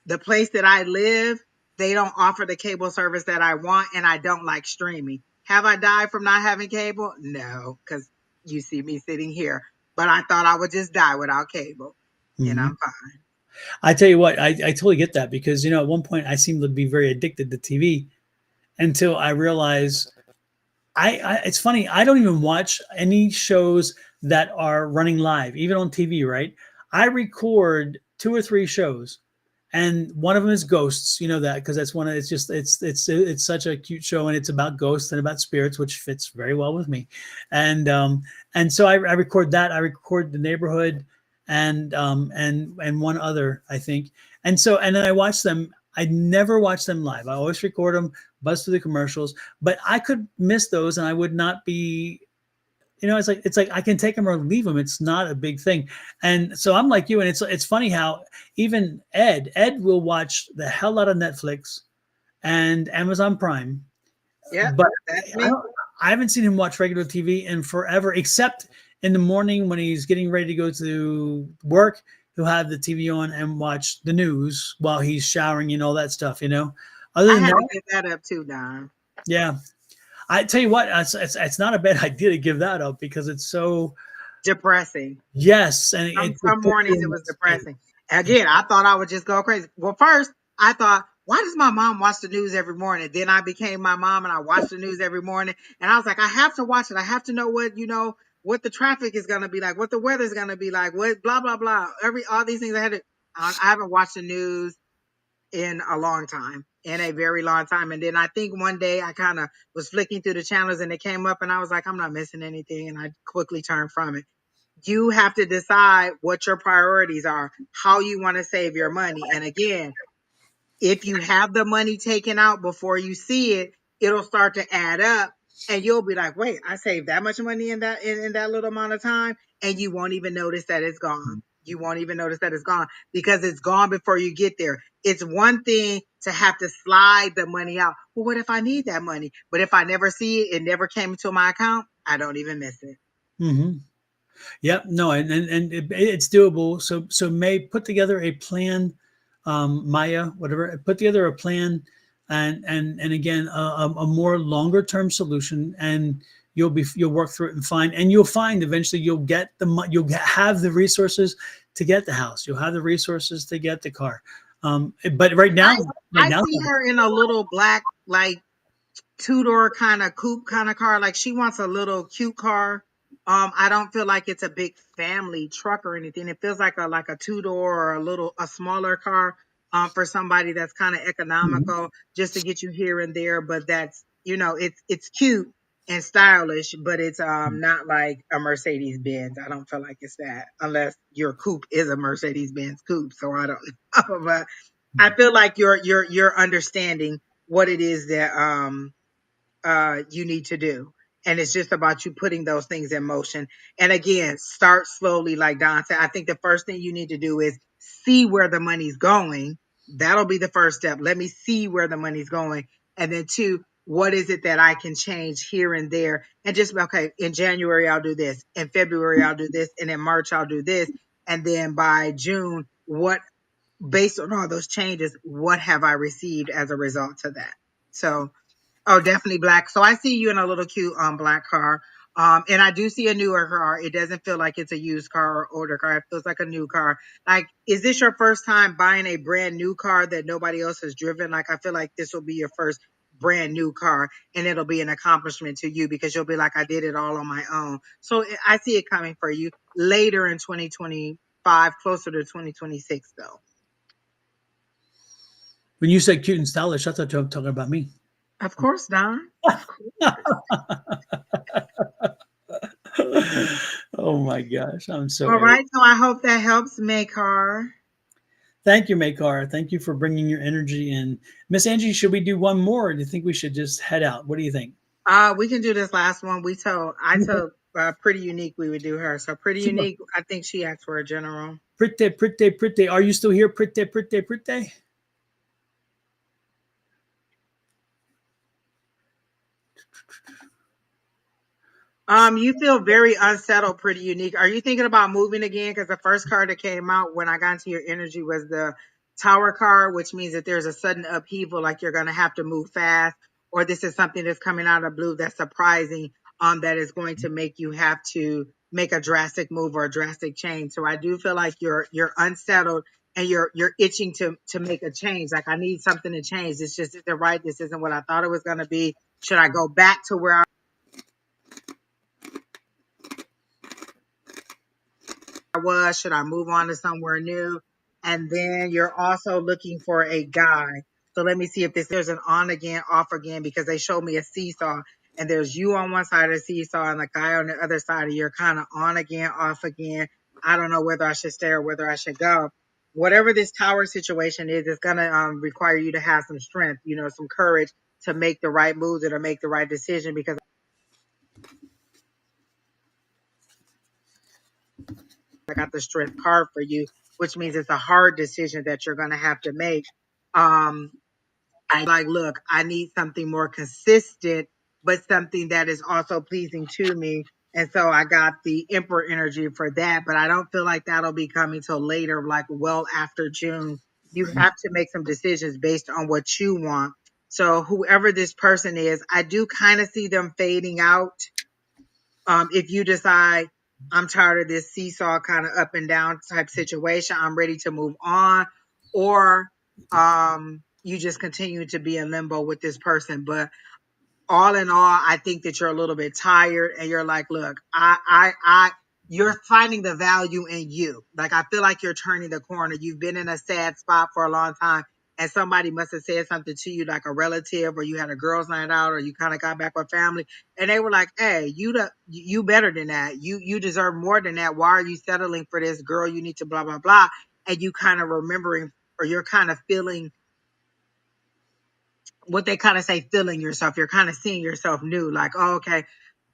the place that I live, they don't offer the cable service that I want, and I don't like streaming. Have I died from not having cable? No, because you see me sitting here. But I thought I would just die without cable, and hmm I'm fine. I tell you what, I totally get that, because at one point I seemed to be very addicted to TV until I realized it's funny, I don't even watch any shows that are running live, even on TV, right? I record 2 or 3 shows, and one of them is Ghosts. You know that, because that's one of it's such a cute show, and it's about ghosts and about spirits, which fits very well with me. And so I record that. I record The Neighborhood, and one other, I think. And then I watch them. I never watch them live. I always record them, buzz through the commercials, but I could miss those, and I would not be. It's like I can take them or leave them. It's not a big thing. And so I'm like you, and it's funny how even Ed will watch the hell out of Netflix and Amazon Prime, Yep, but that's I, me. don't, I haven't seen him watch regular TV in forever, except in the morning when he's getting ready to go to work. He'll have the TV on and watch the news while he's showering and all that stuff. Other I than had to that, give that up too, Don. yeah. I tell you what, it's not a bad idea to give that up, because it's so. Depressing. Yes, and Some it puts you mornings it in was that state. depressing. Again, I thought I would just go crazy. Well, first I thought, why does my mom watch the news every morning? Then I became my mom and I watched the news every morning. And I was like, I have to watch it. I have to know what the traffic is gonna be like, what the weather is gonna be like, what blah blah blah. All these things I haven't watched the news in a long time, in a very long time. And then I think one day I kind of was flicking through the channels and it came up and I was like, I'm not missing anything. And I quickly turned from it. You have to decide what your priorities are, how you want to save your money. And again, if you have the money taken out before you see it, it'll start to add up and you'll be like, wait, I saved that much money in that little amount of time. And you won't even notice that it's gone. You won't even notice that it's gone because it's gone before you get there. It's one thing to have to slide the money out. Well, what if I need that money? But if I never see it, it never came into my account, I don't even miss it. Mm-hmm. Yep. No, and it's doable. So May, put together a plan. Maya, whatever, put together a plan, and again a more longer term solution, and you'll work through it and find, and you'll find eventually you'll have the resources to get the house. You'll have the resources to get the car. But right I, now, right I now, see her in a little black, like, two-door kind of coupe kind of car. Like, she wants a little cute car. I don't feel like it's a big family truck or anything. It feels like a two-door or a smaller car for somebody that's kind of Mhm, economical just to get you here and there. But that's, it's cute and stylish, but it's not like a Mercedes Benz. I don't feel like it's that unless your coupe is a Mercedes Benz coupe. So I don't know. But I feel like you're understanding what it is that you need to do. And it's just about you putting those things in motion. And again, start slowly, like Don said. I think the first thing you need to do is see where the money's going. That'll be the first step. Let me see where the money's going. And then two, what is it that I can change here and there? And just, okay, in January, I'll do this. In February, I'll do this. And in March, I'll do this. And then by June, what, based on all those changes, what have I received as a result of that? So, oh, definitely black. So I see you in a little cute black car. And I do see a newer car. It doesn't feel like it's a used car or older car. It feels like a new car. Like, is this your first time buying a brand new car that nobody else has driven? Like, I feel like this will be your first brand new car, and it'll be an accomplishment to you because you'll be like, I did it all on my own. So I see it coming for you later in 2025, closer to 2026 though. When you said cute and stylish, I thought you were talking about me. Of course, Don. Of course. Oh my gosh, I'm so All arrogant. right. So I hope that helps, Makar. Thank you, Makar. Thank you for bringing your energy in. Miss Angie, should we do one more, or do you think we should just head out? What do you think? We can do this last one. I told Pretty Unique we would do her. So Pretty Super. Unique, I think she asked for a general. Pretty, pretty, pretty. Are you still here? Pretty, pretty, pretty. You feel very unsettled, Pretty Unique. Are you thinking about moving again? Because the first card that came out when I got into your energy was the Tower card, which means that there's a sudden upheaval, like you're gonna have to move fast, or this is something that's coming out of blue that's surprising, that is going to make you have to make a drastic move or a drastic change. So I do feel like you're unsettled and you're itching to make a change. Like, I need something to change. This just isn't right. This isn't what I thought it was gonna be. Should I go back to where I was? Should I move on to somewhere new? And then you're also looking for a guy. So let me see if there's an on again, off again, because they showed me a seesaw and there's you on one side of the seesaw and the guy on the other side, of you're kind of on again, off again. I don't know whether I should stay or whether I should go. Whatever this tower situation is, it's going to require you to have some strength, some courage to make the right moves or to make the right decision, because I got the strength card for you, which means it's a hard decision that you're going to have to make. Um, I like, look, I need something more consistent, but something that is also pleasing to me. And so I got the Emperor energy for that, but I don't feel like that'll be coming till later, like well after June. You have to make some decisions based on what you want. So whoever this person is, I do kind of see them fading out. If you decide, I'm tired of this seesaw kind of up and down type situation, I'm ready to move on, or you just continue to be in limbo with this person. But all in all, I think that you're a little bit tired and you're like, look, you're finding the value in you. Like, I feel like you're turning the corner. You've been in a sad spot for a long time, and somebody must have said something to you, like a relative, or you had a girls' night out, or you kind of got back with family, and they were like, hey, you better than that. You deserve more than that. Why are you settling for this girl? You need to blah, blah, blah. And you kind of remembering, or you're kind of feeling what they kind of say, feeling yourself. You're kind of seeing yourself new, like, oh, okay,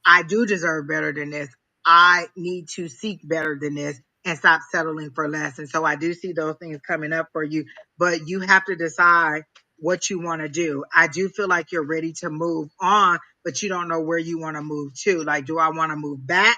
I do deserve better than this. I need to seek better than this and stop settling for less. And so I do see those things coming up for you, but you have to decide what you want to do. I do feel like you're ready to move on, but you don't know where you want to move to. Like, do I want to move back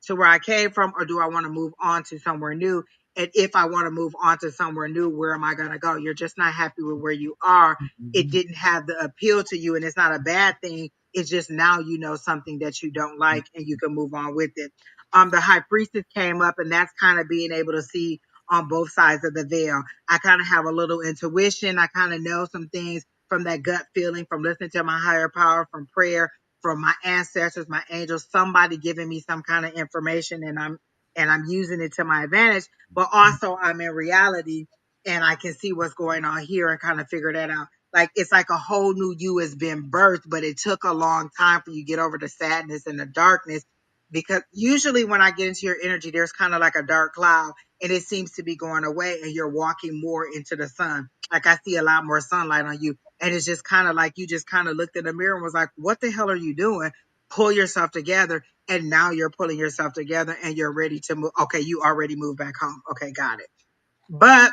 to where I came from, or do I want to move on to somewhere new? And if I want to move on to somewhere new, where am I going to go? You're just not happy with where you are. It didn't have the appeal to you, and it's not a bad thing. It's just now you know something that you don't like and you can move on with it. The high priestess came up, and that's kind of being able to see on both sides of the veil. I kind of have a little intuition. I kind of know some things from that gut feeling, from listening to my higher power, from prayer, from my ancestors, my angels, somebody giving me some kind of information, and I'm using it to my advantage. But also I'm in reality and I can see what's going on here and kind of figure that out. Like, it's like a whole new you has been birthed, but it took a long time for you to get over the sadness and the darkness. Because usually when I get into your energy, there's kind of like a dark cloud and it seems to be going away and you're walking more into the sun. Like, I see a lot more sunlight on you. And it's just kind of like you just kind of looked in the mirror and was like, what the hell are you doing? pull yourself together, and now you're pulling yourself together and you're ready to move. Okay, you already moved back home. Okay, got it. But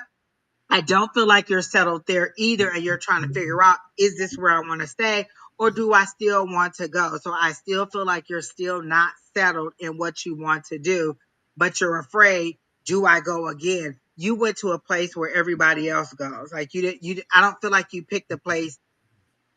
I don't feel like you're settled there either, and you're trying to figure out, is this where I want to stay, or do I still want to go? So I still feel like you're still not settled in what you want to do, but you're afraid, do I go again? You went to a place where everybody else goes. Like I don't feel like you picked a place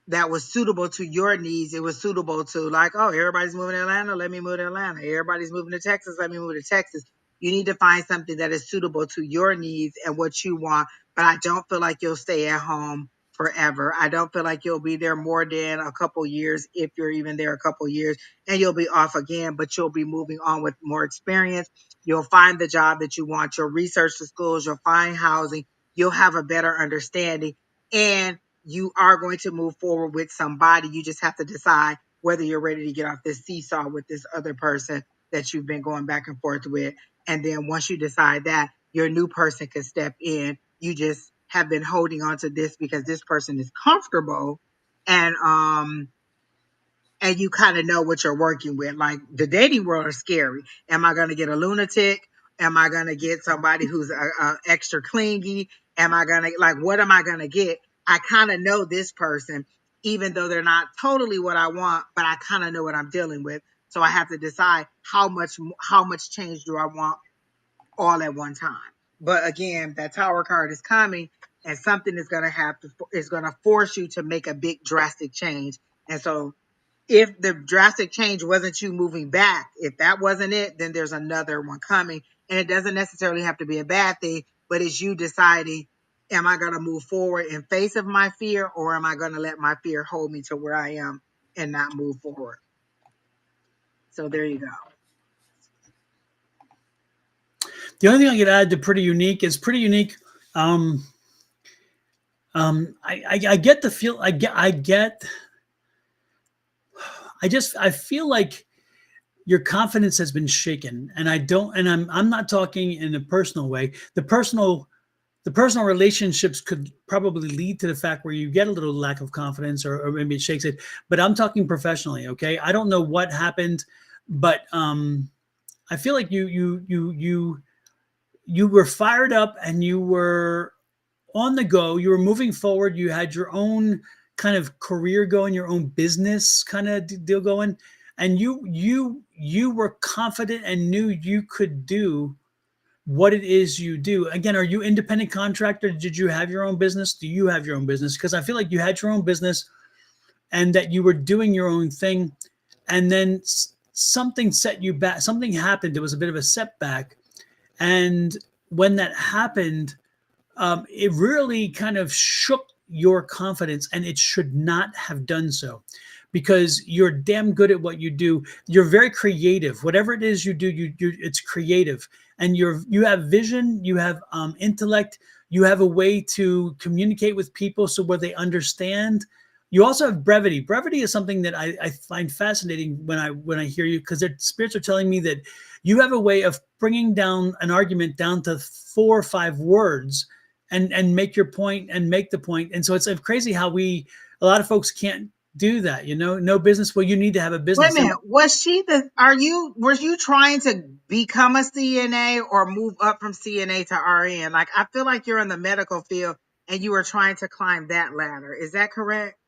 that was suitable to your needs. It was suitable to, like, oh, everybody's moving to Atlanta, let me move to Atlanta. Everybody's moving to Texas, let me move to Texas. You need to find something that is suitable to your needs and what you want. But I don't feel like you'll stay at home forever. I don't feel like you'll be there more than a couple years, if you're even there a couple years, and you'll be off again, but you'll be moving on with more experience. You'll find the job that you want. You'll research the schools. You'll find housing. You'll have a better understanding. And you are going to move forward with somebody. You just have to decide whether you're ready to get off this seesaw with this other person that you've been going back and forth with. And then once you decide that, your new person can step in. You just have been holding on to this because this person is comfortable, and you kind of know what you're working with. Like, the dating world is scary. Am I going to get a lunatic? Am I going to get somebody who's extra clingy? Am I going to, like, what am I going to get? I kind of know this person, even though they're not totally what I want, but I kind of know what I'm dealing with. So I have to decide how much change do I want all at one time. But again, that Tower card is coming, and something is going to force you to make a big drastic change. And so if the drastic change wasn't you moving back, if that wasn't it, then there's another one coming. And it doesn't necessarily have to be a bad thing, but it's you deciding, am I going to move forward in face of my fear, or am I going to let my fear hold me to where I am and not move forward? So there you go. The only thing I could add to pretty unique is pretty unique. I get the feel. I feel like your confidence has been shaken, and I'm not talking in a personal way. The personal relationships could probably lead to the fact where you get a little lack of confidence, or maybe it shakes it. But I'm talking professionally. Okay, I don't know what happened, but I feel like you were fired up, and you were on the go. You were moving forward. You had your own kind of career going, your own business kind of deal going, and you were confident and knew you could do what it is you do. Again, are you independent contractor? Did you have your own business? Do you have your own business? Because I feel like you had your own business, and that you were doing your own thing, and then something set you back. Something happened. It was a bit of a setback, and when that happened, it really kind of shook your confidence, and it should not have done so, because you're damn good at what you do. You're very creative. Whatever it is you do, it's creative, and you have vision, you have intellect, you have a way to communicate with people so where they understand. You also have brevity. Brevity is something that I find fascinating when I hear you, because the spirits are telling me that you have a way of bringing down an argument down to 4 or 5 words, and make your point and make the point. And so it's crazy how a lot of folks can't do that. No business. Well, you need to have a business. Wait a minute. Were you trying to become a CNA or move up from CNA to RN? Like, I feel like you're in the medical field and you were trying to climb that ladder. Is that correct?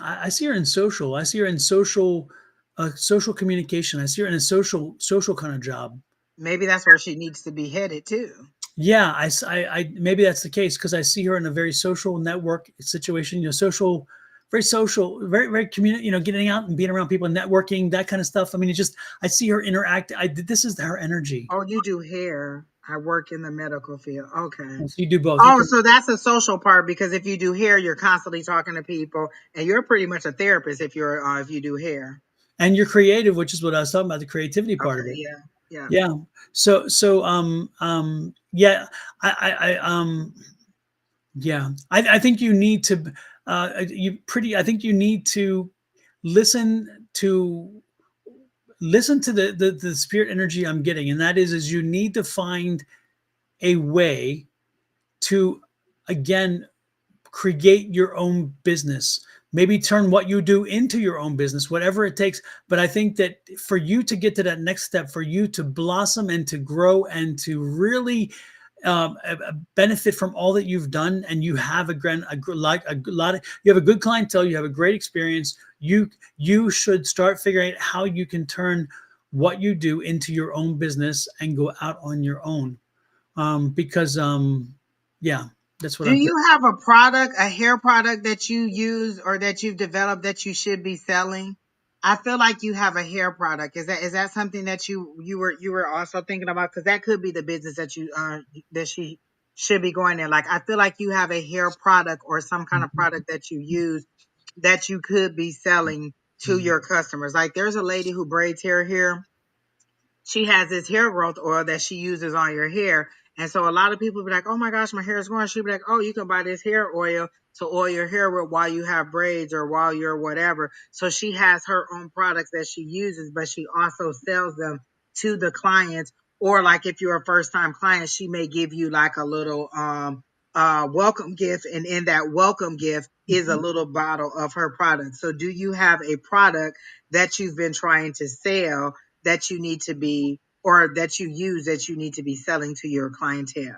I see her in social. I see her in social communication. I see her in a social kind of job. Maybe that's where she needs to be headed too. Yeah, I maybe that's the case, because I see her in a very social network situation. Very social, very very community. Getting out and being around people, networking, that kind of stuff. I mean, I see her interact. This is her energy. Oh, you do hair. I work in the medical field. Okay. So you do both. Oh, so that's a social part, because if you do hair, you're constantly talking to people, and you're pretty much a therapist if you do hair. And you're creative, which is what I was talking about, the creativity part of it. Yeah. Yeah. So yeah, I think you need to I think you need to listen to the spirit energy I'm getting, and that is you need to find a way to, again, create your own business. maybe turn what you do into your own business, whatever it takes. But I think that for you to get to that next step, for you to blossom and to grow and to really benefit from all that you've done, and you have a lot of, you have a good clientele, you have a great experience, you should start figuring out how you can turn what you do into your own business and go out on your own. Because yeah, that's what Do I'm you have a product, a hair product that you use or that you've developed that you should be selling? I feel like you have a hair product. Is that something that you were also thinking about? Because that could be the business that you that she should be going in. Like I feel like you have a hair product or some kind of product that you use that you could be selling to your customers. Like there's a lady who braids hair here. She has this hair growth oil that she uses on your hair. And so a lot of people be like, oh my gosh, my hair is growing. She'll be like, oh, you can buy this hair oil to oil your hair with while you have braids or while you're whatever. So she has her own products that she uses, but she also sells them to the clients. Or like if you're a first time client, she may give you like a little welcome gift. And in that welcome gift is a little bottle of her product. So do you have a product that you've been trying to sell that you need to be, or that you use that you need to be selling to your clientele?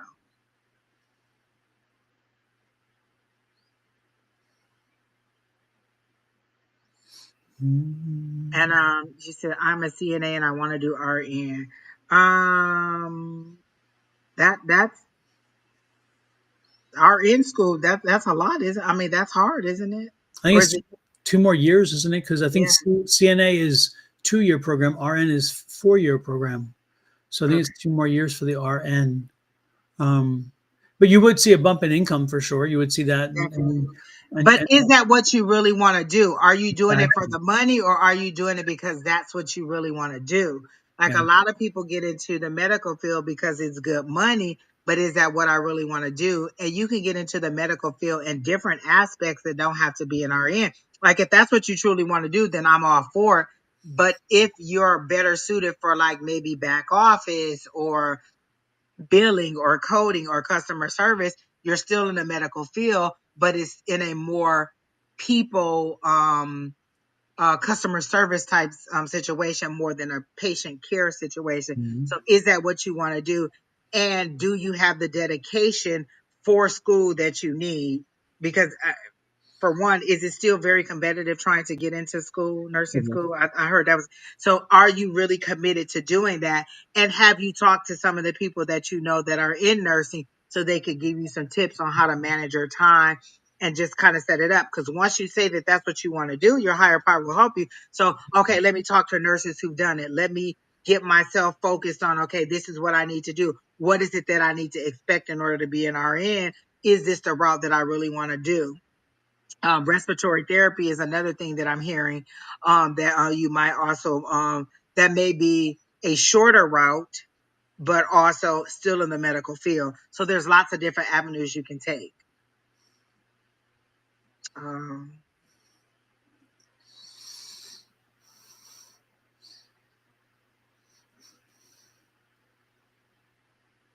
And she said, I'm a CNA and I want to do RN. That's RN school. That's a lot, is it? I mean, that's hard, isn't it? I think Or is it's it? 2 more years, isn't it? Because I think Yeah. CNA is 2 year program, RN is 4 year program. So I think Okay. it's 2 more years for the RN. Um, but you would see a bump in income for sure. You would see that, Definitely. and, But is that what you really want to do? Are you doing it for exactly, the money or are you doing it because that's what you really want to do? Like yeah. a lot of people get into the medical field because it's good money, but is that what I really want to do? And you can get into the medical field in different aspects that don't have to be an RN. Like if that's what you truly want to do, then I'm all for it. But if you're better suited for like maybe back office or billing or coding or customer service, you're still in the medical field, but it's in a more people customer service type situation more than a patient care situation. Mhm. So is that what you want to do? And do you have the dedication for school that you need? Because for one, is it still very competitive trying to get into school, nursing school? I heard that was. So are you really committed to doing that? And have you talked to some of the people that you know that are in nursing so they could give you some tips on how to manage your time and just kind of set it up? Because once you say that that's what you want to do, your higher power will help you. So, okay, let me talk to nurses who've done it. Let me get myself focused on, okay, this is what I need to do. What is it that I need to expect in order to be an RN? Is this the route that I really want to do? Respiratory therapy is another thing that I'm hearing that you might also that may be a shorter route, but also still in the medical field. So there's lots of different avenues you can take. Um,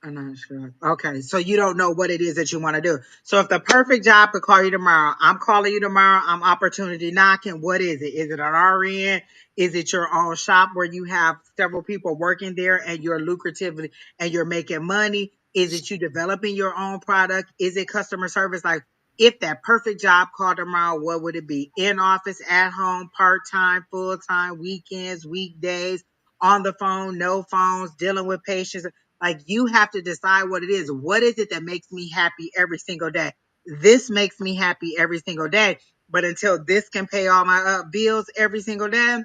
I'm not sure. Okay, so you don't know what it is that you want to do. So if the perfect job could call you tomorrow, I'm calling you tomorrow. I'm opportunity knocking. What is it? Is it an RN? Is it your own shop where you have several people working there and you're lucrative and you're making money? Is it you developing your own product? Is it customer service? Like if that perfect job called tomorrow, what would it be? In office, at home, part time, full time, weekends, weekdays, on the phone, no phones, dealing with patients. Like you have to decide what it is. What is it that makes me happy every single day? This makes me happy every single day. But until this can pay all my bills every single day,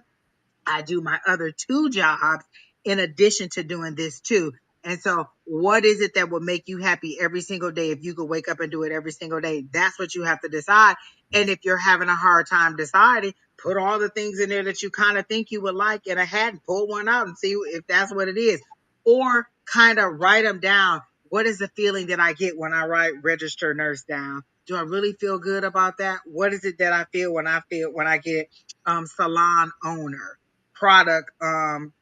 I do my other two jobs in addition to doing this too. And so, what is it that will make you happy every single day if you could wake up and do it every single day? That's what you have to decide. And if you're having a hard time deciding, put all the things in there that you kind of think you would like in a hat and pull one out and see if that's what it is. Or kind of write them down. What is the feeling that I get when I write register nurse down? Do I really feel good about that? What is it that I feel when I get salon owner? Product and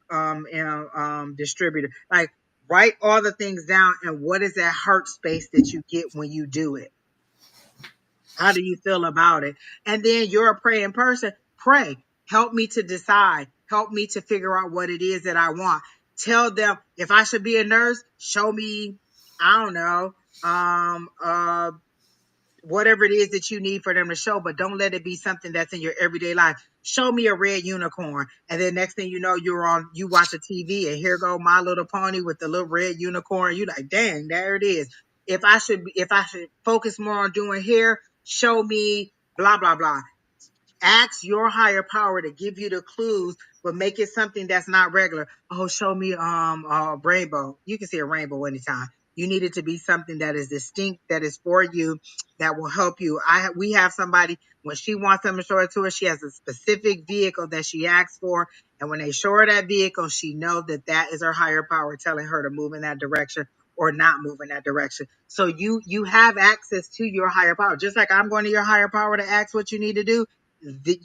distributor. Like write all the things down and what is that heart space that you get when you do it? How do you feel about it? And then you're a praying person. Pray. Help me to decide. Help me to figure out what it is that I want. Tell them if I should be a nurse, show me, I don't know, whatever it is that you need for them to show, but don't let it be something that's in your everyday life. Show me a red unicorn. And then next thing you know, you watch a TV and here go My Little Pony with the little red unicorn. You like, dang, there it is. If I should focus more on doing hair, show me blah, blah, blah. Ask your higher power to give you the clues, but make it something that's not regular. Oh, show me a rainbow. You can see a rainbow anytime. You need it to be something that is distinct, that is for you, that will help you. We have somebody when she wants them to show it to her, she has a specific vehicle that she asks for, and when they show her that vehicle, she knows that that is her higher power telling her to move in that direction or not move in that direction. So you have access to your higher power, just like I'm going to your higher power to ask what you need to do.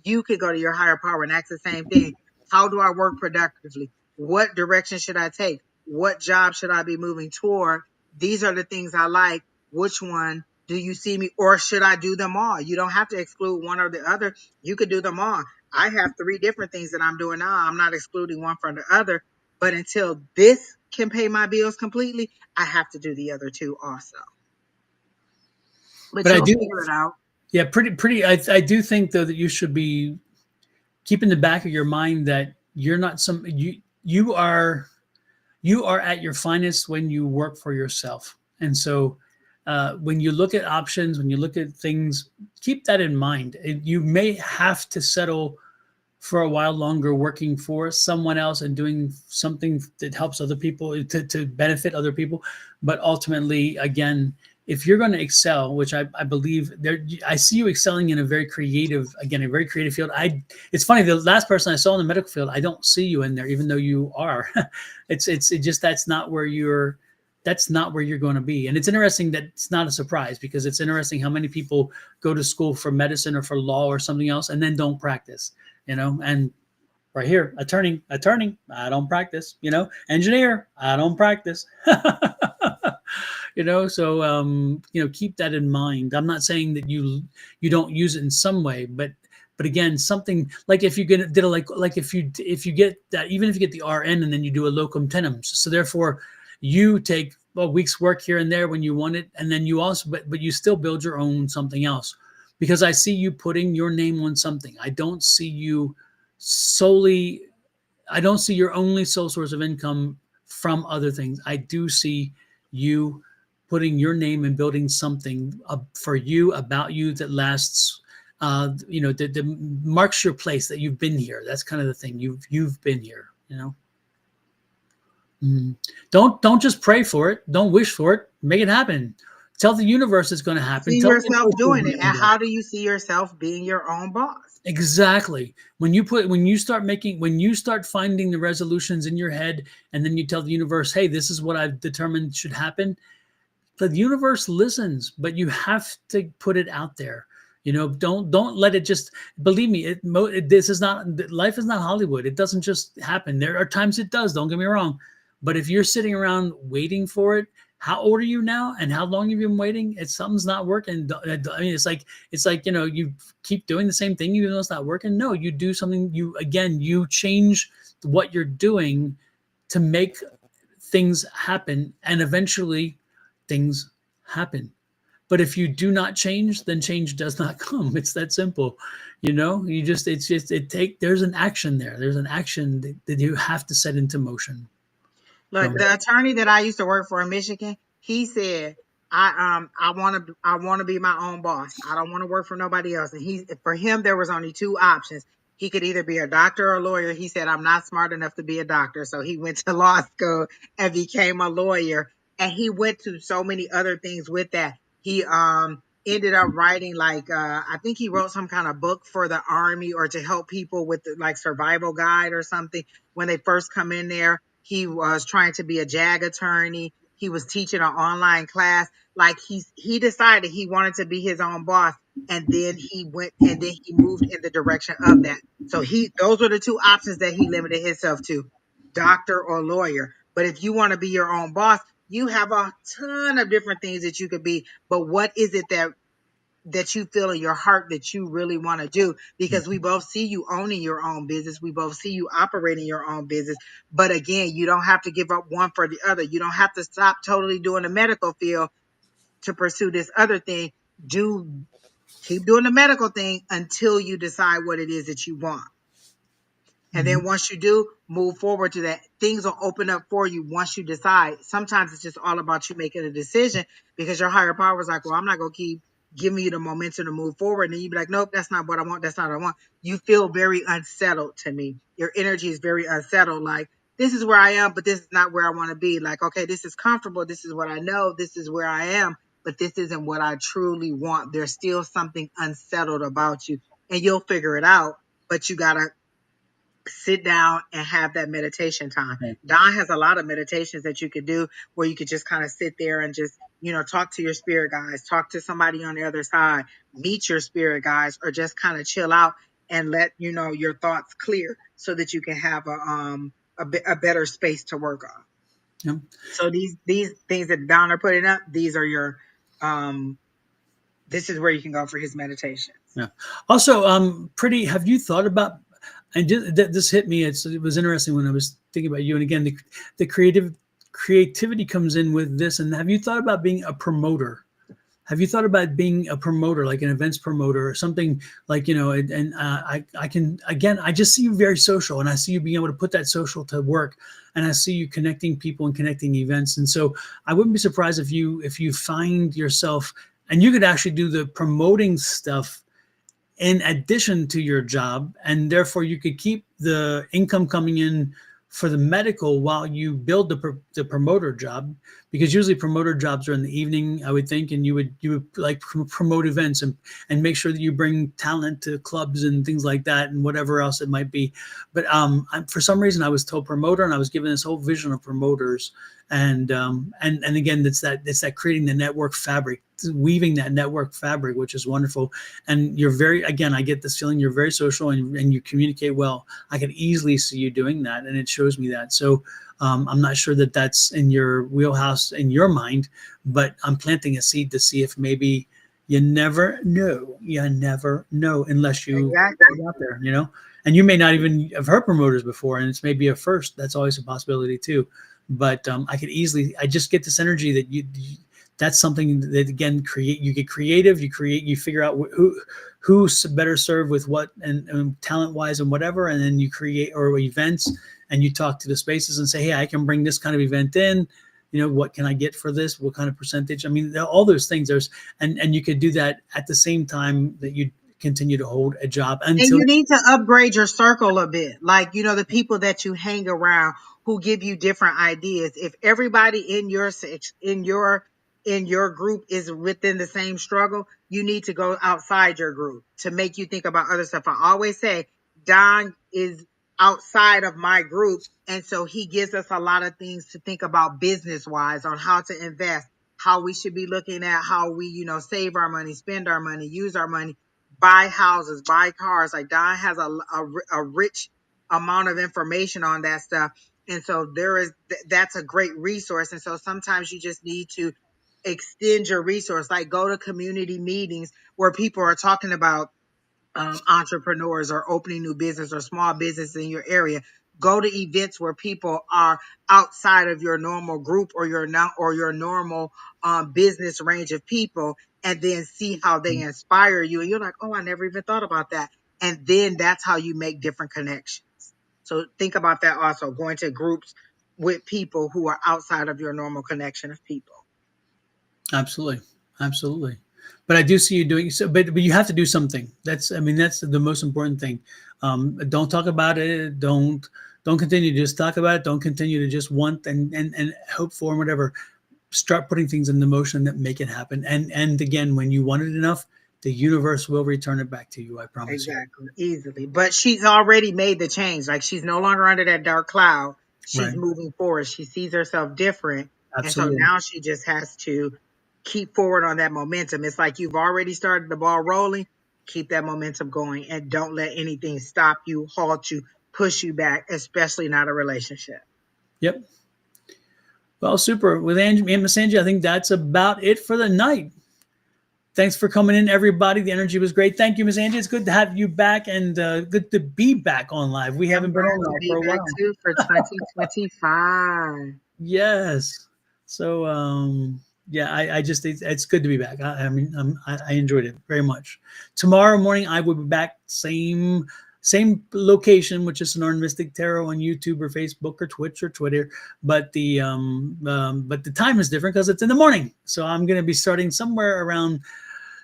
You could go to your higher power and ask the same thing. How do I work productively? What direction should I take? What job should I be moving toward? These are the things I like. Which one do you see me, or should I do them all? You don't have to exclude one or the other. You could do them all. I have 3 different things that I'm doing now. I'm not excluding one from the other, but until this can pay my bills completely, I have to do the other 2 also. But But I you'll do, figure it out. yeah, pretty. I do think though that you should be keep in the back of your mind that you're not some you are at your finest when you work for yourself. And so when you look at options, when you look at things, keep that in mind. You may have to settle for a while longer working for someone else and doing something that helps other people to benefit other people. But ultimately, again, if you're going to excel, which I believe there, I see you excelling in a very creative, again, a very creative field. It's funny. The last person I saw in the medical field, I don't see you in there, even though you are. It just that's not where you're going to be. And it's interesting that it's not a surprise because it's interesting how many people go to school for medicine or for law or something else and then don't practice. And right here, attorney, I don't practice, engineer, I don't practice. So keep that in mind. I'm not saying that you don't use it in some way, but again, something like if you get did a, like if you get that, even if you get the RN and then you do a locum tenens, so therefore you take a week's work here and there when you want it, and then you also but you still build your own something else, because I see you putting your name on something. I don't see you solely, I don't see your only sole source of income from other things. I do see you putting your name and building something for you, about you, that lasts, that marks your place, that you've been here. That's kind of the thing. You've been here. Don't just pray for it. Don't wish for it. Make it happen. Tell the universe it's going to happen. See Tell the yourself universe it's doing it. going And to do it. how do you see yourself being your own boss? Exactly. When you start finding the resolutions in your head, and then you tell the universe, hey, this is what I've determined should happen. The universe listens, but you have to put it out there. Don't let it just, believe me, this is not, life is not Hollywood. It doesn't just happen. There are times it does, don't get me wrong. But if you're sitting around waiting for it, how old are you now and how long have you been waiting? It's something's not working. I mean, it's like, you keep doing the same thing even though it's not working. No, you do something, you change what you're doing to make things happen, and eventually things happen. But if you do not change, then change does not come. It's that simple. There's an action there. There's an action that you have to set into motion. Look, So the attorney that I used to work for in Michigan, he said, I want to be my own boss. I don't want to work for nobody else. And for him there was only 2 options. He could either be a doctor or a lawyer. He said, I'm not smart enough to be a doctor. So he went to law school and became a lawyer. And he went to so many other things with that. He ended up writing I think he wrote some kind of book for the army or to help people with the, like survival guide or something when they first come in there. He was trying to be a JAG attorney. He was teaching an online class. Like he decided he wanted to be his own boss, and then he moved in the direction of that. So those were the 2 options that he limited himself to, doctor or lawyer. But if you want to be your own boss, you have a ton of different things that you could be. But what is it that that you feel in your heart that you really want to do, because we both see you owning your own business. We both see you operating your own business. But again, you don't have to give up one for the other. You don't have to stop totally doing the medical field to pursue this other thing. Keep doing the medical thing until you decide what it is that you want. And then once you do, move forward to that. Things will open up for you once you decide. Sometimes it's just all about you making a decision, because your higher power is like, well, I'm not going to keep giving you the momentum to move forward. And you be like, nope, that's not what I want. That's not what I want. You feel very unsettled to me. Your energy is very unsettled. Like, this is where I am, but this is not where I want to be. Like, okay, this is comfortable. This is what I know. This is where I am, but this isn't what I truly want. There's still something unsettled about you, and you'll figure it out, but you got to sit down and have that meditation time. Right. Don has a lot of meditations that you could do where you could just kind of sit there and just, talk to your spirit guides, talk to somebody on the other side, meet your spirit guides, or just kind of chill out and let, your thoughts clear so that you can have a better space to work on. Yep. So these things that Don are putting up, these are your, this is where you can go for his meditations. Yeah. Also, Pretty, have you thought about, and this hit me, it was interesting when I was thinking about you, and again, the creativity comes in with this, and have you thought about being a promoter? Have you thought about being a promoter, like an events promoter or something like, I can, again, I just see you very social, and I see you being able to put that social to work, and I see you connecting people and connecting events. And so I wouldn't be surprised if you find yourself, and you could actually do the promoting stuff in addition to your job, and therefore you could keep the income coming in for the medical while you build the promoter job, because usually promoter jobs are in the evening, I would think, and you would like promote events and make sure that you bring talent to clubs and things like that and whatever else it might be. But for some reason I was told promoter, and I was given this whole vision of promoters, and again, it's that creating the network fabric, weaving that network fabric, which is wonderful. And you're I get this feeling you're very social, and you communicate well. I could easily see you doing that, and it shows me that. So I'm not sure that that's in your wheelhouse in your mind, but I'm planting a seed to see if maybe you never know unless you Exactly. get out there, and you may not even have heard promoters before, and it's maybe a first. That's always a possibility too. But I just get this energy that that's something that, again, you get creative, you figure out who's better served with what, and talent wise and whatever, and then you create or events, and you talk to the spaces and say, hey, I can bring this kind of event in, what can I get for this, what kind of percentage? I mean, all those things, and you could do that at the same time that you continue to hold a job And until you need to upgrade your circle a bit. Like, the people that you hang around who give you different ideas. If everybody in your group is within the same struggle, you need to go outside your group to make you think about other stuff. I always say Don is outside of my group, and so he gives us a lot of things to think about business wise, on how to invest, how we should be looking at how we, save our money, spend our money, use our money, buy houses, buy cars. Like, Don has a rich amount of information on that stuff. And so that's a great resource. And so sometimes you just need to extend your resource, like go to community meetings where people are talking about entrepreneurs or opening new business or small business in your area. Go to events where people are outside of your normal group or your normal business range of people, and then see how they inspire you. And you're like, oh, I never even thought about that. And then that's how you make different connections. So think about that also, going to groups with people who are outside of your normal connection of people. Absolutely. But I do see you doing so, but you have to do something. That's the most important thing. Don't talk about it. Don't continue to just talk about it. Don't continue to just want and hope for and whatever. Start putting things into motion that make it happen. And again, when you want it enough, the universe will return it back to you. I promise you. Exactly. Easily. But she's already made the change. Like, she's no longer under that dark cloud. She's Right. moving forward. She sees herself different. And so Absolutely. now she just has to keep forward on that momentum. It's like you've already started the ball rolling. Keep that momentum going, and don't let anything stop you, halt you, push you back, especially not a relationship. Yep. Well, super. With Angie and Miss Angie, I think that's about it for the night. Thanks for coming in, everybody. The energy was great. Thank you, Miss Angie. It's good to have you back, and good to be back on live. We I'm haven't been glad on to live be for a back while. too for 2025. Yes. So, yeah, I just it's good to be back. I mean, I enjoyed it very much. Tomorrow morning, I will be back, same location, which is Sonoran Mystic Tarot on YouTube or Facebook or Twitch or Twitter. But the time is different because it's in the morning. So I'm going to be starting somewhere around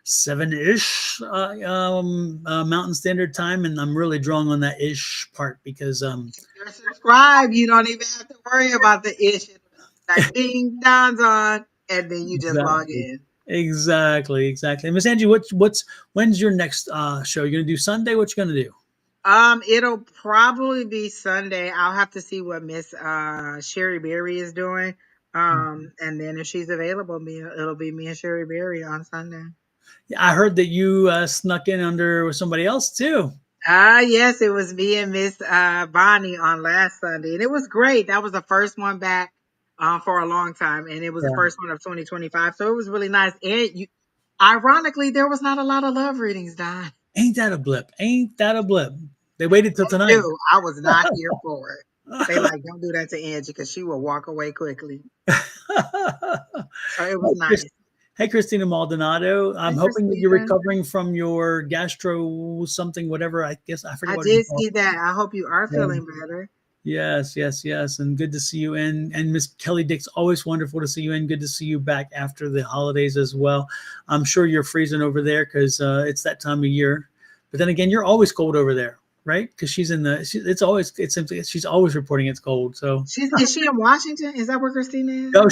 7-ish Mountain Standard Time, and I'm really drawing on that ish part because You're subscribed. You don't even have to worry about the issue. Like ding don's on, and then you just log exactly. in. Exactly. Miss Angie, when's your next show? You're gonna do Sunday? What you gonna do? It'll probably be Sunday. I'll have to see what Miss Sherry Berry is doing. And then if she's available, it'll be me and Sherry Berry on Sunday. Yeah, I heard that you snuck in under with somebody else too. Yes, it was me and Miss Bonnie on last Sunday, and it was great. That was the first one back for a long time, and it was the Yeah. first one of 2025, so it was really nice. And ironically, there was not a lot of love readings done. Ain't that a blip? Ain't that a blip? They waited till tonight. Dude, I was not here for it. They like, don't do that to Angie because she will walk away quickly. So it was nice. Hey, Christina Maldonado. I'm Hey, hoping that you're Christina. recovering from your gastro something, whatever. I guess I forget I what it's did called. see that. I hope you are Yeah. feeling better. Yes, and good to see you in. And Miss Kelly Dick's always wonderful to see you in. Good to see you back after the holidays as well. I'm sure you're freezing over there because it's that time of year. But then again, you're always cold over there, right? Because she's she's always reporting it's cold. So Is she in Washington? Is that where Christina is? no,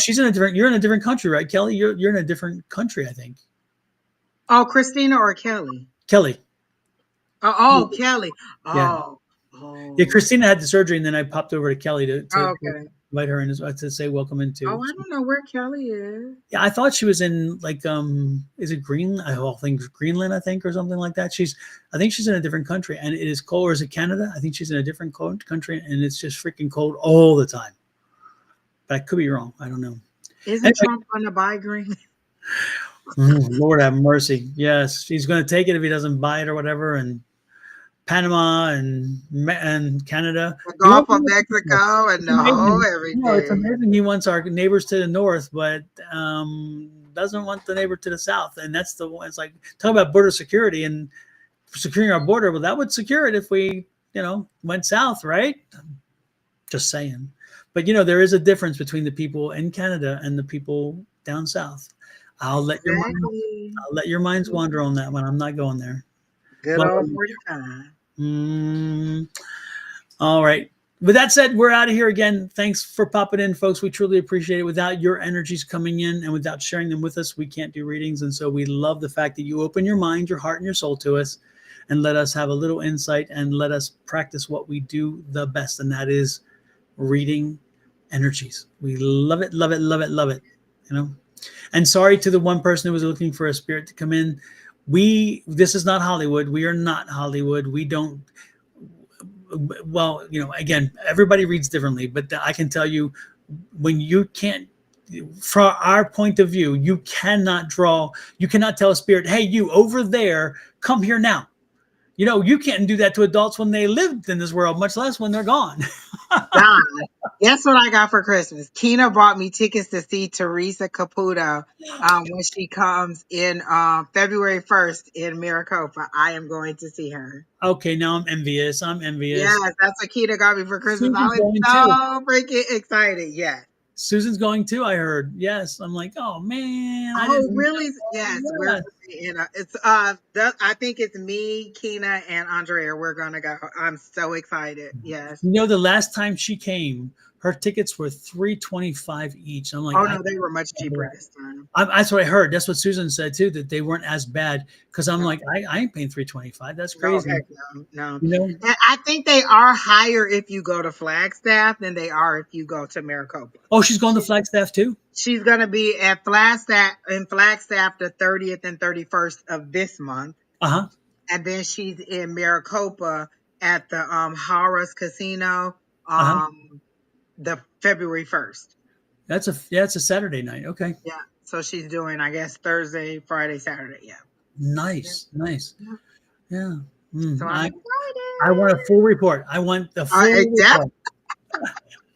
you're in a different country, right, Kelly? You're in a different country, I think. Oh, Christina or Kelly? Kelly. Oh, Kelly. Yeah. Oh, Yeah, oh. Christina had the surgery, and then I popped over to Kelly to Okay. invite her in to say welcome into. Oh, I don't know where Kelly is. Yeah, I thought she was in like is it Green? I think Greenland, I think, or something like that. I think she's in a different country, and it is cold. Or is it Canada? I think she's in a different country, and it's just freaking cold all the time. But I could be wrong. I don't know. Isn't Anyway, Trump going to buy green? Lord have mercy. Yes, he's going to take it if he doesn't buy it or whatever. And Panama and Canada. The Gulf of Mexico and It's the whole amazing. No, it's everything. amazing. He wants our neighbors to the north, but doesn't want the neighbor to the south. And that's the one. It's like talk about border security and securing our border. Well, that would secure it if we, went south, right? Just saying. But there is a difference between the people in Canada and the people down south. I'll let Exactly. your minds wander on that one. I'm not going there. Good Well, old 45. All right. With that said, we're out of here again. Thanks for popping in, folks. We truly appreciate it. Without your energies coming in and without sharing them with us, we can't do readings. And so we love the fact that you open your mind, your heart, and your soul to us and let us have a little insight and let us practice what we do the best. And that is reading energies. We love it, love it, love it, love it. And sorry to the one person who was looking for a spirit to come in. This is not Hollywood. We are not Hollywood. We don't. Well, again, everybody reads differently, but I can tell you when you can't, from our point of view, you cannot tell a spirit, hey, you over there, come here now. You can't do that to adults when they lived in this world, much less when they're gone. Don, guess what I got for Christmas? Kina bought me tickets to see Teresa Caputo when she comes in February 1st in Maricopa. I am going to see her. Okay, now I'm envious. Yes, that's what Kina got me for Christmas. I Susan's was going too. so freaking excited. Yes. Susan's going too, I heard. Yes. I'm like, oh man. Oh, really? Yes. Yes. We're it's I think it's me, Kina, and Andrea. We're gonna go. I'm so excited. Yes. The last time she came, her tickets were $325 each. I'm like, Oh no, they were much cheaper this time. That's what I heard. That's what Susan said too, that they weren't as bad. Because I'm like, I ain't paying $325. That's crazy. No, heck no. And I think they are higher if you go to Flagstaff than they are if you go to Maricopa. Oh, she's going to Flagstaff too? She's gonna be at Flagstaff the 30th and 31st of this month. Uh-huh. And then she's in Maricopa at the Harrah's Casino the February 1st. It's a Saturday night. Okay. Yeah. So she's doing, I guess, Thursday, Friday, Saturday. Yeah. Nice. Yeah. Yeah. So I'm I want a excited. full report. I want the full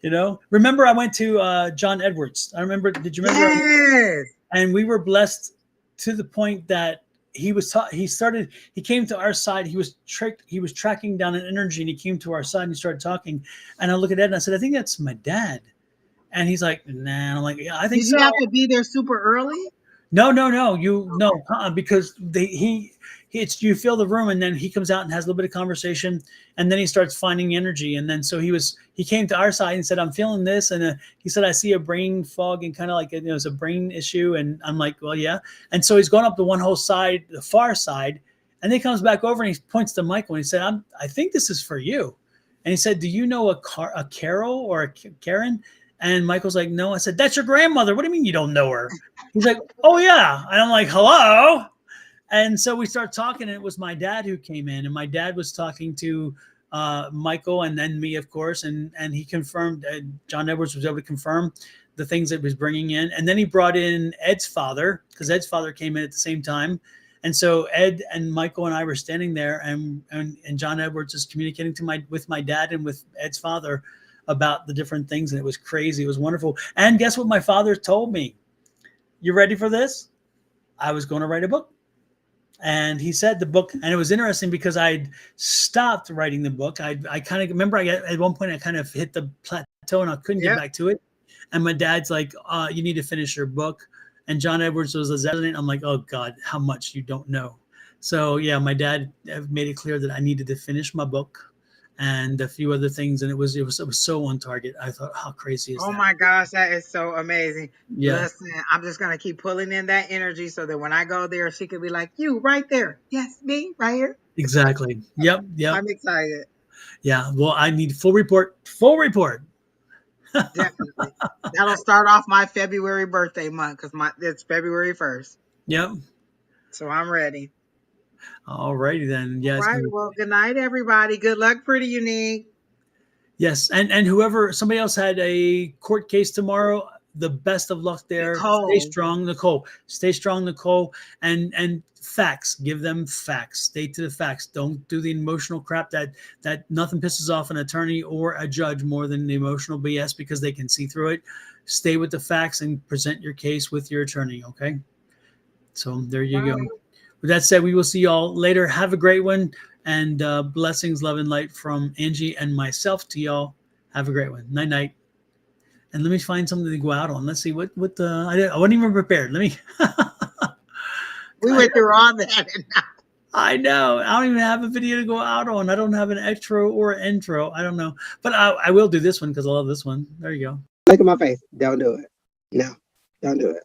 report. Remember I went to John Edwards. I remember. Did you remember? Yes. And we were blessed to the point that he came to our side. He was tracking down an energy, and he came to our side and he started talking. And I look at Ed and I said, I think that's my dad. And he's like, nah. And I'm like, yeah, I think Did so. you have to be there super early? No, because it's you fill the room, and then he comes out and has a little bit of conversation, and then he starts finding energy, and then so he came to our side and said, I'm feeling this, and he said, I see a brain fog and kind of like it's a brain issue, and I'm like, well, yeah, and so he's going up the one whole side, the far side, and then he comes back over and he points to Michael and he said, I think this is for you, and he said, do you know a Carol or a Karen? And Michael's like, no. I said, that's your grandmother. What do you mean you don't know her? He's like, oh, yeah. And I'm like, hello. And so we start talking, and it was my dad who came in, and my dad was talking to Michael and then me, of course. And he confirmed, John Edwards was able to confirm the things that he was bringing in. And then he brought in Ed's father, because Ed's father came in at the same time. And so Ed and Michael and I were standing there, and John Edwards is communicating with my dad and with Ed's father about the different things, and it was crazy. It was wonderful. And guess what my father told me? You ready for this? I was going to write a book. And he said the book, and it was interesting because I'd stopped writing the book. I kind of remember at one point I kind of hit the plateau and I couldn't get back to it. And my dad's like, you need to finish your book. And John Edwards was resident. I'm like, oh God, how much you don't know. So yeah, my dad made it clear that I needed to finish my book and a few other things, and it was so on target. I thought, how crazy is that? Oh my gosh, that is so amazing. Yeah. Listen, I'm just gonna keep pulling in that energy so that when I go there, she could be like, you right there. Yes, me right here. Exactly. Yep. I'm excited. Yeah. Well, I need full report. Definitely. That'll start off my February birthday month because it's February 1st. Yep. So I'm ready. All righty then. Yeah. All right. Well, good night, everybody. Good luck, Pretty Unique. Yes. And somebody else had a court case tomorrow. The best of luck there. Nicole. Stay strong, Nicole. Stay strong, Nicole. And facts. Give them facts. Stay to the facts. Don't do the emotional crap that nothing pisses off an attorney or a judge more than the emotional BS, because they can see through it. Stay with the facts and present your case with your attorney. Okay. So there you go. With that said, we will see y'all later. Have a great one, and blessings, love, and light from Angie and myself to y'all. Have a great one. Night, night. And let me find something to go out on. Let's see what I wasn't even prepared. Let me. We went through all that. I know. I don't even have a video to go out on. I don't have an extra or an intro. I don't know, but I will do this one because I love this one. There you go. Look at my face. Don't do it. No, don't do it.